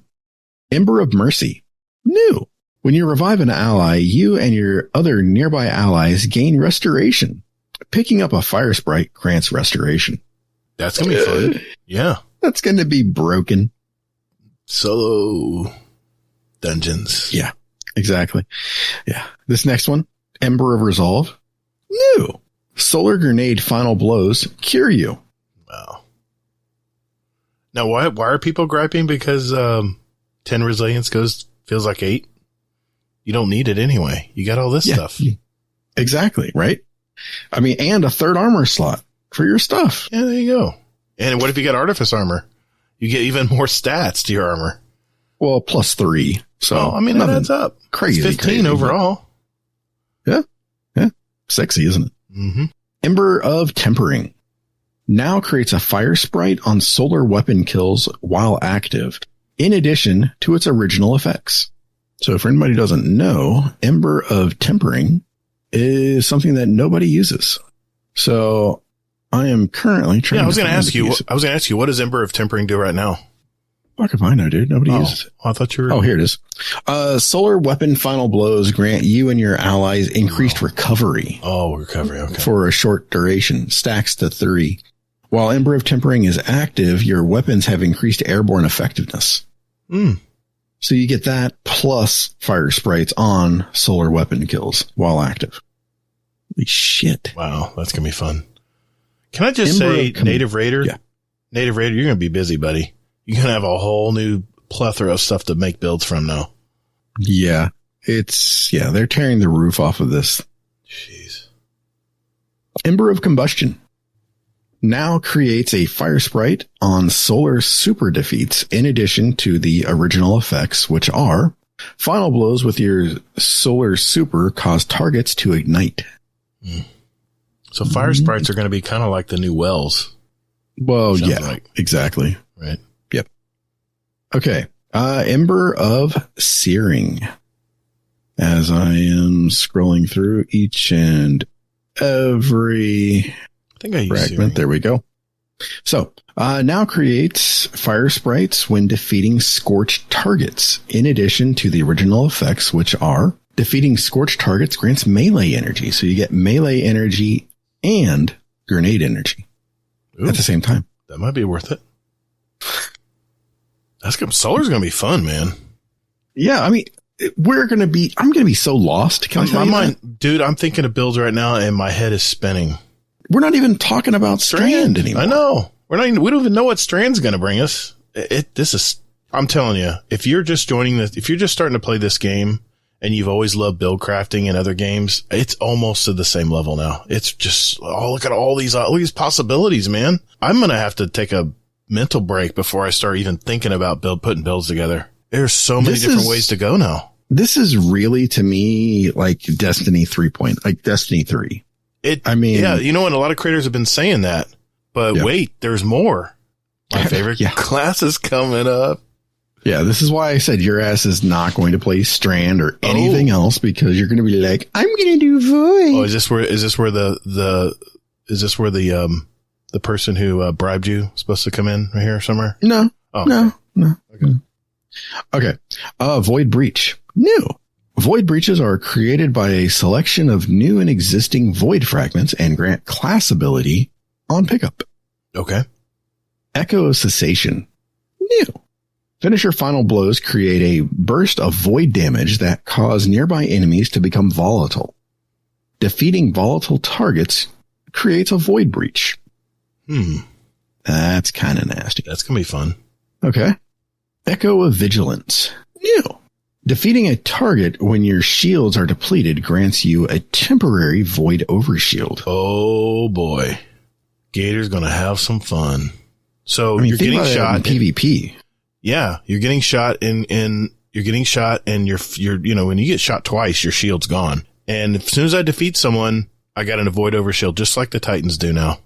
Ember of Mercy. New. When you revive an ally, you and your other nearby allies gain restoration. Picking up a Fire Sprite grants restoration. That's going to be fun. Yeah. That's going to be broken. Solo dungeons. Yeah, exactly. Yeah. This next one, Ember of Resolve. New. Solar Grenade Final Blows cure you. Wow. Now, why are people griping? Because 10 resilience feels like 8? You don't need it anyway. You got all this stuff. Exactly, right? I mean, and a 3rd armor slot for your stuff. Yeah, there you go. And what if you got Artifice Armor? You get even more stats to your armor. Well, plus 3. So, I mean, that adds up. Crazy. It's 15 overall. Yeah. Yeah. Sexy, isn't it? Mm-hmm. Ember of Tempering. Now creates a Fire Sprite on solar weapon kills while active, in addition to its original effects. So for anybody who doesn't know, Ember of Tempering is something that nobody uses. So I am currently trying I was going to ask you, what does Ember of Tempering do right now? Fuck if I know, dude. Nobody uses it. I thought you were. Oh, here it is. Solar weapon final blows grant you and your allies increased recovery. Oh, recovery. Okay. For a short duration. Stacks to 3. While Ember of Tempering is active, your weapons have increased airborne effectiveness. So you get that plus Fire Sprites on solar weapon kills while active. Holy shit. Wow, that's going to be fun. Can I just say, Native Raider? Yeah. Native Raider, you're going to be busy, buddy. You're going to have a whole new plethora of stuff to make builds from now. Yeah. They're tearing the roof off of this. Jeez. Ember of Combustion now creates a Fire Sprite on solar super defeats in addition to the original effects, which are final blows with your solar super cause targets to ignite. So Fire Sprites are going to be kind of like the new wells. Well, yeah, exactly. Right. Yep. Okay. Ember of Searing. As I am scrolling through each and every fragment. There we go. So, now creates Fire Sprites when defeating scorched targets, in addition to the original effects, which are defeating scorched targets grants melee energy. So you get melee energy and grenade energy at the same time. That might be worth it. Solar's going to be fun, man. Yeah. I mean, I'm going to be so lost. Can I tell you that? Dude, I'm thinking of builds right now and my head is spinning. We're not even talking about Strand anymore. I know. We don't even know what Strand's going to bring us. I'm telling you, if you're just starting to play this game and you've always loved build crafting in other games, it's almost to the same level now. It's just, look at all these possibilities, man. I'm going to have to take a mental break before I start even thinking about putting builds together. There's so many different ways to go now. This is really, to me, like Destiny 3. Destiny 3. Yeah, you know, and a lot of creators have been saying that, but wait, there's more. My favorite class is coming up. Yeah, this is why I said your ass is not going to play Strand or anything else, because you're going to be like, I'm going to do Void. Oh, is this where the person who bribed you is supposed to come in right here somewhere? No. Oh, no. Okay. Okay. Void Breach. New. Void breaches are created by a selection of new and existing void fragments and grant class ability on pickup. Okay. Echo of Cessation. New. Finisher final blows create a burst of void damage that cause nearby enemies to become volatile. Defeating volatile targets creates a void breach. That's kind of nasty. That's going to be fun. Okay. Echo of Vigilance. New. Defeating a target when your shields are depleted grants you a temporary void overshield. Oh boy. Gator's going to have some fun. So you're getting shot in PvP. Yeah, you're getting shot and you're you know, when you get shot twice, your shield's gone. And as soon as I defeat someone, I got an avoid overshield just like the Titans do now.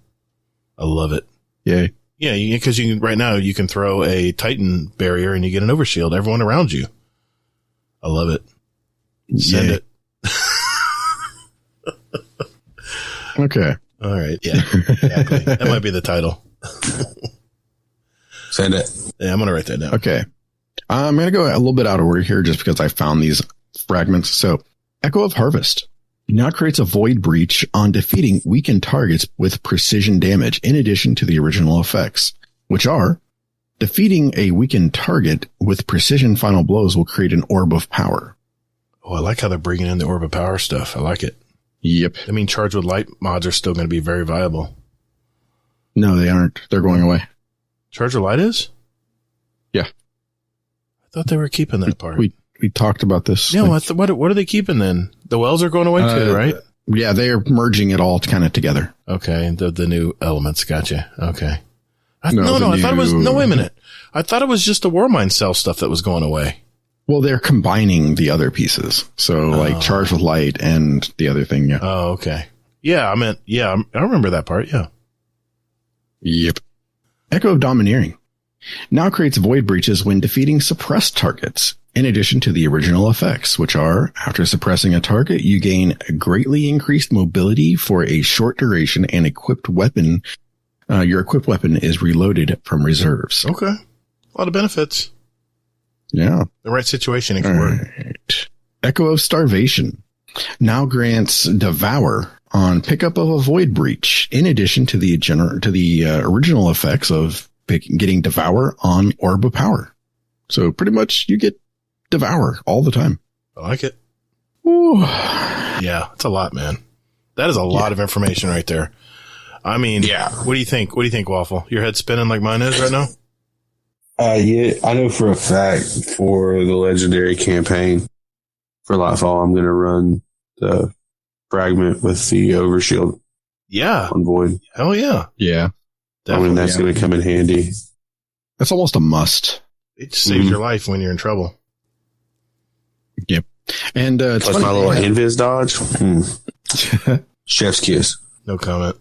I love it. Yay. Yeah, because right now you can throw a Titan barrier and you get an overshield everyone around you. I love it. Send it. Okay. All right. Yeah. Exactly. That might be the title. Send it. Yeah, I'm going to write that down. Okay. I'm going to go a little bit out of order here just because I found these fragments. So, Echo of Harvest now creates a void breach on defeating weakened targets with precision damage in addition to the original effects, which are defeating a weakened target with precision final blows will create an orb of power. Oh, I like how they're bringing in the orb of power stuff. I like it. Yep. I mean, Charged with Light mods are still going to be very viable. No, they aren't. They're going away. Charged with Light is? Yeah. I thought they were keeping that part. We talked about this. Yeah, what are they keeping then? The wells are going away too, right? Yeah, they are merging it all kind of together. Okay, the new elements. Gotcha. Okay. I thought it was, no, wait a minute. I thought it was just the Warmind cell stuff that was going away. Well, they're combining the other pieces. So like Charged with Light and the other thing. Yeah. Oh, okay. Yeah, I remember that part. Yeah. Yep. Echo of Domineering now creates void breaches when defeating suppressed targets, in addition to the original effects, which are, after suppressing a target, you gain greatly increased mobility for a short duration and equipped weapon. Your equipped weapon is reloaded from reserves. Okay. A lot of benefits. Yeah. The right situation, it can work. Right. Echo of Starvation now grants Devour on pickup of a void breach, in addition to the original effects of getting Devour on Orb of Power. So pretty much you get Devour all the time. I like it. Ooh. Yeah, it's a lot, man. That is a lot of information right there. I mean, what do you think? What do you think, Waffle? Your head spinning like mine is right now? Yeah, I know for a fact for the legendary campaign for Lightfall, I'm going to run the fragment with the overshield. Yeah. On Void. Hell yeah. Yeah. Definitely. I mean, that's going to come in handy. That's almost a must. It saves your life when you're in trouble. Yep. And plus my little invis dodge. Chef's kiss. No comment.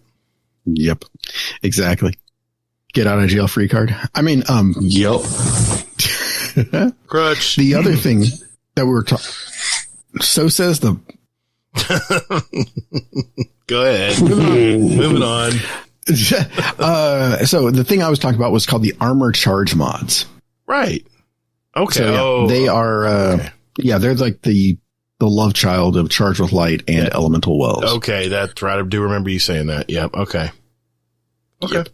Yep. Exactly. Get out of jail free card. I mean, yep. Crutch. The other thing that we were talking, so says the. Go ahead. Moving on. So the thing I was talking about was called the armor charge mods. Right. Okay. So, they are, they're like the love child of Charged with Light and Elemental Wells. Okay. That's right. I do remember you saying that. Yep. Okay. Okay. Yep.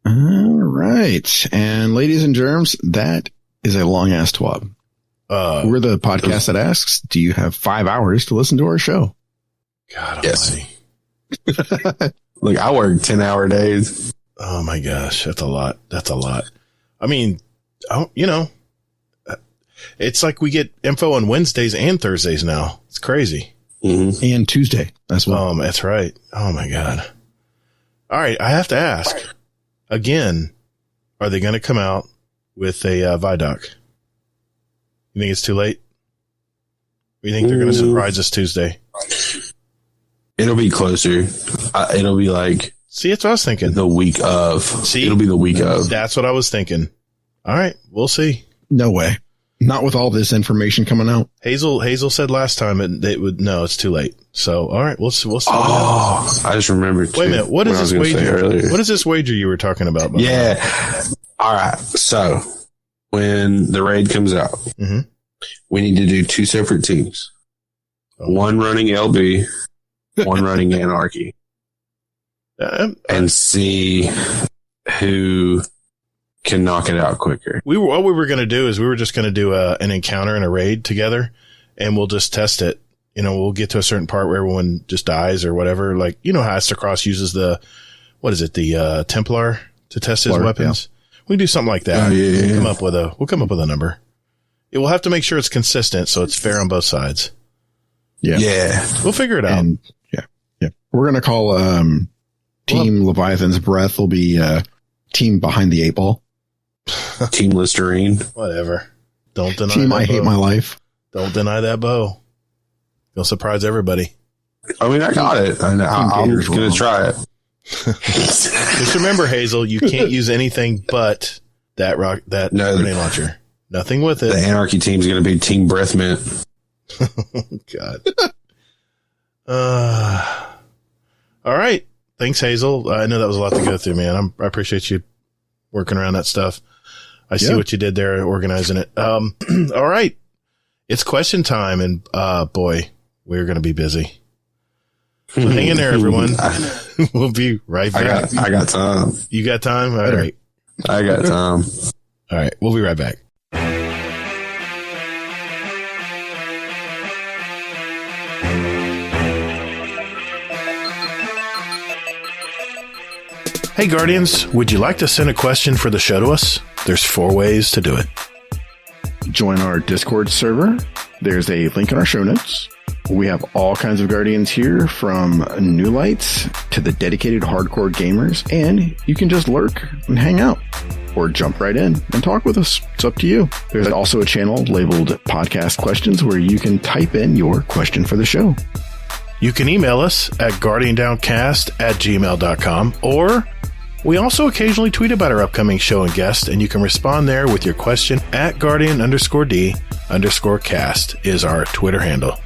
All right. And ladies and germs, that is a long ass twab. We're the podcast that asks, do you have 5 hours to listen to our show? God almighty. Look, I work 10-hour days. Oh my gosh. That's a lot. I mean, it's like we get info on Wednesdays and Thursdays now. It's crazy. Mm-hmm. And Tuesday as well. That's right. Oh my God. All right. I have to ask again, are they going to come out with a Vidoc? You think it's too late? Or you think they're going to surprise us Tuesday? It'll be closer. It'll be like... See, that's what I was thinking. The week of. See? It'll be the week of. That's what I was thinking. All right, we'll see. No way. Not with all this information coming out. Hazel said last time it would. No, it's too late. So, all right, we'll see. Oh, I just remembered. Wait a minute. What is this wager? What is this wager you were talking about? Yeah. All right. So when the raid comes out, we need to do 2 separate teams. Okay. One running LB, one running Anarchy, and see who can knock it out quicker. What we were going to do is we were just going to do an encounter and a raid together, and we'll just test it. You know, we'll get to a certain part where everyone just dies or whatever. Like, you know how Astrocross uses the Templar to test his weapons. Yeah. We can do something like that. We'll come up with a number. We'll have to make sure it's consistent so it's fair on both sides. Yeah. We'll figure it out. And, yeah. We're going to call Team Leviathan's Breath will be Team Behind the 8 Ball. Team Listerine. Whatever. Don't deny Team that I Hate My Life. Don't deny that bow. You'll surprise everybody. I mean, I got it. I'm going to try it. Just remember, Hazel, you can't use anything but that grenade launcher. Nothing with it. The Anarchy team's going to be Team Breath Mint. God. All right. Thanks, Hazel. I know that was a lot to go through, man. I appreciate you working around that stuff. I see what you did there, organizing it. All right. It's question time, and boy, we're going to be busy. So hang in there, everyone. We'll be right back. I got time. You got time? All right. I got time. All right. We'll be right back. Hey, Guardians, would you like to send a question for the show to us? There's 4 ways to do it. Join our Discord server. There's a link in our show notes. We have all kinds of Guardians here, from new lights to the dedicated hardcore gamers, and you can just lurk and hang out or jump right in and talk with us. It's up to you. There's also a channel labeled Podcast Questions where you can type in your question for the show. You can email us at guardiandowncast@gmail.com, or we also occasionally tweet about our upcoming show and guest, and you can respond there with your question at Guardian_D_cast is our Twitter handle.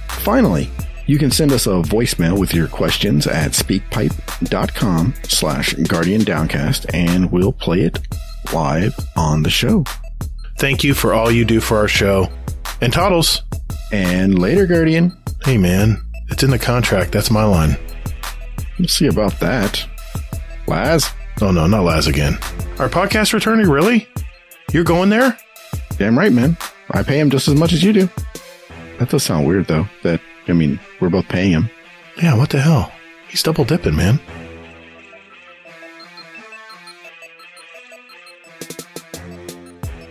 Finally, you can send us a voicemail with your questions at speakpipe.com/GuardianDowncast, and we'll play it live on the show. Thank you for all you do for our show. And Toddles. And later, Guardian. Hey, man. It's in the contract. That's my line. We'll see about that. Laz? Oh, no, not Laz again. Our podcast returning, really? You're going there? Damn right, man. I pay him just as much as you do. That does sound weird, though. We're both paying him. Yeah, what the hell? He's double dipping, man.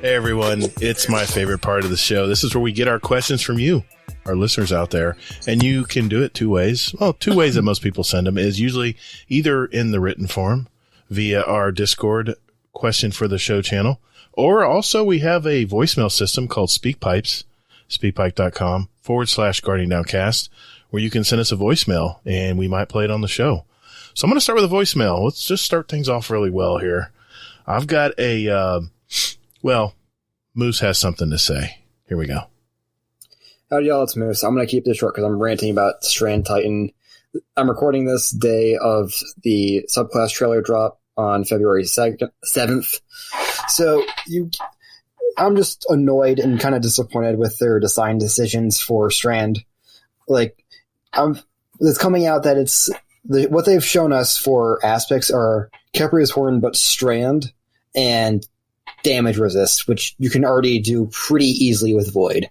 Hey, everyone. It's my favorite part of the show. This is where we get our questions from you, our listeners out there. And you can do it 2 ways. Well, 2 ways that most people send them is usually either in the written form via our Discord question for the show channel, or also we have a voicemail system called SpeakPipes, speakpipe.com/GuardianDowncast, where you can send us a voicemail and we might play it on the show. So I'm going to start with a voicemail. Let's just start things off really well here. I've got Moose has something to say. Here we go. Howdy, y'all. It's Moose. I'm going to keep this short because I'm ranting about Strand Titan. I'm recording this day of the subclass trailer drop on February 7th. So I'm just annoyed and kind of disappointed with their design decisions for Strand. It's coming out that what they've shown us for aspects are Kepria's Horn, but Strand and damage resist, which you can already do pretty easily with Void.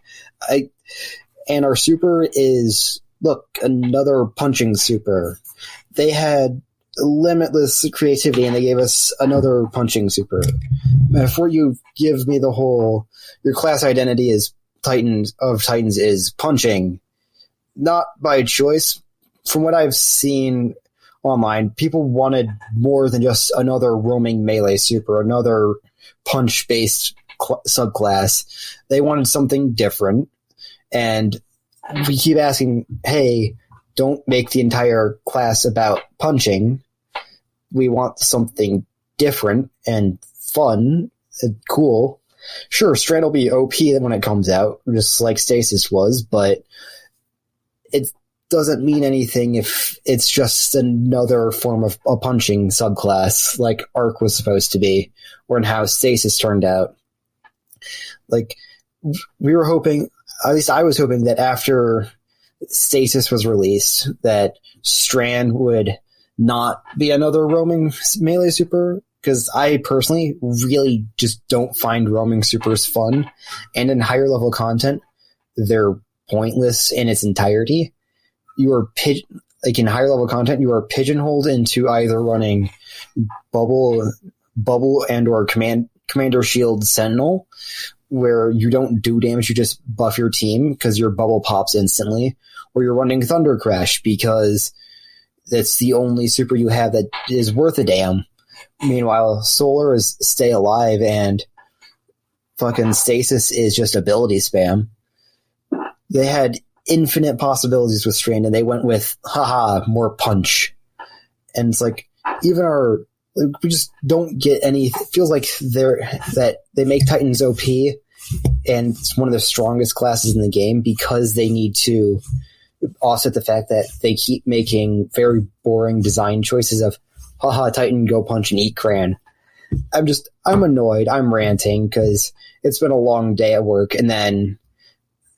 And our super is, another punching super. They had limitless creativity and they gave us another punching super. Before you give me the whole, your class identity is Titans is punching, not by choice. From what I've seen online, people wanted more than just another roaming melee super, another punch-based subclass. They wanted something different, and we keep asking, hey, don't make the entire class about punching. We want something different and fun and cool. Sure, Strand will be OP when it comes out, just like Stasis was, but it doesn't mean anything if it's just another form of a punching subclass, like Arc was supposed to be, or in how Stasis turned out. Like, we were hoping, at least I was hoping, that after Stasis was released, that Strand would not be another roaming melee super, because I personally really just don't find roaming supers fun, and in higher level content, they're pointless in its entirety. You are in higher level content, you are pigeonholed into either running bubble and or commander shield sentinel, where you don't do damage, you just buff your team because your bubble pops instantly, or you're running Thunder Crash because that's the only super you have that is worth a damn. Meanwhile, Solar is stay alive, and fucking Stasis is just ability spam. They had infinite possibilities with Strand, and they went with, more punch. And it's like, even we just don't get any, it feels like they make Titans OP, and it's one of the strongest classes in the game because they need to offset the fact that they keep making very boring design choices of, Titan, go punch and eat Cran. I'm annoyed. I'm ranting because it's been a long day at work, and then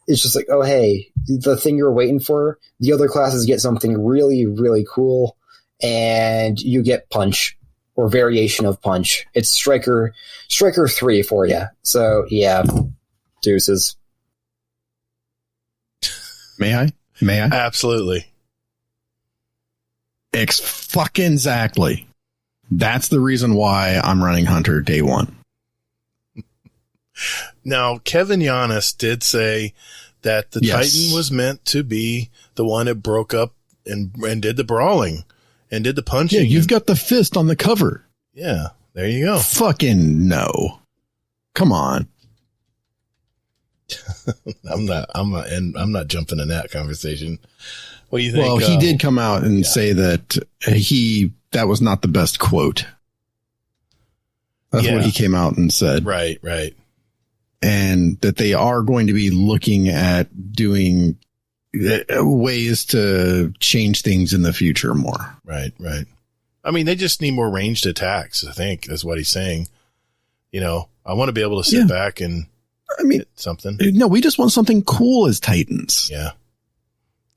it's just like, oh, hey, the thing you're waiting for, the other classes get something really, really cool, and you get punch or variation of punch. It's Striker 3 for you. So, yeah, deuces. May I? Absolutely. Fucking exactly. That's the reason why I'm running Hunter day one. Now, Kevin Giannis did say that the Titan was meant to be the one that broke up and did the brawling and did the punching. Yeah, you've got the fist on the cover. Yeah, there you go. Fucking no. Come on. I'm not jumping in that conversation. What do you think? Well, he did come out and say that that was not the best quote. That's what he came out and said. Right. And that they are going to be looking at doing ways to change things in the future more. Right. I mean, they just need more ranged attacks, I think, is what he's saying. You know, I want to be able to sit back and hit something. No, we just want something cool as Titans. Yeah.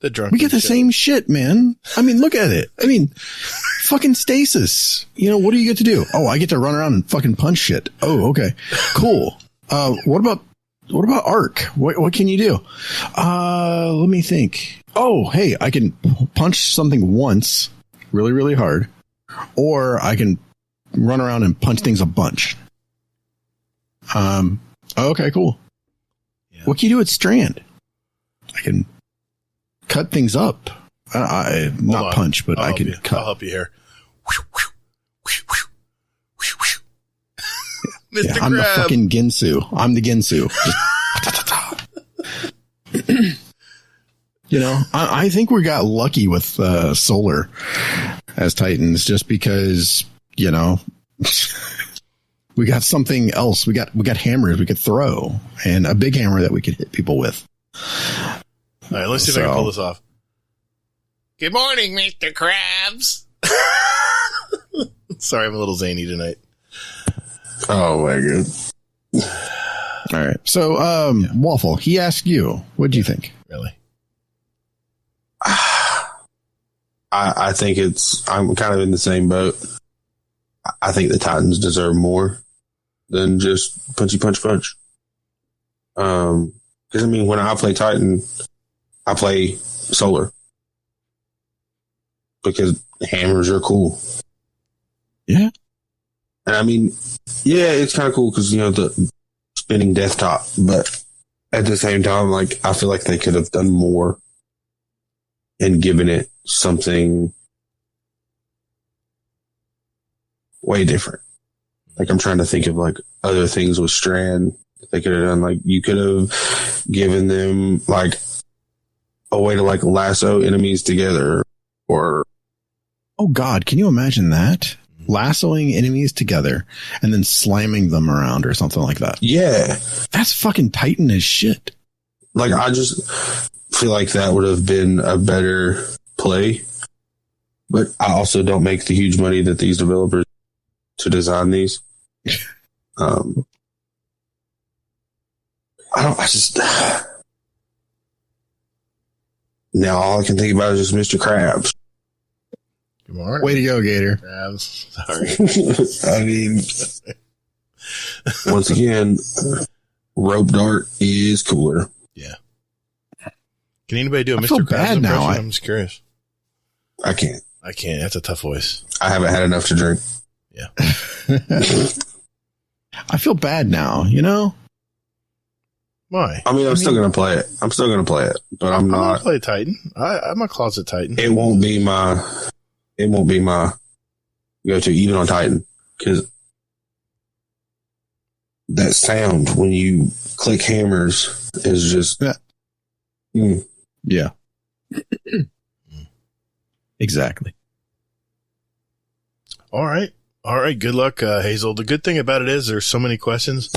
We get the same shit, man. I mean, look at it. I mean, fucking Stasis. You know, what do you get to do? Oh, I get to run around and fucking punch shit. Oh, okay. Cool. What about Arc? What can you do? Let me think. Oh, hey, I can punch something once really, really hard, or I can run around and punch things a bunch. Okay, cool. Yeah. What can you do at Strand? I can cut things up. Not punch, but I can cut. I'll help you here. Mr. I'm the fucking Ginsu. I'm the Ginsu. You know, I think we got lucky with Solar as Titans just because, you know, we got something else. We got hammers we could throw and a big hammer that we could hit people with. All right, let's see if I can pull this off. Good morning, Mr. Krabs. Sorry, I'm a little zany tonight. Oh my god. All right. So, Waffle, he asked you, what do you think? Really? I think I'm kind of in the same boat. I think the Titans deserve more than just punchy punch. Because, I mean, when I play Titan, I play Solar. Because hammers are cool. Yeah. And I mean, yeah, it's kind of cool because, you know, the spinning desktop, but at the same time, like, I feel like they could have done more and given it something way different. Like, I'm trying to think of like other things with Strand they could have done. Like, you could have given them like a way to like lasso enemies together, or Oh God, can you imagine that? Lassoing enemies together and then slamming them around or something like that. yeah, That's fucking Titan as shit. like I just feel like that would have been a better play. But I also don't make the huge money that these developers to design these. I just now all I can think about is just Mr. Krabs. Good morning. Way to go, Gator. Sorry. I mean, once again, rope dart is cooler. Yeah. Can anybody do a I Mr. feel Krabs bad now. impression? I'm just curious. I can't. I can't. That's a tough voice. I haven't had enough to drink. Yeah. I feel bad now, you know? Why? I mean, I'm still going to play it. I'm still going to play it, but I'm I not. play Titan. I'm a closet Titan. It won't be my go-to even on Titan, because that sound when you click hammers is just Yeah. Exactly. All right. Good luck, Hazel. The good thing about it is there's so many questions.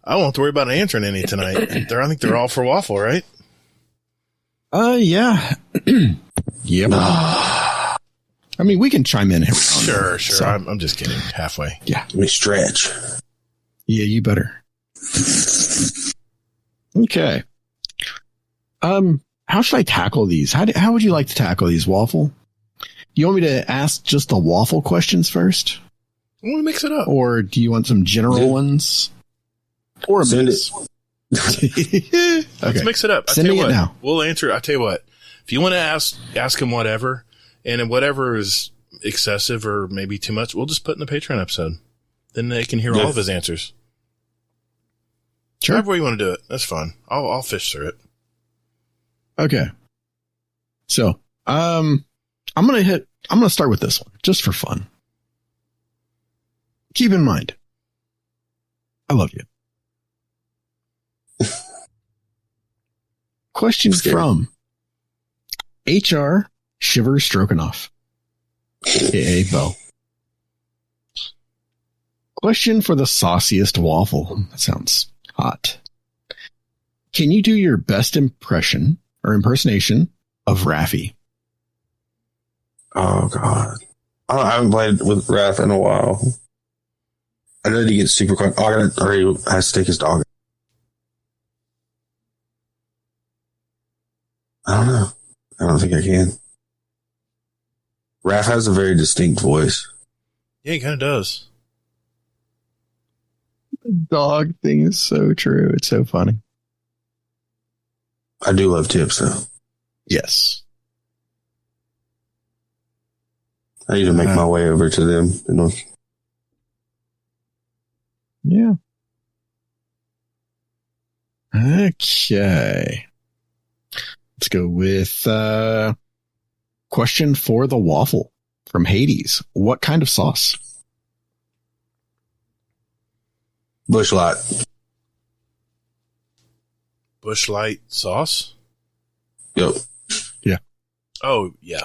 I won't have to worry about answering any tonight. I think they're all for Waffle, right? Yeah. Yep. I mean, we can chime in. Sure. So, I'm just kidding. Halfway. yeah. let me stretch. Yeah, you better. Okay. How should I tackle these? How would you like to tackle these, Waffle? Do you want me to ask just the Waffle questions first? I want to mix it up. Or do you want some general ones? Or a Send mix? Let's Okay. mix it up. Send me it now. We'll answer. I tell you what. If you want to ask him whatever, and if whatever is excessive or maybe too much, we'll just put in the Patreon episode. Then they can hear all of his answers. Sure. However you want to do it. That's fine. I'll fish through it. Okay. So, I'm going to start with this one just for fun. Keep in mind, I love you. Question from HR Shiver Stroganoff, aka Bo. Question for the sauciest waffle. That sounds hot. Can you do your best impression or impersonation of Raffi? Oh God, I haven't played with Raph in a while. I know he gets super quiet. Or he has to take his dog. I don't know. I don't think I can. Raph has a very distinct voice. Yeah, he kind of does. The dog thing is so true. It's so funny. I do love tips though. Yes. I need to make my way over to them. You know. Yeah. Okay. Let's go with question for the waffle from Hades. What kind of sauce? Bush Light. Bush Light sauce? Yep. Yeah. Oh, yeah.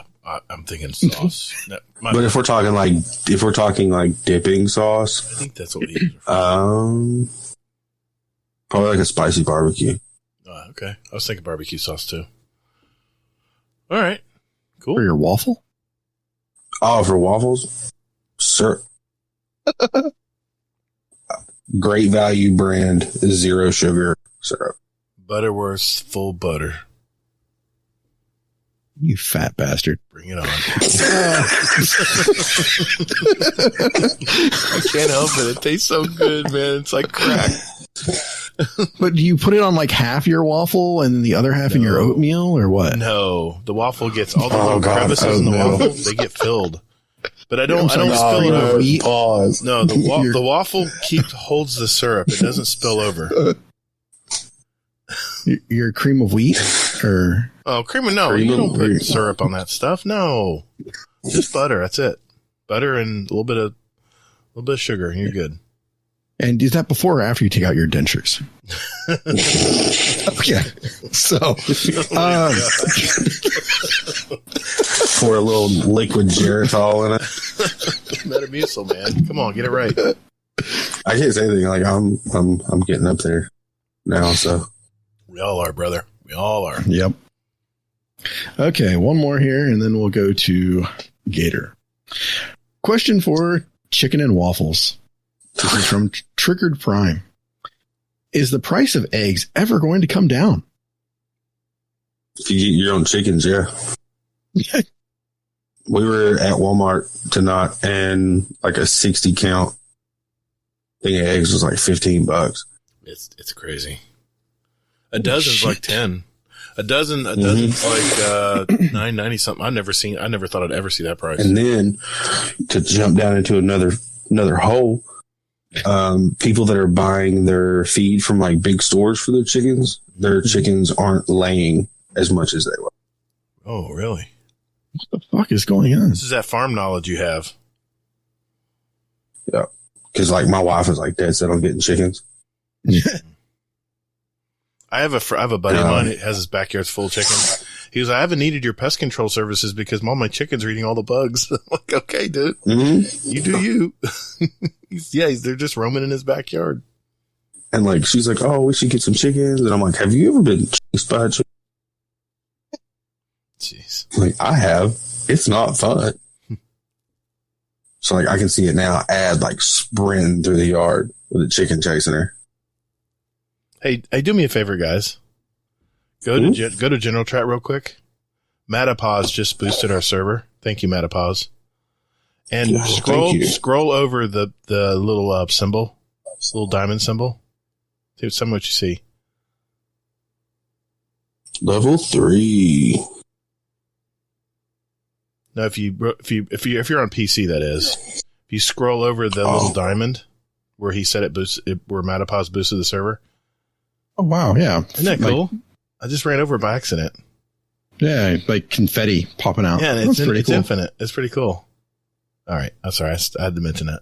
I'm thinking sauce. No, But if we're talking like dipping sauce, I think that's what we use. it for. probably like a spicy barbecue. Okay. I was thinking barbecue sauce too. All right. Cool. For your waffle? Oh, for waffles, sir. Great Value brand 0 sugar syrup. Butterworth's full butter. You fat bastard. Bring it on. I can't help it. It tastes so good, man. It's like crack. But do you put it on like half your waffle and the other half in your oatmeal or what? No, the waffle gets all the little crevices in the waffle. They get filled. But I don't spill it over. Pause. No, the waffle holds the syrup. It doesn't spill over. Your cream of wheat or Cream of no. You don't put syrup on that stuff. No, just butter. That's it. Butter and a little little bit of sugar, and you're good. And is that before or after you take out your dentures? Okay. So, Pour a little liquid Geritol in it. Metamucil, man. Come on, get it right. I can't say anything. Like I'm getting up there now. So We all are, brother. We all are. Yep. Okay, one more here, and then we'll go to Gator. Question for Chicken and Waffles. This is from Triggered Prime. Is the price of eggs ever going to come down? if you get your own chickens, yeah. We were at Walmart tonight, and like a 60 count thing of eggs was like $15. It's crazy. A dozen's like 10. A dozen's like $9.90 something. I never thought I'd ever see that price. And then to jump down into another hole, people that are buying their feed from like big stores for their chickens, their chickens aren't laying as much as they were. Oh, really? What the fuck is going on? This is that farm knowledge you have. Yeah. Cause like my wife is like dead set on getting chickens. I have a buddy of mine that has his backyard's full of chickens. He goes, I haven't needed your pest control services because all my chickens are eating all the bugs. I'm like, okay, dude, you do you. They're just roaming in his backyard. And like, she's like, oh, we should get some chickens. And I'm like, have you ever been chased by a chicken? Jeez. Like, I have. It's not fun. So like, I can see it now. Ad like sprinting through the yard with a chicken chasing her. Hey, do me a favor, guys. Go to General Chat real quick. Matapaz just boosted our server. Thank you, Matapaz. And scroll over the little symbol, this little diamond symbol. Tell me what you see. Level 3. No, if you're on PC, that is. If you scroll over the little diamond where he said where Matapaz boosted the server. Oh wow, yeah. Isn't that cool? I just ran over it by accident. Yeah, like confetti popping out. Yeah, and it's cool. infinite. It's pretty cool. All right. I'm sorry. I had to mention that.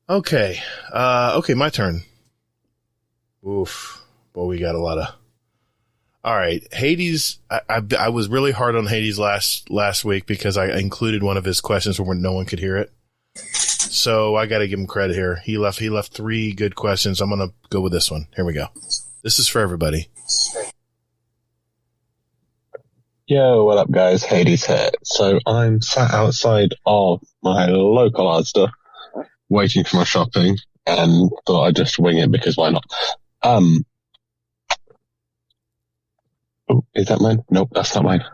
Okay. Okay, my turn. Oof. Boy, we got a lot of... All right. Hades, I was really hard on Hades last week because I included one of his questions where no one could hear it. So I got to give him credit here. He left 3 good questions. I'm going to go with this one. Here we go. This is for everybody. Yo, what up, guys? Hades here. So I'm sat outside of my local Asda, waiting for my shopping, and thought I'd just wing it because why not? Oh, is that mine? Nope, that's not mine.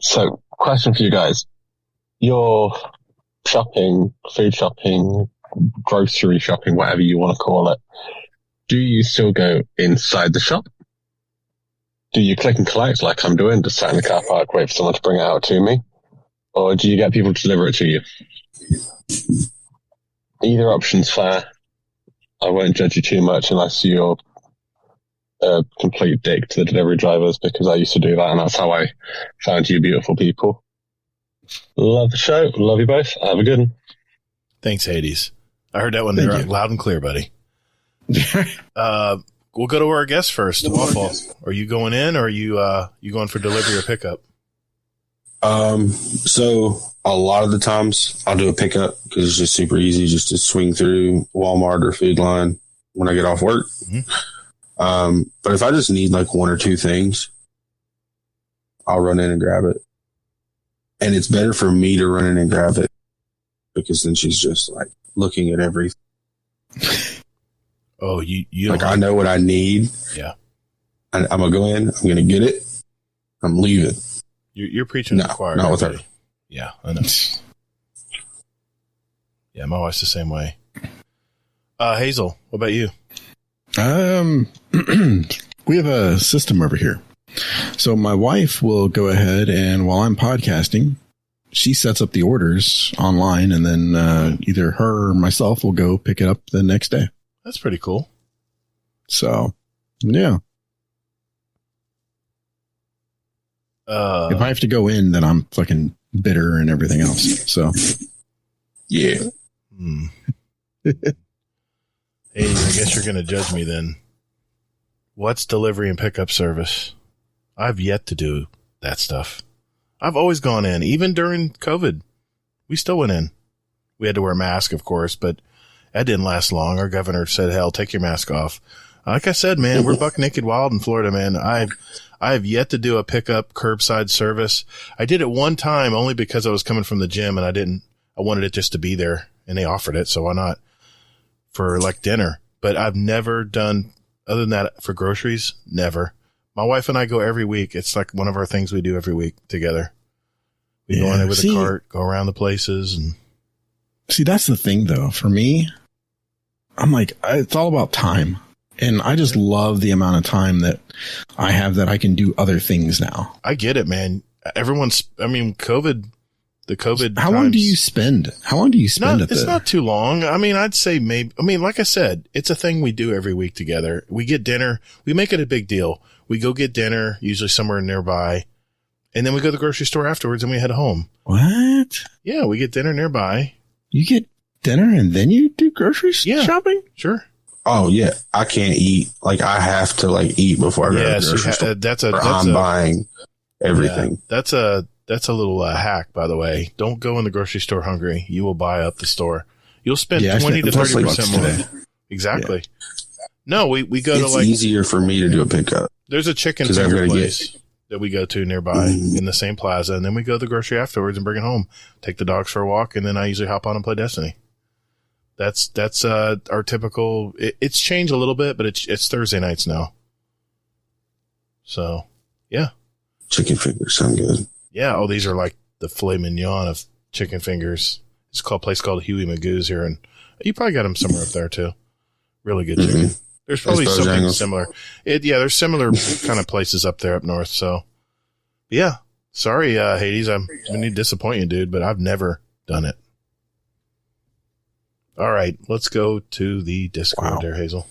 So, question for you guys. Your shopping, food shopping, grocery shopping, whatever you want to call it, do you still go inside the shop? Do you click and collect like I'm doing, just sat in the car park, wait for someone to bring it out to me? Or do you get people to deliver it to you? Either option's fair. I won't judge you too much unless you're a complete dick to the delivery drivers, because I used to do that and that's how I found you beautiful people. Love the show. Love you both. Have a good one. Thanks, Hades. I heard that one there loud and clear, buddy. We'll go to our guest first. Waffle, are you going in, or are you going for delivery or pickup? So a lot of the times I'll do a pickup because it's just super easy just to swing through Walmart or Food Line when I get off work. Mm-hmm. But if I just need like 1 or 2 things, I'll run in and grab it. And it's better for me to run in and grab it because then she's just like looking at everything. Oh, you like I know what I need. Yeah. I'm going to go in. I'm going to get it. I'm leaving. You're preaching to the choir. Not with her. Yeah, I know. Yeah, my wife's the same way. Hazel, what about you? We have a system over here. So my wife will go ahead and while I'm podcasting, she sets up the orders online, and then either her or myself will go pick it up the next day. That's pretty cool. So, yeah. If I have to go in, then I'm fucking bitter and everything else. So, Yeah. Hey, I guess you're going to judge me then. What's delivery and pickup service? I've yet to do that stuff. I've always gone in, even during COVID. We still went in. We had to wear a mask, of course, but that didn't last long. Our governor said, hell, take your mask off. Like I said, man, we're buck naked wild in Florida, man. I have yet to do a pickup curbside service. I did it one time only because I was coming from the gym and I wanted it just to be there and they offered it. So why not for like dinner? But I've never done other than that for groceries. Never. My wife and I go every week. It's like one of our things we do every week together. We go in there with a cart, go around the places and. See, that's the thing though. For me, I'm like, it's all about time. And I just love the amount of time that I have that I can do other things now. I get it, man. COVID, the COVID. How long do you spend? at this? It's not too long. I mean, I'd say like I said, it's a thing we do every week together. We get dinner. We make it a big deal. We go get dinner, usually somewhere nearby. And then we go to the grocery store afterwards and we head home. What? Yeah, we get dinner nearby. You get dinner and then you do grocery shopping? Sure. Oh yeah, I can't eat. Like I have to eat before I go to the grocery store. I'm buying everything. Yeah, that's a little hack, by the way. Don't go in the grocery store hungry. You will buy up the store. You'll spend 20 to 30% more. Exactly. Yeah. No, we go it's to It's easier for me to do a pickup. There's a chicken finger place that we go to nearby in the same plaza, and then we go to the grocery afterwards and bring it home. Take the dogs for a walk, and then I usually hop on and play Destiny. That's our typical. It's changed a little bit, but it's Thursday nights now. So, yeah. Chicken fingers sound good. Yeah. Oh, these are like the filet mignon of chicken fingers. It's a place called Huey Magoo's here, and you probably got them somewhere up there too. Really good chicken. There's probably something similar. There's similar kind of places up there up north. So, yeah. Sorry, Hades. I'm going to disappoint you, dude, but I've never done it. All right, let's go to the Discord there, Hazel.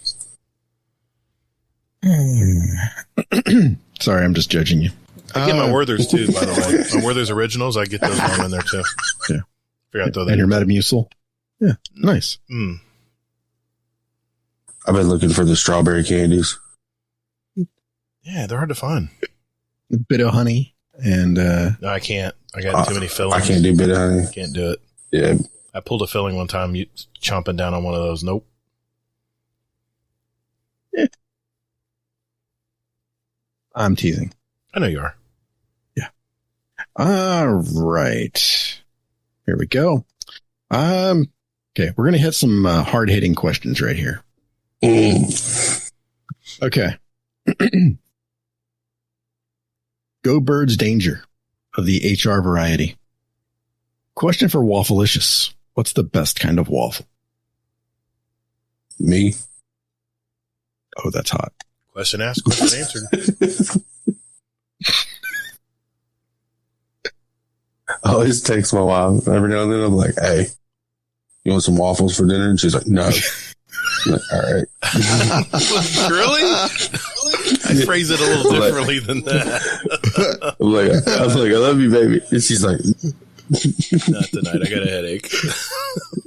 Sorry, I'm just judging you. I get my Werther's too, by the way. My Werther's Originals, I get those one in there too. Yeah. Forgot to throw that and your Metamucil. Yeah, nice. I've been looking for the strawberry candies. Yeah, they're hard to find. A bit of honey and... No, I can't. I got too many fillings. I can't do bit of honey. Can't do it. Yeah. I pulled a filling one time, chomping down on one of those. Nope. Yeah. I'm teasing. I know you are. Yeah. All right. Here we go. Okay, we're going to hit some hard-hitting questions right here. Okay. Go Birds Danger of the HR variety. Question for Waffleicious. What's the best kind of waffle? Me. Oh, that's hot. Question asked, question answered. I always text my wife every now and then. I'm like, hey, you want some waffles for dinner? And she's like, no. I'm like, all right. Really? I phrase it a little differently than that. I was like, I love you, baby. And she's like, not tonight. I got a headache.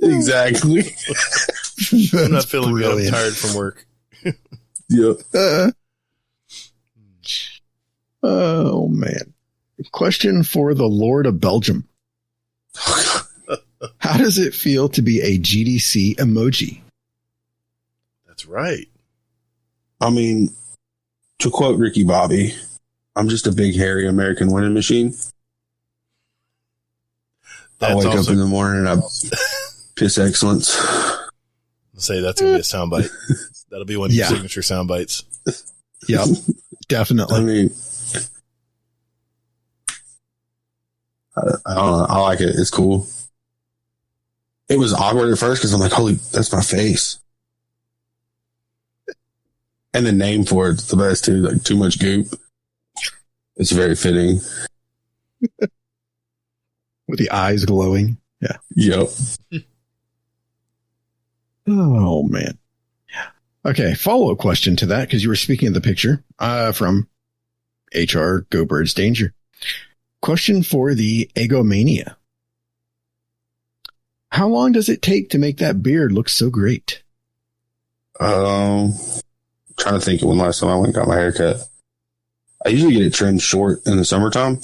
Exactly. I'm not feeling good. I'm tired from work. Yep. Oh, man. Question for the Lord of Belgium. How does it feel to be a GDC emoji? That's right. I mean, to quote Ricky Bobby, I'm just a big, hairy American winning machine. I wake up in the morning and I piss excellence. Say that's going to be a soundbite. That'll be one of your signature soundbites. Yep, definitely. I mean, I don't know. I like it. It's cool. It was awkward at first because I'm like, holy, that's my face. And the name for it's the best too, like Too Much Goop. It's very fitting. With the eyes glowing. Yeah. Yep. Oh, man. Okay, follow-up question to that, because you were speaking of the picture from HR Go Birds Danger. Question for the Egomania. How long does it take to make that beard look so great? Trying to think of when last time I went and got my hair cut. I usually get it trimmed short in the summertime.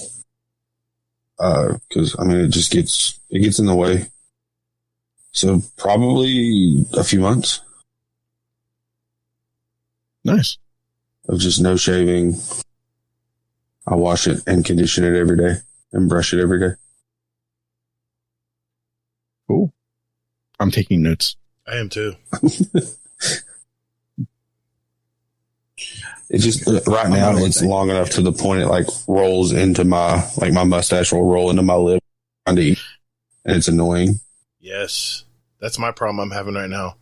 Cause I mean, it gets in the way. So probably a few months. Nice. Of just no shaving. I wash it and condition it every day and brush it every day. Cool. I'm taking notes. I am too. It just right now it's long enough to the point it like rolls into my mustache will roll into my lip trying to eat, and it's annoying. Yes, that's my problem I'm having right now.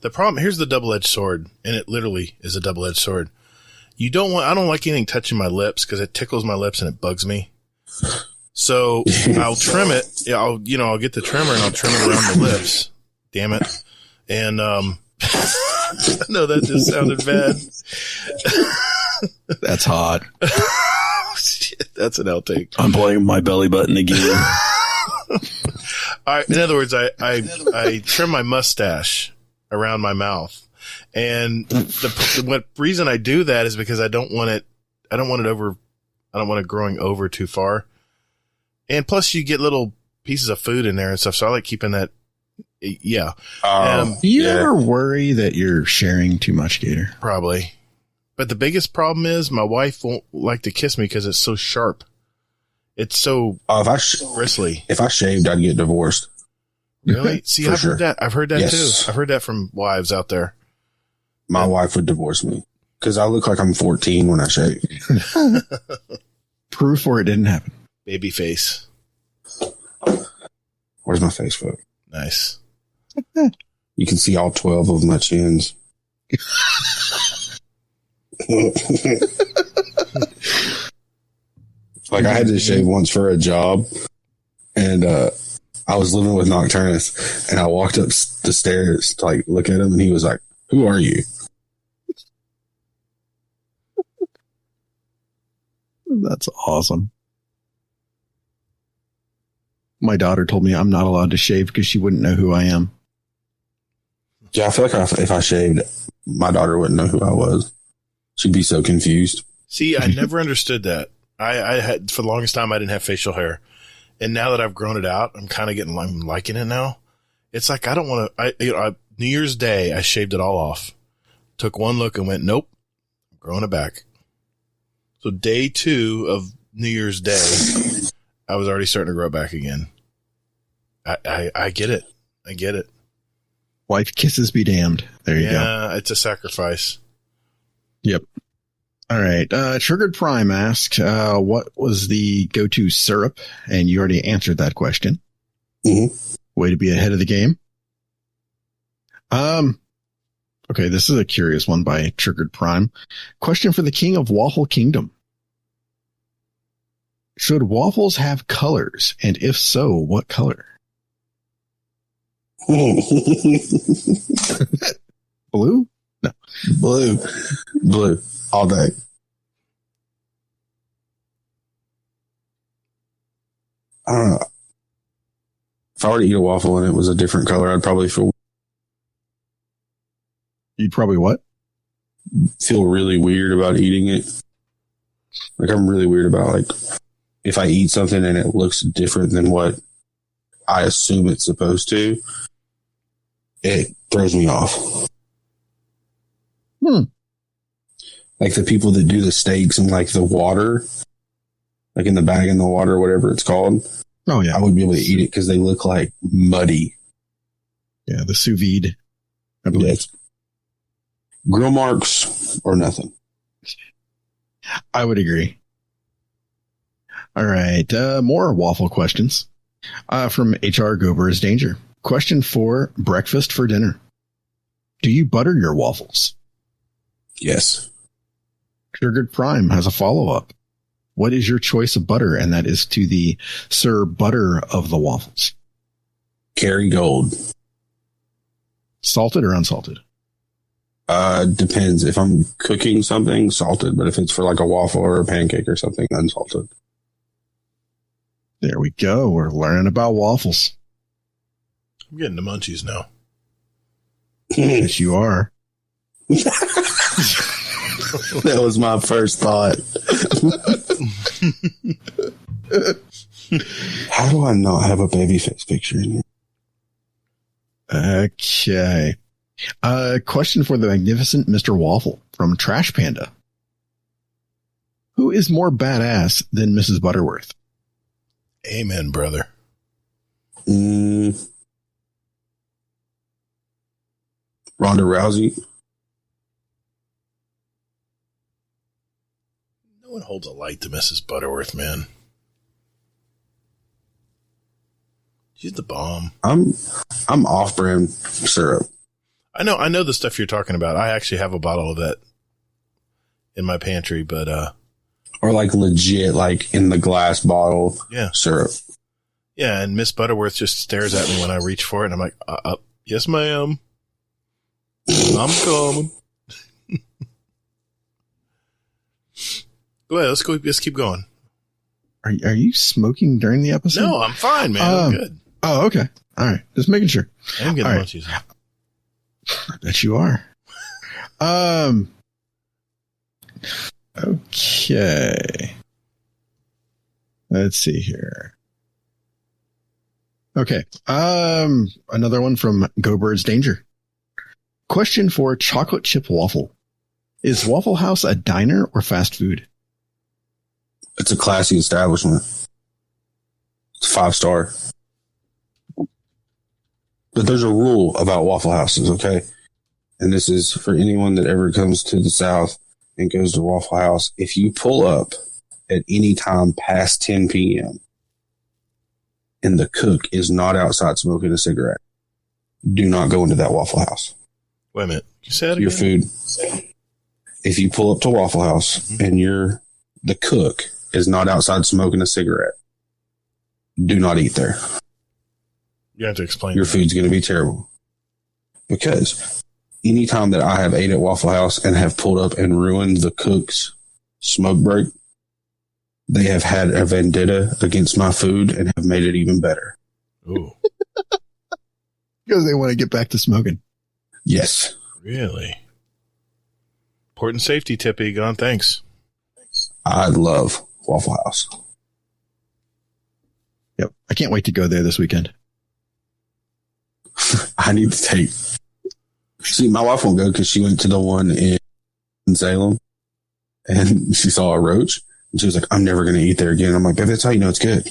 The problem here's the double-edged sword, and it literally is a double-edged sword. I don't like anything touching my lips because it tickles my lips and it bugs me. So I'll trim it. Yeah, I'll get the trimmer and I'll trim it around the lips. Damn it. And no, that just sounded bad. That's hot. Shit, that's an outtake. I'm playing my belly button again. In other words, I trim my mustache around my mouth. And the reason I do that is because I don't want it growing over too far. And plus you get little pieces of food in there and stuff. So I like keeping that. Yeah. Do you ever worry that you're sharing too much, Gator? Probably. But the biggest problem is my wife won't like to kiss me because it's so sharp. It's so bristly. If I shaved, I'd get divorced. Really? See, I've heard that. I've heard that Yes. too. I've heard that from wives out there. My wife would divorce me because I look like I'm 14 when I shave. Proof or it didn't happen. Baby face. Where's my face photo? Nice. You can see all 12 of my chins. Like I had to shave once for a job, and I was living with Nocturnus, and I walked up the stairs to like look at him, and he was like, "Who are you?" That's awesome. My daughter told me I'm not allowed to shave because she wouldn't know who I am. Yeah, I feel like if I shaved, my daughter wouldn't know who I was. She'd be so confused. See, I never understood that. I had, for the longest time, I didn't have facial hair. And now that I've grown it out, I'm kind of I'm liking it now. It's like, I don't want to, New Year's Day, I shaved it all off. Took one look and went, nope, I'm growing it back. So day 2 of New Year's Day, I was already starting to grow it back again. I get it. I get it. Wife kisses be damned. There you go. Yeah, it's a sacrifice. Yep. All right. Triggered Prime asked, what was the go-to syrup? And you already answered that question. Mm-hmm. Way to be ahead of the game. Okay, this is a curious one by Triggered Prime. Question for the King of Waffle Kingdom. Should waffles have colors? And if so, what color? Blue? No. Blue. All day. I don't know. If I were to eat a waffle and it was a different color, I'd probably feel You'd probably what? Feel really weird about eating it. Like I'm really weird about like if I eat something and it looks different than what I assume it's supposed to, it throws me off. Like the people that do the steaks and like the water, like in the bag in the water, whatever it's called. Oh yeah. I would be able to eat it because they look like muddy. Yeah, the sous vide. I believe. Yes. Grill marks or nothing. I would agree. All right. More waffle questions from HR Gober is Danger. Question for breakfast for dinner. Do you butter your waffles? Yes. Triggered Prime has a follow-up. What is your choice of butter? And that is to the Sir Butter of the waffles. Kerrygold. Salted or unsalted? Depends. If I'm cooking something, salted. But if it's for like a waffle or a pancake or something, unsalted. There we go. We're learning about waffles. I'm getting the munchies now. Yes, you are. That was my first thought. How do I not have a baby face picture in here? Okay. Question for the magnificent Mr. Waffle from Trash Panda. Who is more badass than Mrs. Butterworth? Amen, brother. Ronda Rousey. No one holds a light to Mrs. Butterworth, man. She's the bomb. I'm off-brand syrup. I know the stuff you're talking about. I actually have a bottle of that in my pantry, but Or like legit, like in the glass bottle syrup. Yeah, and Miss Butterworth just stares at me when I reach for it, and I'm like, yes, ma'am. I'm coming. Go ahead, let's keep going. Are you smoking during the episode? No, I'm fine, man. I'm good. Oh, okay. All right. Just making sure. I'm getting All munchies. I bet you are. Okay. Let's see here. Okay. Another one from Go Birds Danger. Question for chocolate chip waffle. Is Waffle House a diner or fast food? It's a classy establishment. It's 5-star. But there's a rule about Waffle Houses, okay? And this is for anyone that ever comes to the South and goes to Waffle House. If you pull up at any time past 10 p.m. and the cook is not outside smoking a cigarette, do not go into that Waffle House. Wait a minute. You said your food. If you pull up to Waffle House and the cook is not outside smoking a cigarette, do not eat there. You have to explain. Your food's going to be terrible. Because anytime that I have ate at Waffle House and have pulled up and ruined the cook's smoke break, they have had a vendetta against my food and have made it even better. Ooh. Because they want to get back to smoking. Yes. Really? Important safety tip, Egon. Thanks. I love Waffle House. Yep. I can't wait to go there this weekend. I need to take. See, my wife won't go because she went to the one in Salem and she saw a roach and she was like, I'm never going to eat there again. I'm like, babe, that's how you know it's good.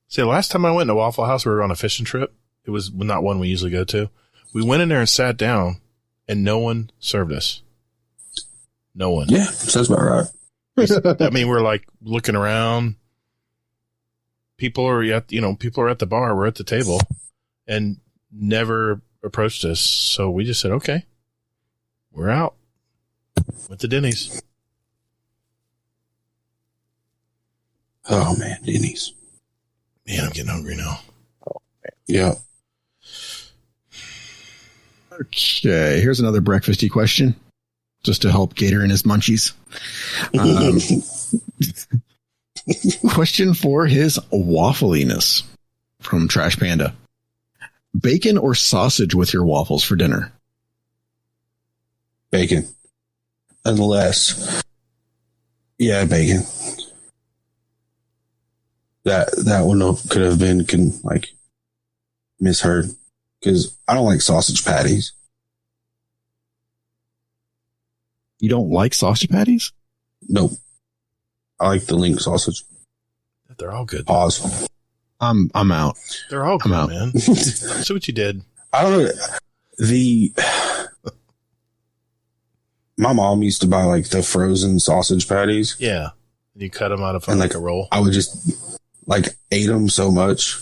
See, the last time I went to Waffle House, we were on a fishing trip. It was not one we usually go to. We went in there and sat down and no one served us. No one. Yeah, sounds about right. I mean, we're like looking around. People are at the bar. We're at the table and never approached us. So we just said, okay, we're out. Went to Denny's. Oh man, Denny's. Man, I'm getting hungry now. Yeah. Okay. Here's another breakfasty question just to help Gator and his munchies. Question for his waffliness from Trash Panda. Bacon or sausage with your waffles for dinner? Bacon. Unless. Yeah, bacon. That one could have been misheard. Because I don't like sausage patties. You don't like sausage patties? Nope. I like the link sausage. They're all good. Pause. I'm out. They're all good, out. man. See what you did. I don't know. My mom used to buy like the frozen sausage patties. Yeah. You cut them out of and like a roll. I would just ate them so much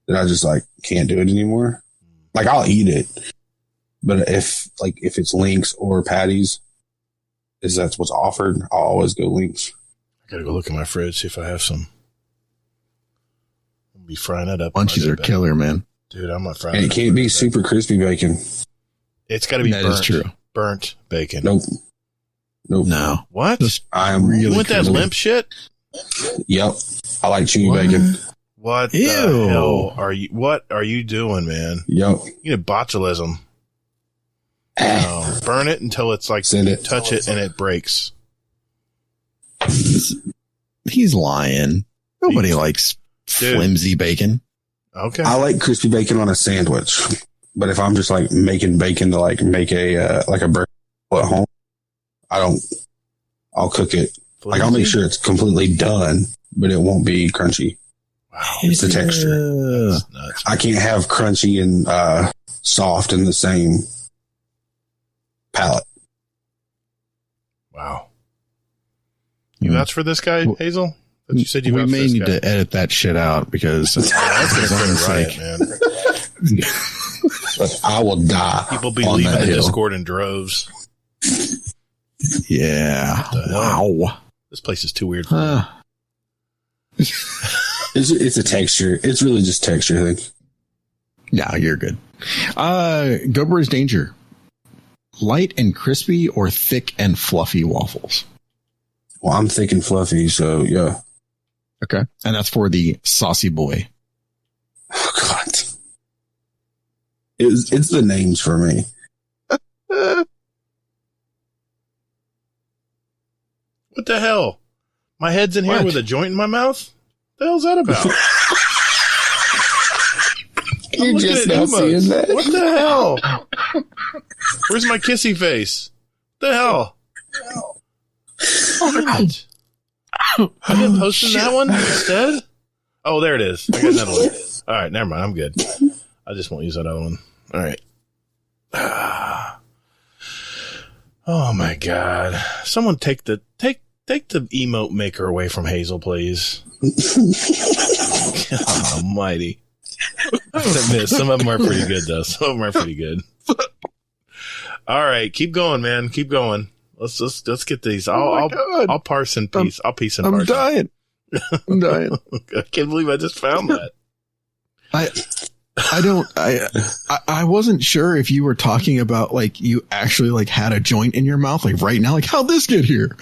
that I just can't do it anymore. I'll eat it, but if it's links or patties, that's what's offered, I'll always go links. I gotta go look in my fridge, see if I have some. I'll be frying that up. Munchies are killer, man. Dude, I'm not frying. And it can't be super crispy bacon. It's got to be that burnt. Is true. Burnt bacon. Nope. No. What? I am really. You want that limp shit? Yep. I like chewy bacon. What Ew. the hell are you? What are you doing, man? Yep. You need botulism. No, burn it until it's like Send you it. touch it and it breaks. He's lying. Nobody likes Dude. flimsy bacon. Okay. I like crispy bacon on a sandwich, but if I'm just like making bacon to like make a burger at home, I'll cook it. Like I'll make sure it's completely done, but it won't be crunchy. Wow. It's the texture. That's nuts. I can't have crunchy and soft in the same palate. Wow. You vouch for this guy, Hazel? But you said you we vouch for may this need guy. to edit that shit out because That's gonna start a riot, man. But I will die. People be on leaving that the hill. Discord in droves. yeah. What the hell? Wow. This place is too weird for me. It's a texture. It's really just texture, I think. No, you're good. Gober's Danger. Light and crispy or thick and fluffy waffles? Well, I'm thick and fluffy, so yeah. Okay. And that's for the saucy boy. Oh, God. It's the names for me. What the hell? My head's in here What? with a joint in my mouth? What the hell's that about? I'm You're looking just at now emotes. seeing that. What the hell? Where's my kissy face? What the hell? Damn it. I didn't post in that one instead? Oh, there it is. I got another one. All right, never mind. I'm good. I just won't use that other one. All right. Oh my God! Someone take the emote maker away from Hazel, please. God almighty! I admit, some of them are pretty good, though. Some of them are pretty good. All right, keep going, man. Keep going. Let's get these. I'll parse and piece. I'll piece and parse. dying. I'm dying. I can't believe I just found that. I wasn't sure if you were talking about like you actually like had a joint in your mouth like right now. Like how'd this get here?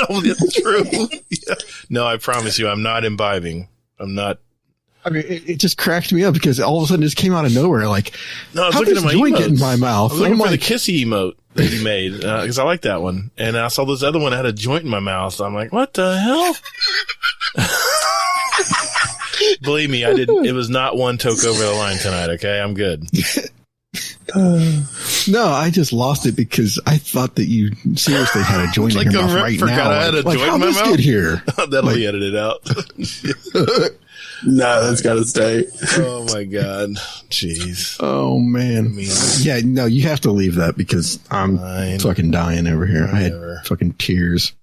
No, that's true. Yeah. No, I promise you, I'm not imbibing. I'm not. I mean, it just cracked me up because all of a sudden it just came out of nowhere. Like, No, I was how looking does at my joint emotes. get in my mouth? I was looking I'm for like, the kissy emote that you made because I like that one, and I saw this other one that had a joint in my mouth. I'm like, what the hell? Believe me, I didn't. It was not one toke over the line tonight. Okay, I'm good. no, I just lost it because I thought that you seriously had a joint Like in your a mouth rep right forgot now. I had a like, joint how'd in my this mouth? get here? That'll be edited out. No, that's got to stay. Oh my God, jeez. Oh man, yeah, no, you have to leave that because I'm Fine. fucking dying over here. Whatever. I had fucking tears.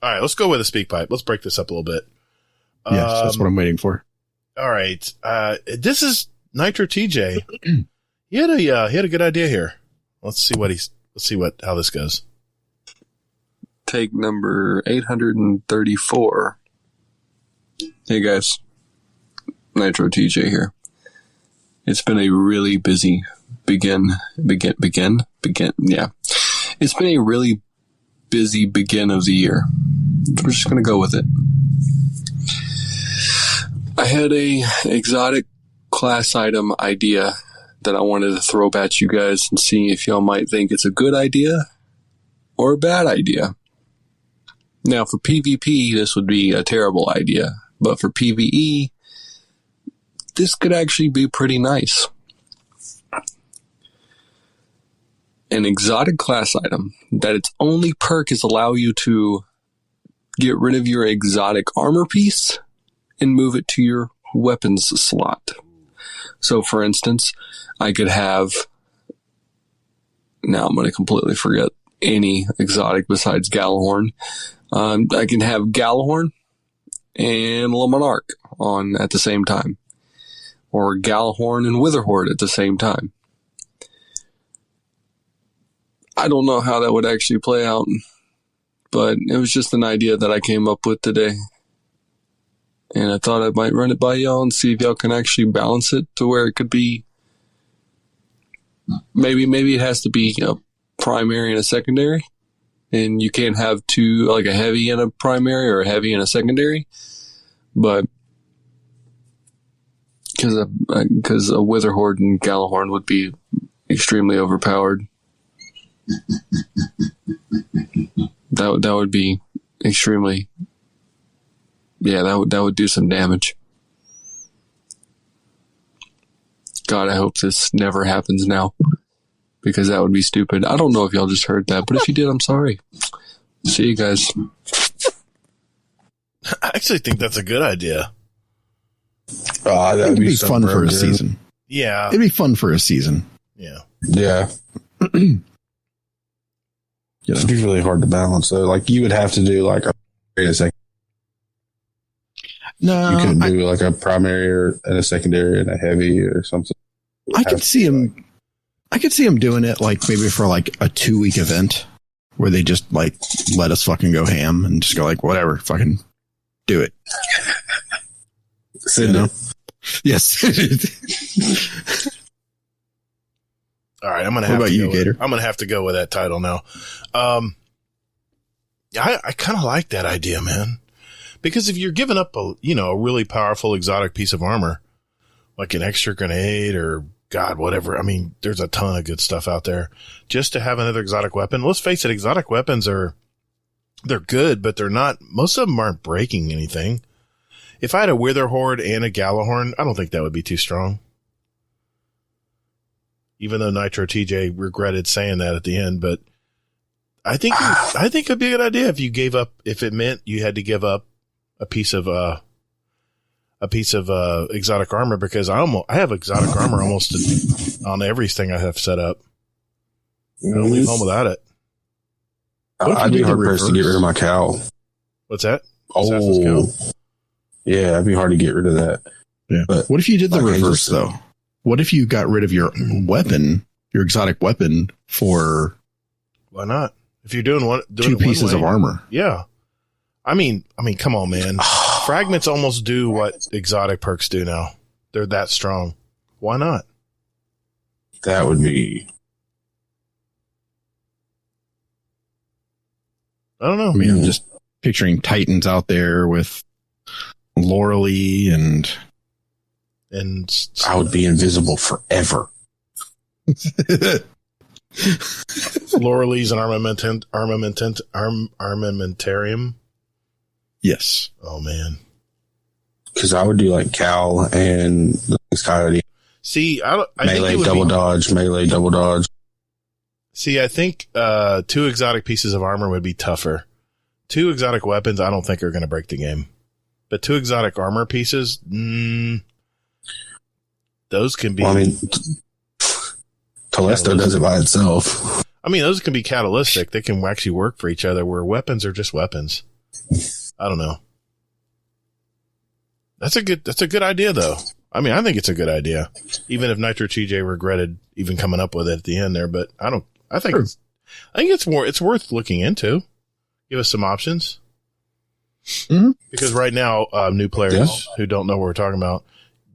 All right, let's go with a speak pipe. Let's break this up a little bit. Yes, that's what I'm waiting for. All right, this is Nitro TJ. He had a good idea here. Let's see how this goes. Take number 834. Hey guys, Nitro TJ here. It's been a really busy begin. Yeah. It's been a really busy begin of the year. We're just gonna go with it. I had a exotic class item idea that I wanted to throw at you guys and see if y'all might think it's a good idea or a bad idea. Now for PvP, this would be a terrible idea. But for PvE, this could actually be pretty nice. An exotic class item that its only perk is allow you to get rid of your exotic armor piece and move it to your weapons slot. So for instance, I could have, now I'm going to completely forget any exotic besides Galahorn. I can have Galahorn and Lamonarch on at the same time, or Galahorn and Witherhoard at the same time. I don't know how that would actually play out, but it was just an idea that I came up with today, and I thought I might run it by y'all and see if y'all can actually balance it to where it could be. Maybe it has to be a primary and a secondary. And you can't have two, like a heavy and a primary or a heavy and a secondary. But Because a Witherhorde and Galahorn would be extremely overpowered. That would be extremely. Yeah, that would do some damage. God, I hope this never happens now, because that would be stupid. I don't know if y'all just heard that, but if you did, I'm sorry. See you guys. I actually think that's a good idea. It'd be fun for a season. Yeah. It'd be fun for a season. Yeah. Yeah. It'd be really hard to balance, though. Like, you would have to do, like, a second. No. You couldn't do, like, a primary and a secondary and a heavy or something. I could see him doing it, like, maybe for, like, a 2-week event where they just, like, let us fucking go ham and just go, like, whatever, fucking do it. You know? Yes. All right, I'm gonna What have about to you, go Gator? I'm gonna have to go with that title now. I kind of like that idea, man, because if you're giving up a really powerful exotic piece of armor, like an extra grenade or God, whatever. I mean, there's a ton of good stuff out there. Just to have another exotic weapon. Let's face it, exotic weapons they're good, but they're not. Most of them aren't breaking anything. If I had a Witherhorde and a Galahorn, I don't think that would be too strong. Even though Nitro TJ regretted saying that at the end, but I think it'd be a good idea if it meant you had to give up a piece of exotic armor, because I have exotic armor almost on everything I have set up. I don't leave home without it. I'd be hard pressed to get rid of my cowl. What's that? Oh, yeah, it'd be hard to get rid of that. Yeah. But what if you did the reverse, though? What if you got rid of your weapon, your exotic weapon, for why not? If you're doing two pieces of armor, yeah. I mean, come on, man. Fragments almost do what exotic perks do now. They're that strong. Why not? That would be. I don't know. I mean, I'm just picturing Titans out there with Laurely and I would be invisible forever. Laurely's an armamentarium. Yes. Oh man. Because I would do like Cal and the Coyote. See, I melee think double dodge. See, I think 2 exotic pieces of armor would be tougher. 2 exotic weapons, I don't think are going to break the game. But 2 exotic armor pieces, those can be. Well, I mean, Telesto does it by itself. I mean, those can be catalytic. They can actually work for each other, where weapons are just weapons. I don't know. That's a good idea, though. I mean, I think it's a good idea, even if Nitro TJ regretted even coming up with it at the end there. But I think it's worth looking into. Give us some options. Mm-hmm. Because right now, new players who don't know what we're talking about,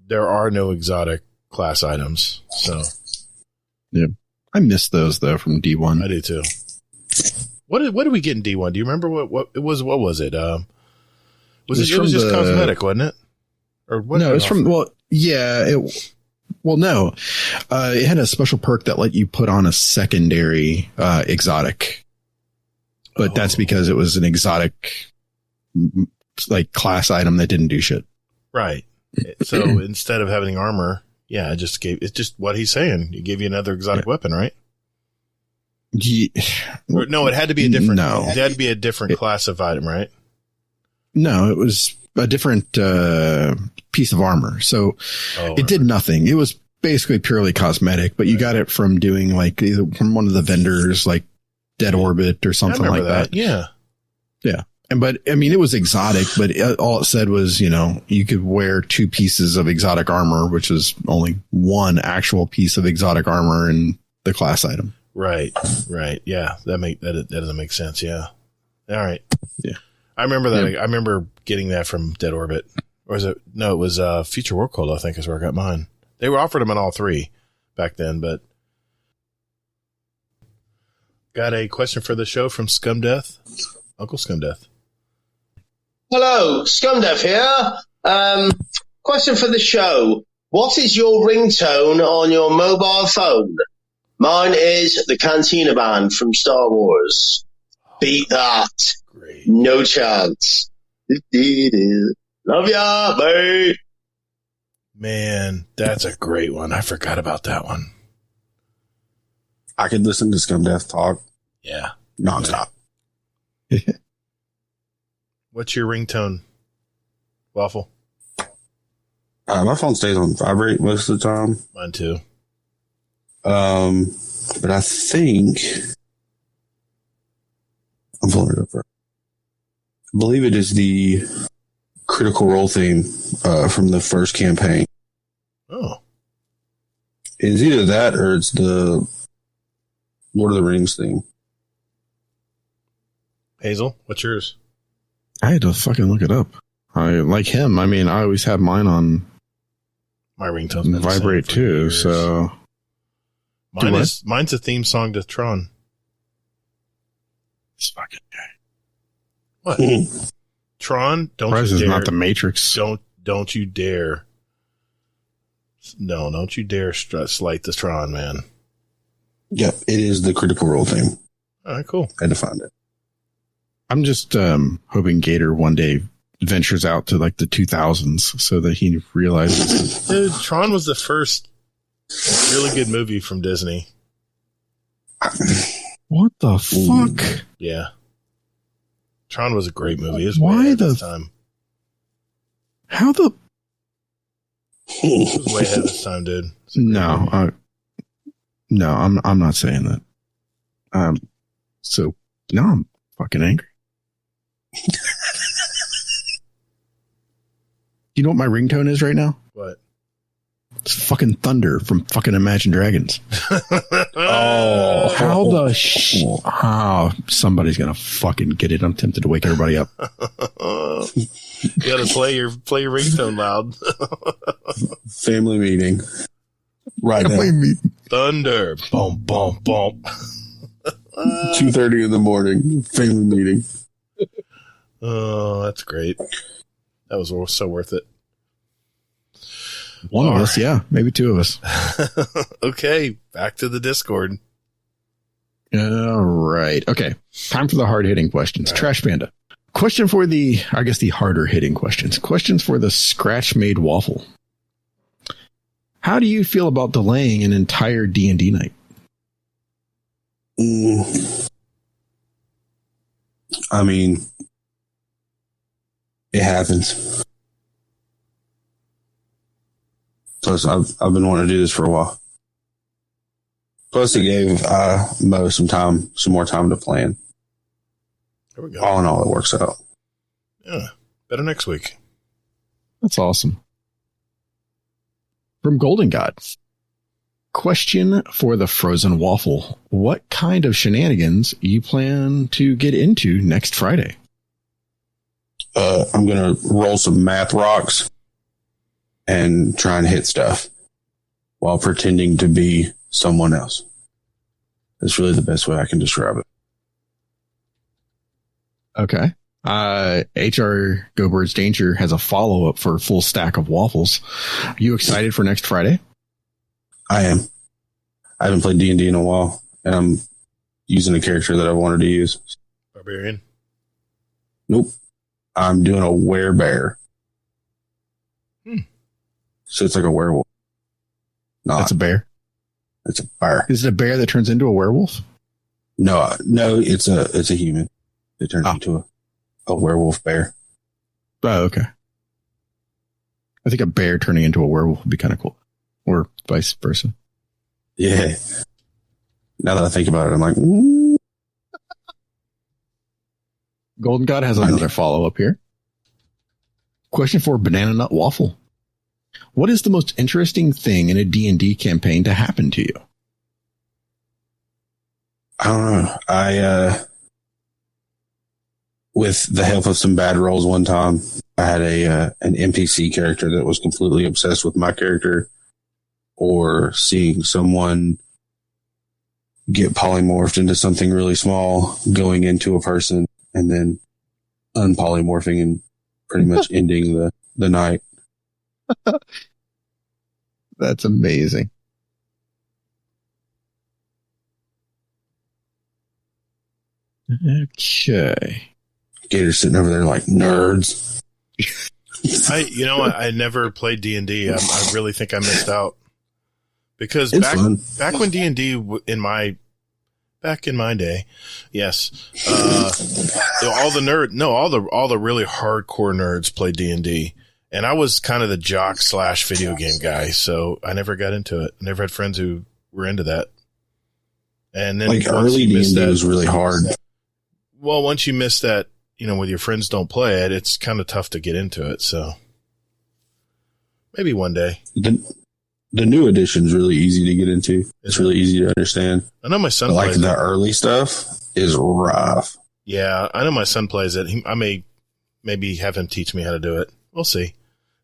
there are no exotic class items. So, yeah, I miss those though from D1. I do too. What did we get in D1? Do you remember what it was? What was it? It was just cosmetic, wasn't it? Or what? No, it's from. Well, yeah. No, it had a special perk that let you put on a secondary exotic, but that's because it was an exotic like class item that didn't do shit. Right. So instead of having armor, yeah, it's just what he's saying. It gave you another exotic weapon, right? No, it had to be a different. No, it had to be a different class of item, right? No, it was a different piece of armor. So it did nothing. It was basically purely cosmetic, but you got it from doing like either from one of the vendors, like Dead Orbit or something like that. Yeah. Yeah. But I mean, it was exotic, but all it said was, you could wear 2 pieces of exotic armor, which is only one actual piece of exotic armor in the class item. Right. Yeah. That doesn't make sense. Yeah. All right. Yeah. I remember that. Yeah. I remember getting that from Dead Orbit. Or was it? No, it was Future War Code, I think is where I got mine. They were offered them in all 3 back then, but. Got a question for the show from Scumdeath. Uncle Scumdeath. Hello, Scumdeath here. Question for the show. What is your ringtone on your mobile phone? Mine is the Cantina Band from Star Wars. Beat that. Great. No chance. Love ya, mate. Man, that's a great one. I forgot about that one. I could listen to Scum Death talk Yeah. nonstop. What's your ringtone, Waffle? My phone stays on vibrate most of the time. Mine too. But I think I'm pulling it up. I believe it is the Critical Role theme from the first campaign. Oh. It's either that or it's the Lord of the Rings theme. Hazel, what's yours? I had to fucking look it up. I like him. I mean, I always have mine on My ringtone's been vibrate the same for too. years. So Mine's a theme song to Tron. this fucking guy. What? Tron, don't Surprised you it's dare. not the Matrix. Don't you dare. No, don't you dare slight the Tron, man. Yep, it is the Critical Role theme. All right, cool. I had to find it. I'm just hoping Gator one day ventures out to like the 2000s so that he realizes. Dude, Tron was the first really good movie from Disney. What the fuck? Yeah. Tron was a great movie. It was Why way ahead the- of its time. How the? It was way ahead of its time, dude. It's a great movie. No, I'm not saying that. So now I'm fucking angry. You know what my ringtone is right now? What? It's fucking Thunder from fucking Imagine Dragons. Oh. How the oh, somebody's gonna fucking get it. I'm tempted to wake everybody up. You gotta play your ringtone loud. Family meeting. Right now. Thunder. Boom, boom, boom. 2:30 in the morning. Family meeting. Oh, that's great. That was so worth it. One of us, yeah. Maybe two of us. Okay, back to the Discord. All right. Okay. Time for the hard-hitting questions. Right. Trash Panda. Question for the harder-hitting questions. Questions for the scratch-made waffle. How do you feel about delaying an entire D&D night? I mean, it happens. Plus, I've been wanting to do this for a while. Plus, it gave Mo some more time to plan. There we go. All in all, it works out. Yeah, better next week. That's awesome. From Golden God. Question for the frozen waffle. What kind of shenanigans you plan to get into next Friday? I'm going to roll some math rocks and try and hit stuff while pretending to be someone else. That's really the best way I can describe it. Okay. HR Go Birds Danger has a follow-up for a full stack of waffles. Are you excited for next Friday? I am. I haven't played D&D in a while, and I'm using a character that I wanted to use. Barbarian? Nope. I'm doing a werebear. So it's like a werewolf. No, that's a bear? It's a bear. Is it a bear that turns into a werewolf? No, it's a human that turns into a werewolf bear. Oh, okay. I think a bear turning into a werewolf would be kind of cool. Or vice versa. Yeah. Now that I think about it, I'm like, Golden God has another follow-up here. Question for Banana Nut Waffle. What is the most interesting thing in a D&D campaign to happen to you? I don't know. With the help of some bad rolls one time, I had an NPC character that was completely obsessed with my character, or seeing someone get polymorphed into something really small, going into a person, and then unpolymorphing and pretty much ending the night. That's amazing. Okay. Gator's sitting over there like nerds. I never played D&D. I really think I missed out because It's fun. back when D&D back in my day, yes, all the really hardcore nerds played D&D, and I was kind of the jock / video game guy, so I never got into it. I never had friends who were into that. And then Like early D&D was really hard. Well, once you miss that, when your friends don't play it, it's kind of tough to get into it. So maybe one day. The new edition's really easy to get into. It's really easy to understand. I know my son But plays the it. early stuff is rough. Yeah, I know my son plays it. I may maybe have him teach me how to do it. We'll see.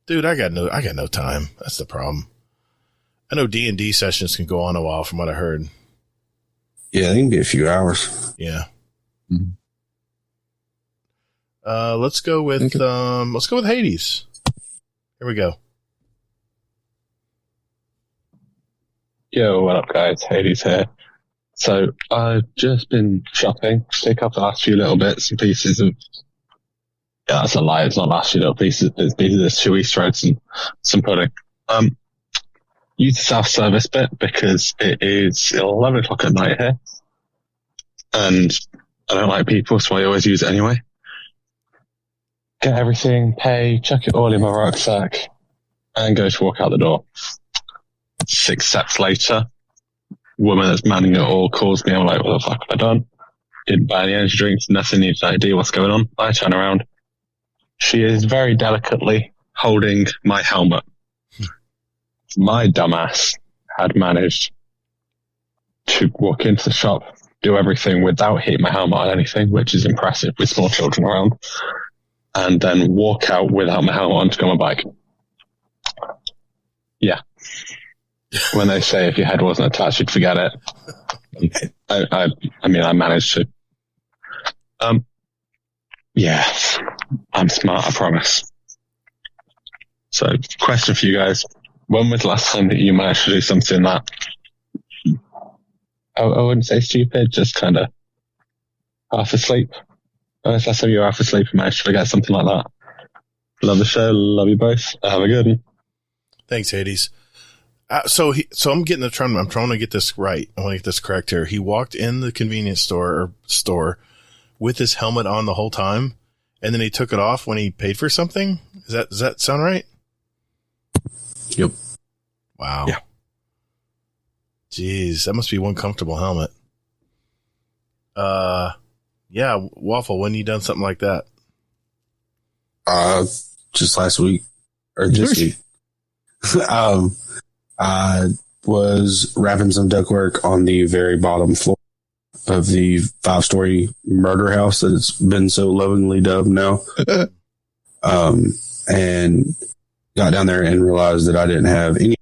Dude, I got no time. That's the problem. I know D&D sessions can go on a while from what I heard. Yeah, they can be a few hours. Yeah. Mm-hmm. Let's go with Hades. Here we go. Yo, what up, guys? Hades here. So, I've just been shopping. Pick up the last few little bits and pieces of... Yeah, that's a lie. It's not last few little pieces. It's there's 2 Easter eggs and some pudding. Use the self-service bit because it is 11 o'clock at night here. And I don't like people, so I always use it anyway. Get everything, pay, chuck it all in my rucksack, and go to walk out the door. 6 steps later, woman that's manning it all calls me. I'm like, what the fuck have I done? Didn't buy any energy drinks, nothing, need an idea what's going on. I turn around. She is very delicately holding my helmet. My dumbass had managed to walk into the shop, do everything without hitting my helmet on anything, which is impressive with small children around, and then walk out without my helmet on to go on my bike. Yeah. When they say if your head wasn't attached, you'd forget it. I mean, I managed to. Yeah, I'm smart, I promise. So, question for you guys. When was the last time that you managed to do something that, I wouldn't say stupid, just kind of half asleep? When was the last time you were half asleep and managed to forget something like that? Love the show, love you both. Have a good one. Thanks, Hades. So I'm trying to get this right. I want to get this correct here. He walked in the convenience store with his helmet on the whole time, and then he took it off when he paid for something. Does that sound right? Yep. Wow. Yeah. Jeez, that must be one comfortable helmet. Yeah, Waffle, when you done something like that? Just last week or this week. I was wrapping some ductwork on the very bottom floor of the 5-story murder house that it's been so lovingly dubbed now. And got down there and realized that I didn't have any.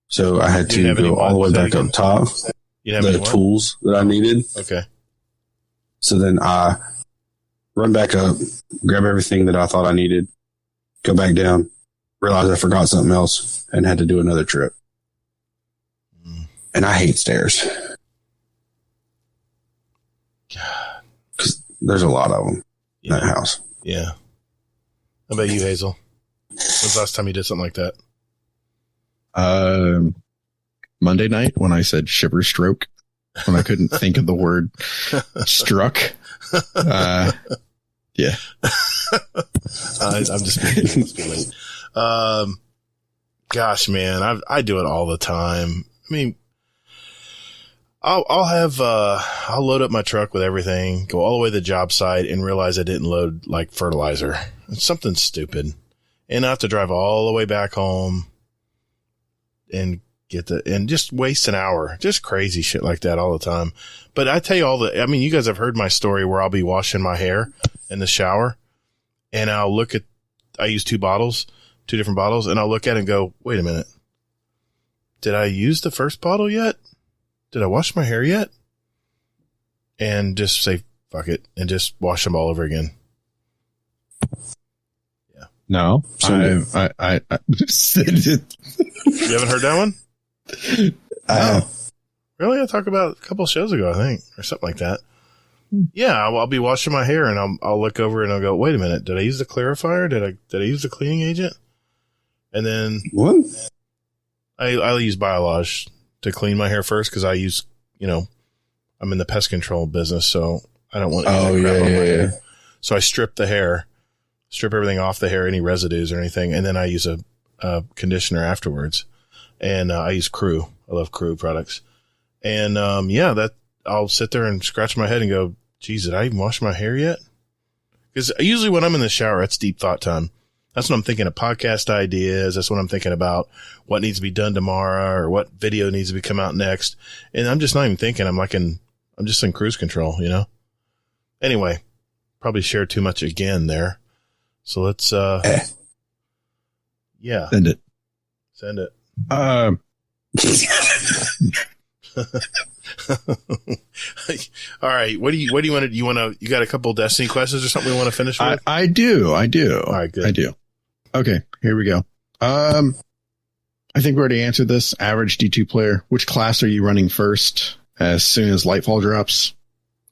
So I had to go all the way back up top. The tools that I needed. Okay. So then I run back up, grab everything that I thought I needed, go back down, realize I forgot something else, and had to do another trip. And I hate stairs. Because there's a lot of them in that house. Yeah. How about you, Hazel? When's the last time you did something like that? Monday night when I said shiver stroke, when I couldn't think of the word struck. Yeah. I'm just being gosh, man, I do it all the time. I mean, I'll load up my truck with everything, go all the way to the job site, and realize I didn't load like fertilizer. It's something stupid, and I have to drive all the way back home and and just waste an hour. Just crazy shit like that all the time. But I tell you I mean, you guys have heard my story where I'll be washing my hair in the shower, and I use 2 different bottles, and I'll look at it and go, wait a minute. Did I use the first bottle yet? Did I wash my hair yet? And just say, fuck it, and just wash them all over again. Yeah. No, Send I send it. You haven't heard that one? No. Really? I talked about a couple shows ago, I think, or something like that. Yeah, I'll be washing my hair and I'll look over and I'll go, wait a minute, did I use the clarifier? Did I use the cleaning agent? And then What? I use Biolage to clean my hair first because I use, I'm in the pest control business, so I don't want any of that crap on my hair. So I strip everything off the hair, any residues or anything, and then I use a conditioner afterwards. And I use Crew. I love Crew products. And that I'll sit there and scratch my head and go, geez, did I even wash my hair yet? Because usually when I'm in the shower, it's deep thought time. That's when I'm thinking of podcast ideas. That's when I'm thinking about what needs to be done tomorrow or what video needs to be come out next. And I'm just not even thinking. I'm just in cruise control, Anyway, probably shared too much again there. So let's, yeah. Send it. All right. What do you want to, you got a couple Destiny questions or something we want to finish with? I do. All right, good. I do. Okay, here we go. I think we already answered this. Average D2 player. Which class are you running first as soon as Lightfall drops?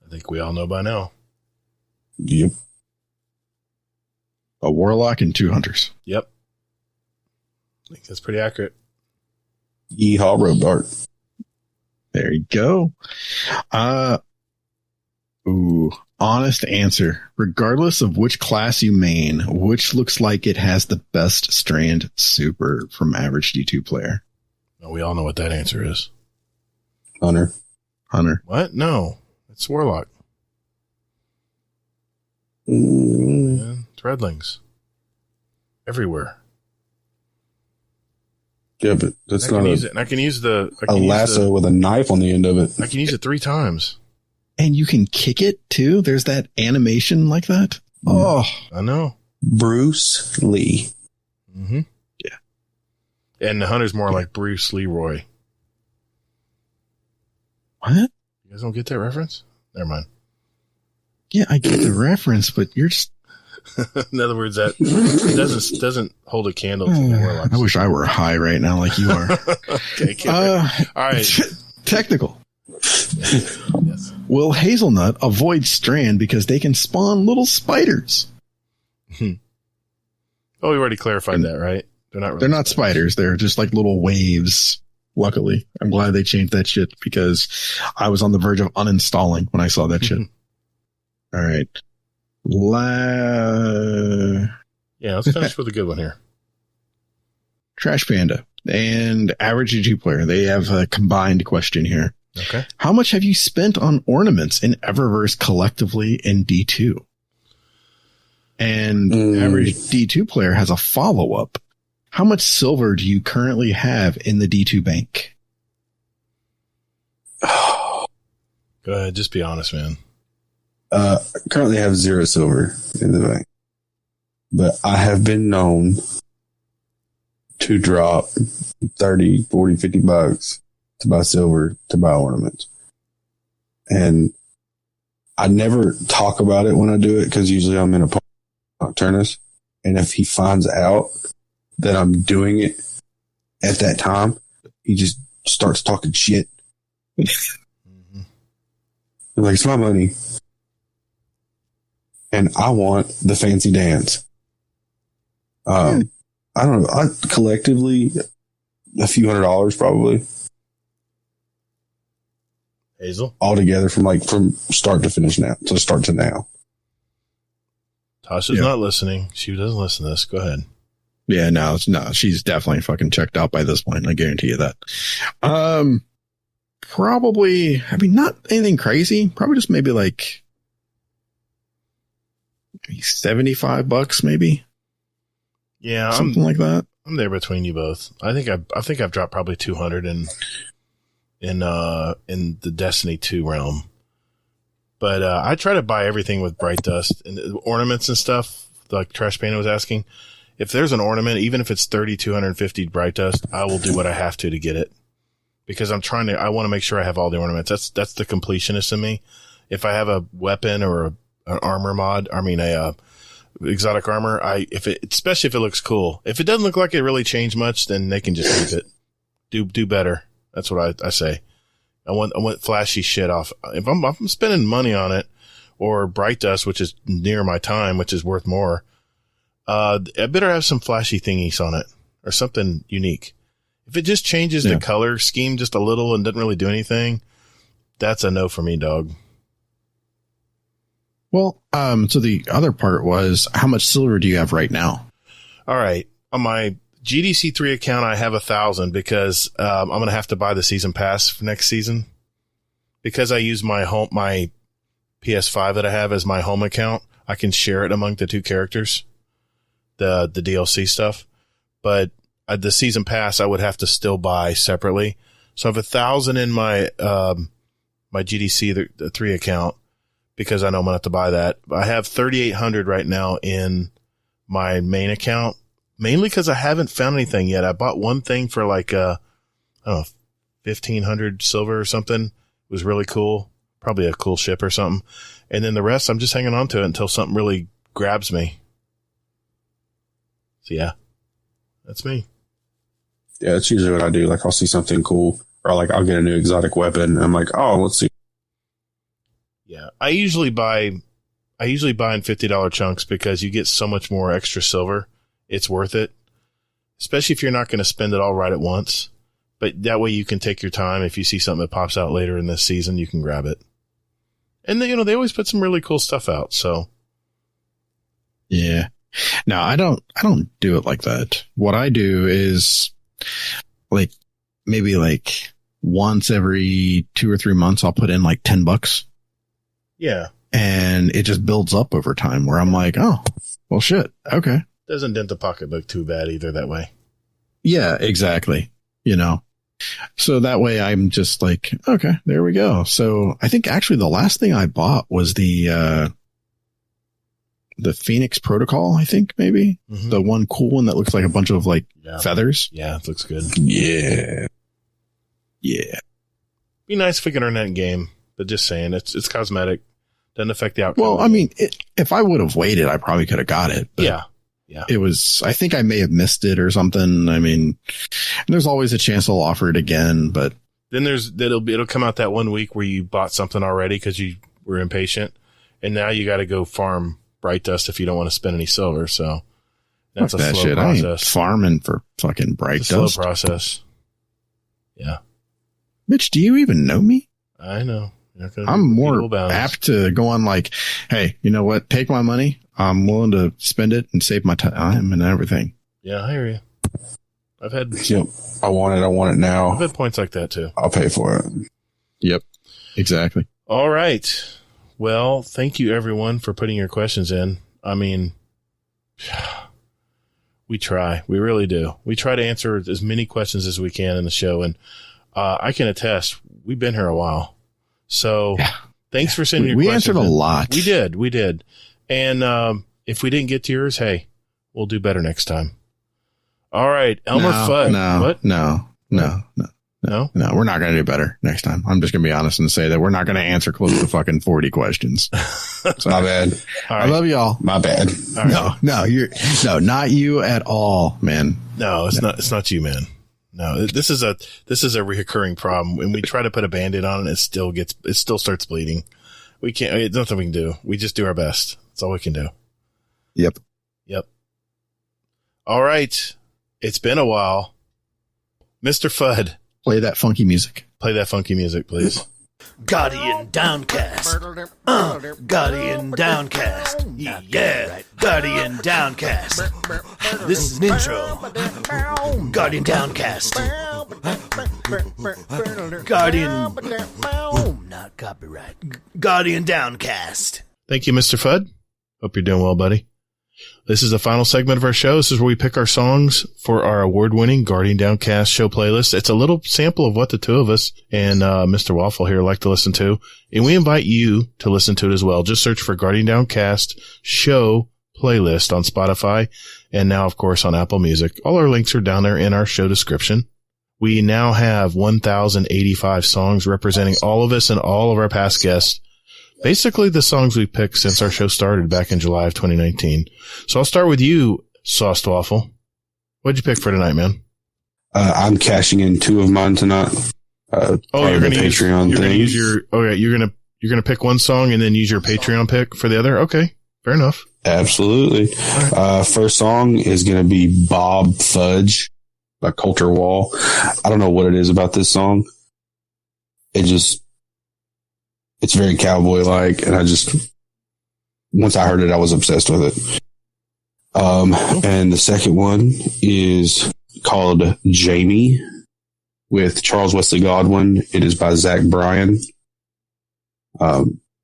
I think we all know by now. Yep. A Warlock and 2 Hunters. Yep. I think that's pretty accurate. Yeehaw, Road Dart. There you go. Honest answer. Regardless of which class you main, which looks like it has the best strand super from average D2 player? Oh, we all know what that answer is. Hunter. What? No. It's Warlock. Mm. Threadlings. Everywhere. Yeah, but that's not I can use a lasso with a knife on the end of it. I can use it 3 times. And you can kick it too? There's that animation like that? Oh. I know. Bruce Lee. Mm-hmm. Yeah. And the Hunter's more like Bruce Leroy. What? You guys don't get that reference? Never mind. Yeah, I get the reference, but you're just... In other words, that doesn't hold a candle to the Warlocks. I wish I were high right now like you are. Okay, all right. Technical. Yes. Will Hazelnut avoid Strand because they can spawn little spiders? Oh, we already clarified that, right? They're not spiders. They're just like little waves. Luckily, I'm glad they changed that shit because I was on the verge of uninstalling when I saw that shit. All right. Yeah, let's finish with a good one here. Trash Panda and Average D2 Player. They have a combined question here. Okay. How much have you spent on ornaments in Eververse collectively in D2? And Average D2 Player has a follow-up. How much silver do you currently have in the D2 bank? Go ahead. Just be honest, man. Currently have 0 silver in the bank, but I have been known to drop 30, 40, 50 bucks to buy silver, to buy ornaments. And I never talk about it when I do it because usually I'm in a nocturnus. And if he finds out that I'm doing it at that time, he just starts talking shit. I'm like, it's my money. And I want the fancy dance. I don't know. Collectively, a few $100s probably. Hazel? Altogether from start to finish now, to start to now. Tasha's not listening. She doesn't listen to this. Go ahead. Yeah, no, she's definitely fucking checked out by this point. I guarantee you that. Probably, not anything crazy. Probably just maybe like $75 maybe. Yeah. Something like that. I'm there between you both. I think I've dropped probably 200 in the Destiny 2 realm. But I try to buy everything with Bright Dust and ornaments and stuff, like Trash Panda was asking. If there's an ornament, even if it's 250 Bright Dust, I will do what I have to get it. Because I want to make sure I have all the ornaments. That's the completionist in me. If I have a weapon or an armor mod, exotic armor, especially if it looks cool. If it doesn't look like it really changed much, then they can just keep it. Do better. That's what I say. I want flashy shit off. If I'm spending money on it, or Bright Dust, which is near my time, which is worth more, I better have some flashy thingies on it or something unique. If it just changes the color scheme just a little and doesn't really do anything, that's a no for me, dog. Well, so the other part was, how much silver do you have right now? All right. On my GDC3 account, I have 1,000 because I'm going to have to buy the season pass for next season. Because I use my PS5 that I have as my home account, I can share it among the two characters, the DLC stuff. But the season pass I would have to still buy separately. So I have 1,000 in my my GDC 3 account because I know I'm gonna have to buy that. I have 3,800 right now in my main account, mainly because I haven't found anything yet. I bought one thing for like I don't know, 1,500 silver or something. It was really cool, probably a cool ship or something. And then the rest, I'm just hanging on to it until something really grabs me. So yeah, that's me. Yeah, that's usually what I do. Like, I'll see something cool, or like I'll get a new exotic weapon, and I'm like, oh, let's see. Yeah, I usually buy in $50 chunks because you get so much more extra silver. It's worth it, especially if you're not going to spend it all right at once. But that way you can take your time. If you see something that pops out later in this season, you can grab it. And then, they always put some really cool stuff out. So yeah, no, I don't do it like that. What I do is like maybe like once every 2 or 3 months, I'll put in like $10. Yeah. And it just builds up over time where I'm like, oh, well, shit. Okay. Doesn't dent the pocketbook too bad either that way. Yeah, exactly. So that way I'm just like, okay, there we go. So I think actually the last thing I bought was the Phoenix Protocol, I think maybe. Mm-hmm. The one cool one that looks like a bunch of like feathers. Yeah, it looks good. Yeah. Yeah. Be nice if we could earn that in game, but just saying, it's cosmetic. Doesn't affect the outcome. Well, I mean, if I would have waited, I probably could have got it. But yeah. It was, I think I may have missed it or something. I mean, there's always a chance they'll offer it again, but then it'll come out that 1 week where you bought something already because you were impatient, and now you got to go farm Bright Dust if you don't want to spend any silver. So that's a slow process. I ain't farming for fucking Bright Dust. Slow process. Yeah. Bitch, do you even know me? I know. I'm more apt to go on like, hey, you know what? Take my money. I'm willing to spend it and save my time and everything. Yeah, I hear you. I've had. Yep. I want it now. I've had points like that too. I'll pay for it. Yep. Exactly. All right. Well, thank you everyone for putting your questions in. I mean, we try. We really do. We try to answer as many questions as we can in the show. And I can attest, we've been here a while. So thanks for sending your questions. We answered a lot. We did. And if we didn't get to yours, hey, we'll do better next time. All right. Elmer Fudd. No, we're not going to do better next time. I'm just going to be honest and say that we're not going to answer close to fucking 40 questions. So, my bad. Right. I love y'all. My bad. Right. No, not you at all, man. No, it's not you, man. No, this is a reoccurring problem. When we try to put a Band-Aid on it, it still starts bleeding. We can't, there's nothing we can do. We just do our best. That's all we can do. Yep. All right. It's been a while. Mr. Fudd. Play that funky music. Play that funky music, please. Guardian Downcast. Guardian Downcast. Yeah. Guardian Downcast. This is an intro. Guardian Downcast. Guardian. Not copyright. Guardian Downcast. Thank you, Mr. Fudd. Hope you're doing well, buddy. This is the final segment of our show. This is where we pick our songs for our award-winning Guardian Downcast show playlist. It's a little sample of what the two of us and Mr. Waffle here like to listen to, and we invite you to listen to it as well. Just search for Guardian Downcast show playlist on Spotify, and now, of course, on Apple Music. All our links are down there in our show description. We now have 1,085 songs representing all of us and all of our past guests basically the songs we picked since our show started back in July of 2019. So I'll start with you, SawcedWaffle. What'd you pick for tonight, man? I'm cashing in 2 of mine tonight. You're going to use your. Okay, you're going to pick one song and then use your Patreon pick for the other. Okay, fair enough. Absolutely. First song is going to be Bob Fudge by Coulter Wall. I don't know what it is about this song. It's very cowboy like, and once I heard it, I was obsessed with it. And the second one is called Jamie with Charles Wesley Godwin. It is by Zach Bryan.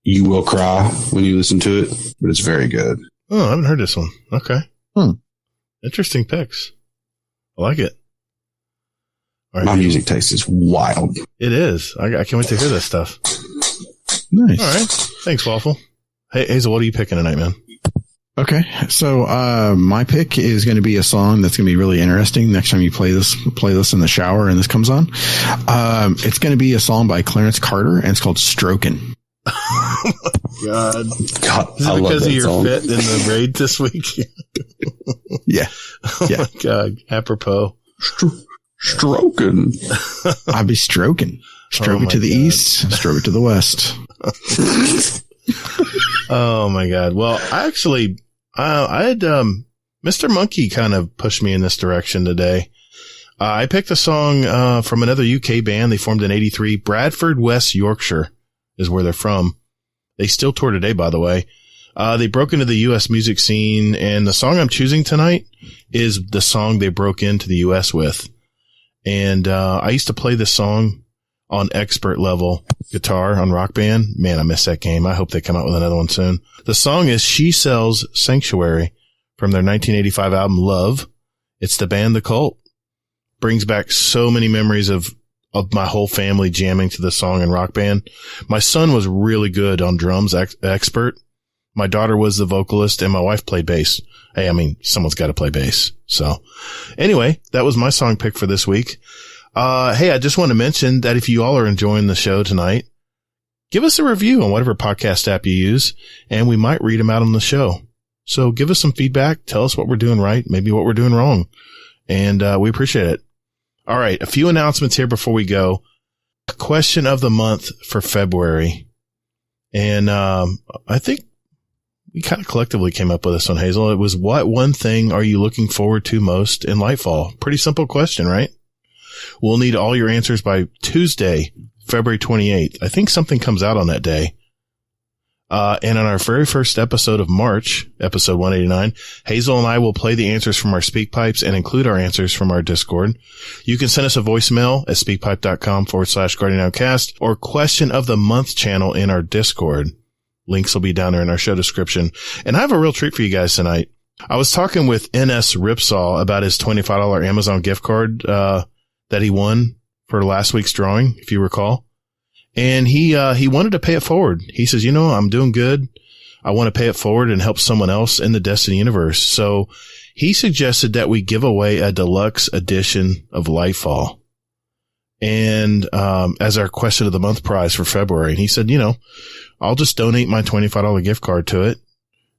You will cry when you listen to it, but it's very good. Oh, I haven't heard this one. Okay. Interesting picks. I like it. All right, my music taste is wild. It is. I can't wait to hear this stuff. Nice. All right. Thanks, Waffle. Hey, Hazel, what are you picking tonight, man? Okay, so my pick is going to be a song that's going to be really interesting next time you play this in the shower and this comes on. It's going to be a song by Clarence Carter, and it's called Strokin'. God. Is it because of your song fit in the raid this week? Yeah. Oh my God. Apropos. Stroking. I'll be stroking. Stroke it to the east, stroke it to the west. Oh my God. Well, I had Mr. Monkey kind of pushed me in this direction today. I picked a song from another UK band. They formed in '83. Bradford, West Yorkshire is where they're from. They still tour today, by the way. They broke into the U.S. music scene, and the song I'm choosing tonight is the song they broke into the U.S. with. And I used to play this song on expert level guitar on Rock Band. Man, I miss that game. I hope they come out with another one soon. The song is She Sells Sanctuary from their 1985 album Love. It's the band The Cult. Brings back so many memories of my whole family jamming to this song in Rock Band. My son was really good on drums, expert. My daughter was the vocalist, and my wife played bass. Hey, I mean, someone's got to play bass. So anyway, that was my song pick for this week. Hey, I just want to mention that if you all are enjoying the show tonight, give us a review on whatever podcast app you use, and we might read them out on the show. So give us some feedback. Tell us what we're doing right, maybe what we're doing wrong. And we appreciate it. All right, a few announcements here before we go. Question of the month for February. And I think we kind of collectively came up with this one, Hazel. It was, what one thing are you looking forward to most in Lightfall? Pretty simple question, right? We'll need all your answers by Tuesday, February 28th. I think something comes out on that day. And on our very first episode of March, episode 189, Hazel and I will play the answers from our SpeakPipes and include our answers from our Discord. You can send us a voicemail at speakpipe.com/GuardianOutcast or question of the month channel in our Discord. Links will be down there in our show description. And I have a real treat for you guys tonight. I was talking with NS Ripsaw about his $25 Amazon gift card, that he won for last week's drawing, if you recall. And he wanted to pay it forward. He says, I'm doing good. I want to pay it forward and help someone else in the Destiny universe. So he suggested that we give away a deluxe edition of Lightfall. And, as our question of the month prize for February. And he said, I'll just donate my $25 gift card to it.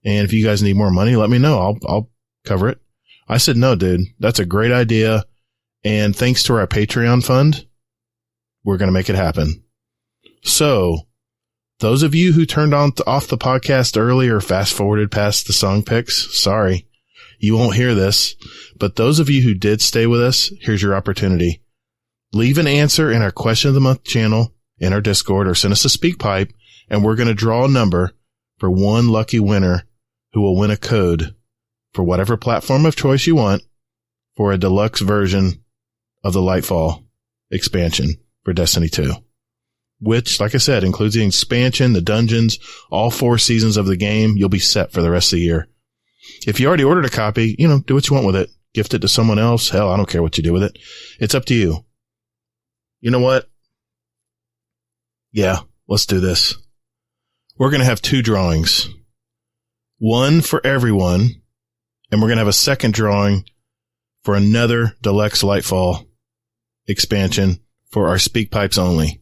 And if you guys need more money, let me know. I'll cover it. I said, no, dude, that's a great idea. And thanks to our Patreon fund, we're going to make it happen. So those of you who turned off the podcast early or fast forwarded past the song picks, sorry, you won't hear this. But those of you who did stay with us, here's your opportunity. Leave an answer in our question of the month channel in our Discord or send us a SpeakPipe, and we're going to draw a number for one lucky winner who will win a code for whatever platform of choice you want for a deluxe version of the Lightfall expansion for Destiny 2. Which, like I said, includes the expansion, the dungeons, all 4 seasons of the game. You'll be set for the rest of the year. If you already ordered a copy, do what you want with it. Gift it to someone else. Hell, I don't care what you do with it. It's up to you. You know what? Yeah, let's do this. We're going to have 2 drawings. One for everyone, and we're going to have a second drawing for another deluxe Lightfall expansion for our SpeakPipes only.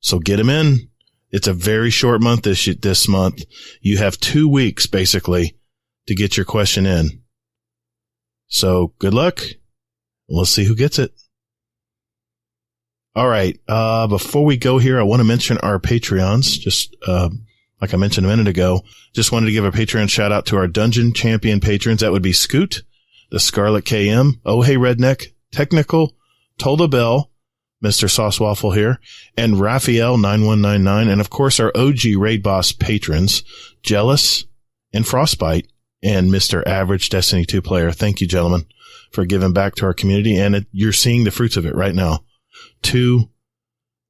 So get them in. It's a very short month this month. You have 2 weeks, basically, to get your question in. So good luck. Let's see who gets it. All right. Before we go here, I want to mention our Patreons. Just like I mentioned a minute ago, just wanted to give a Patreon shout out to our Dungeon Champion patrons. That would be Scoot, the Scarlet KM, Oh Hey Redneck, Technical, Told Bell, Mr. SawcedWaffle here, and Raphael 9199, and of course our OG Raid Boss patrons, Jealous and Frostbite, and Mr. Average Destiny 2 player. Thank you, gentlemen, for giving back to our community, and you're seeing the fruits of it right now. 2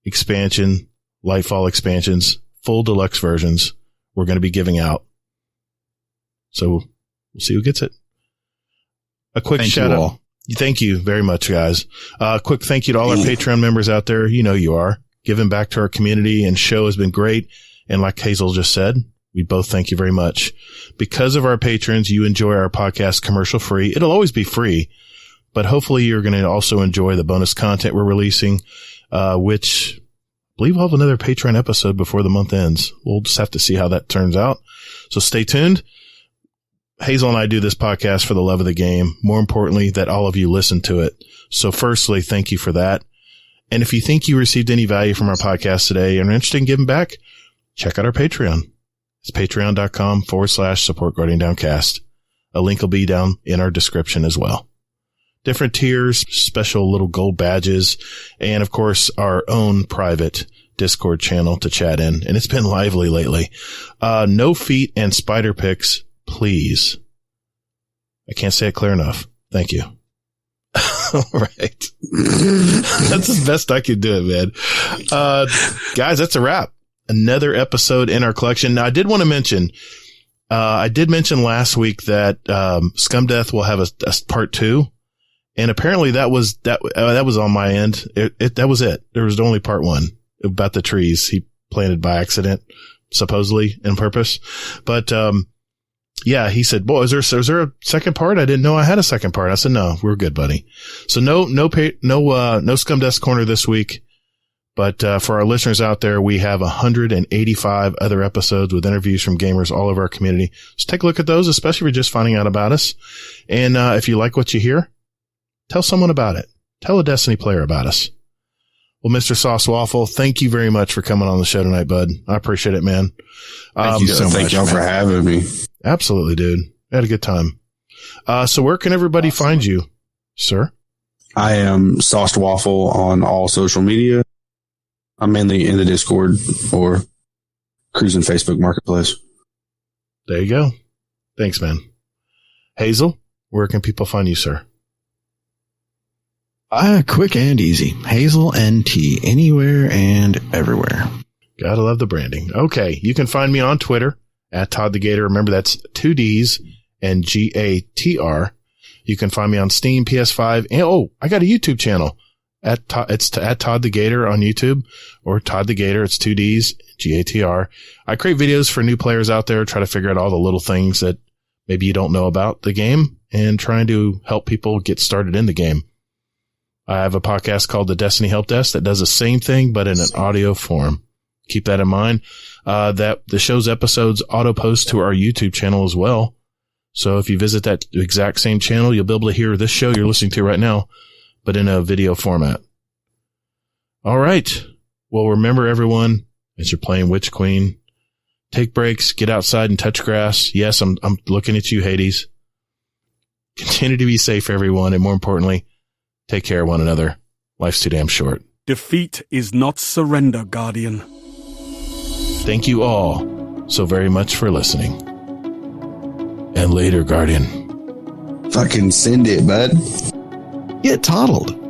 expansion, Lightfall expansions, full deluxe versions we're going to be giving out. So we'll see who gets it. A quick shout out. Thank you very much, guys. Quick thank you to all our Patreon members out there. You know you are. Giving back to our community and show has been great. And like Hazel just said, we both thank you very much. Because of our patrons, you enjoy our podcast commercial free. It'll always be free, but hopefully you're going to also enjoy the bonus content we're releasing, which I believe we'll have another Patreon episode before the month ends. We'll just have to see how that turns out. So stay tuned. Hazel and I do this podcast for the love of the game. More importantly, that all of you listen to it. So firstly, thank you for that. And if you think you received any value from our podcast today and are interested in giving back, check out our Patreon. It's patreon.com/support Guardian Downcast. A link will be down in our description as well. Different tiers, special little gold badges, and of course our own private Discord channel to chat in. And it's been lively lately. No feet and spider pics, please. I can't say it clear enough. Thank you. All right. That's as best I could do it, man. Guys, that's a wrap. Another episode in our collection. Now, I did want to mention, I did mention last week that Scum Death will have a part 2. And apparently that was on my end. That was it. There was only part 1 about the trees he planted by accident, supposedly on purpose. But, yeah, he said, boy, is there a second part? I didn't know I had a second part. I said, no, we're good, buddy. So no Scum Death Corner this week. But, for our listeners out there, we have 185 other episodes with interviews from gamers all over our community. So take a look at those, especially if you're just finding out about us. And, if you like what you hear, tell someone about it. Tell a Destiny player about us. Well, Mr. SawcedWaffle, thank you very much for coming on the show tonight, bud. I appreciate it, man. Thank you so much. Thank y'all for having me. Absolutely, dude. I had a good time. So where can everybody find you, sir? I am SawcedWaffle on all social media. I'm mainly in the Discord or cruising Facebook Marketplace. There you go. Thanks, man. Hazel, where can people find you, sir? Quick and easy. Hazel NT, anywhere and everywhere. Gotta love the branding. Okay, you can find me on Twitter at Todd the Gator. Remember, that's 2 D's and GATR. You can find me on Steam, PS5, and I got a YouTube channel. It's at Todd the Gator on YouTube, or Todd the Gator. It's 2 D's, GATR. I create videos for new players out there, try to figure out all the little things that maybe you don't know about the game, and trying to help people get started in the game. I have a podcast called The Destiny Help Desk that does the same thing, but in an audio form. Keep that in mind. That the show's episodes auto post to our YouTube channel as well. So if you visit that exact same channel, you'll be able to hear this show you're listening to right now, but in a video format. All right. Well, remember, everyone, as you're playing Witch Queen, take breaks, get outside and touch grass. Yes, I'm looking at you, Hades. Continue to be safe, everyone, and more importantly, take care of one another. Life's too damn short. Defeat is not surrender, Guardian. Thank you all so very much for listening. And later, Guardian. Fucking send it, bud. Get toddled.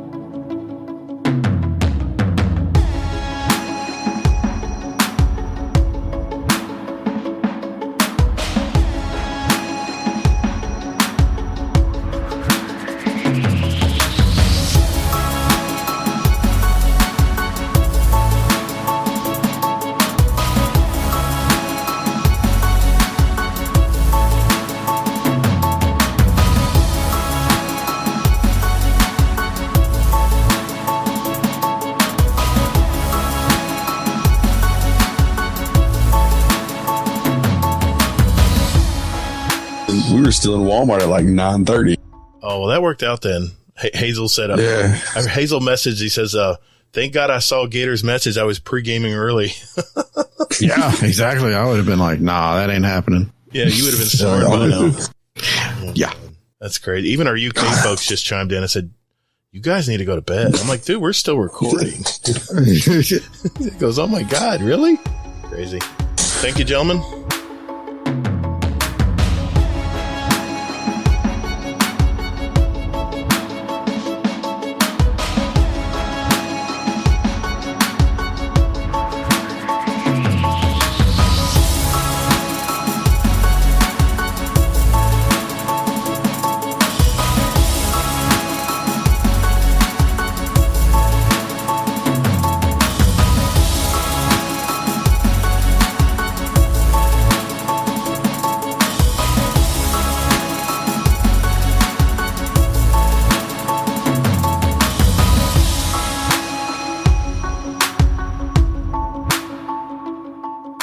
were still in Walmart at like 9:30. Oh, well, that worked out then. Hazel said, Hazel messaged, he says, thank God I saw Gator's message. I was pre-gaming early. Yeah, exactly. I would have been like, nah, that ain't happening. Yeah, you would have been smart by now. Yeah. That's crazy. Even our UK folks just chimed in and said, you guys need to go to bed. I'm like, dude, we're still recording. He goes, oh my God, really? Crazy. Thank you, gentlemen.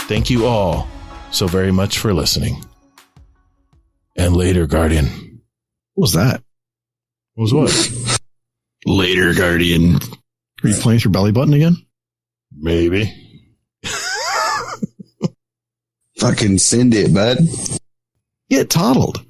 Thank you all so very much for listening. And later, Guardian. What was that? What was what? Later, Guardian. Are you playing through belly button again? Maybe. Fucking send it, bud. Get toddled.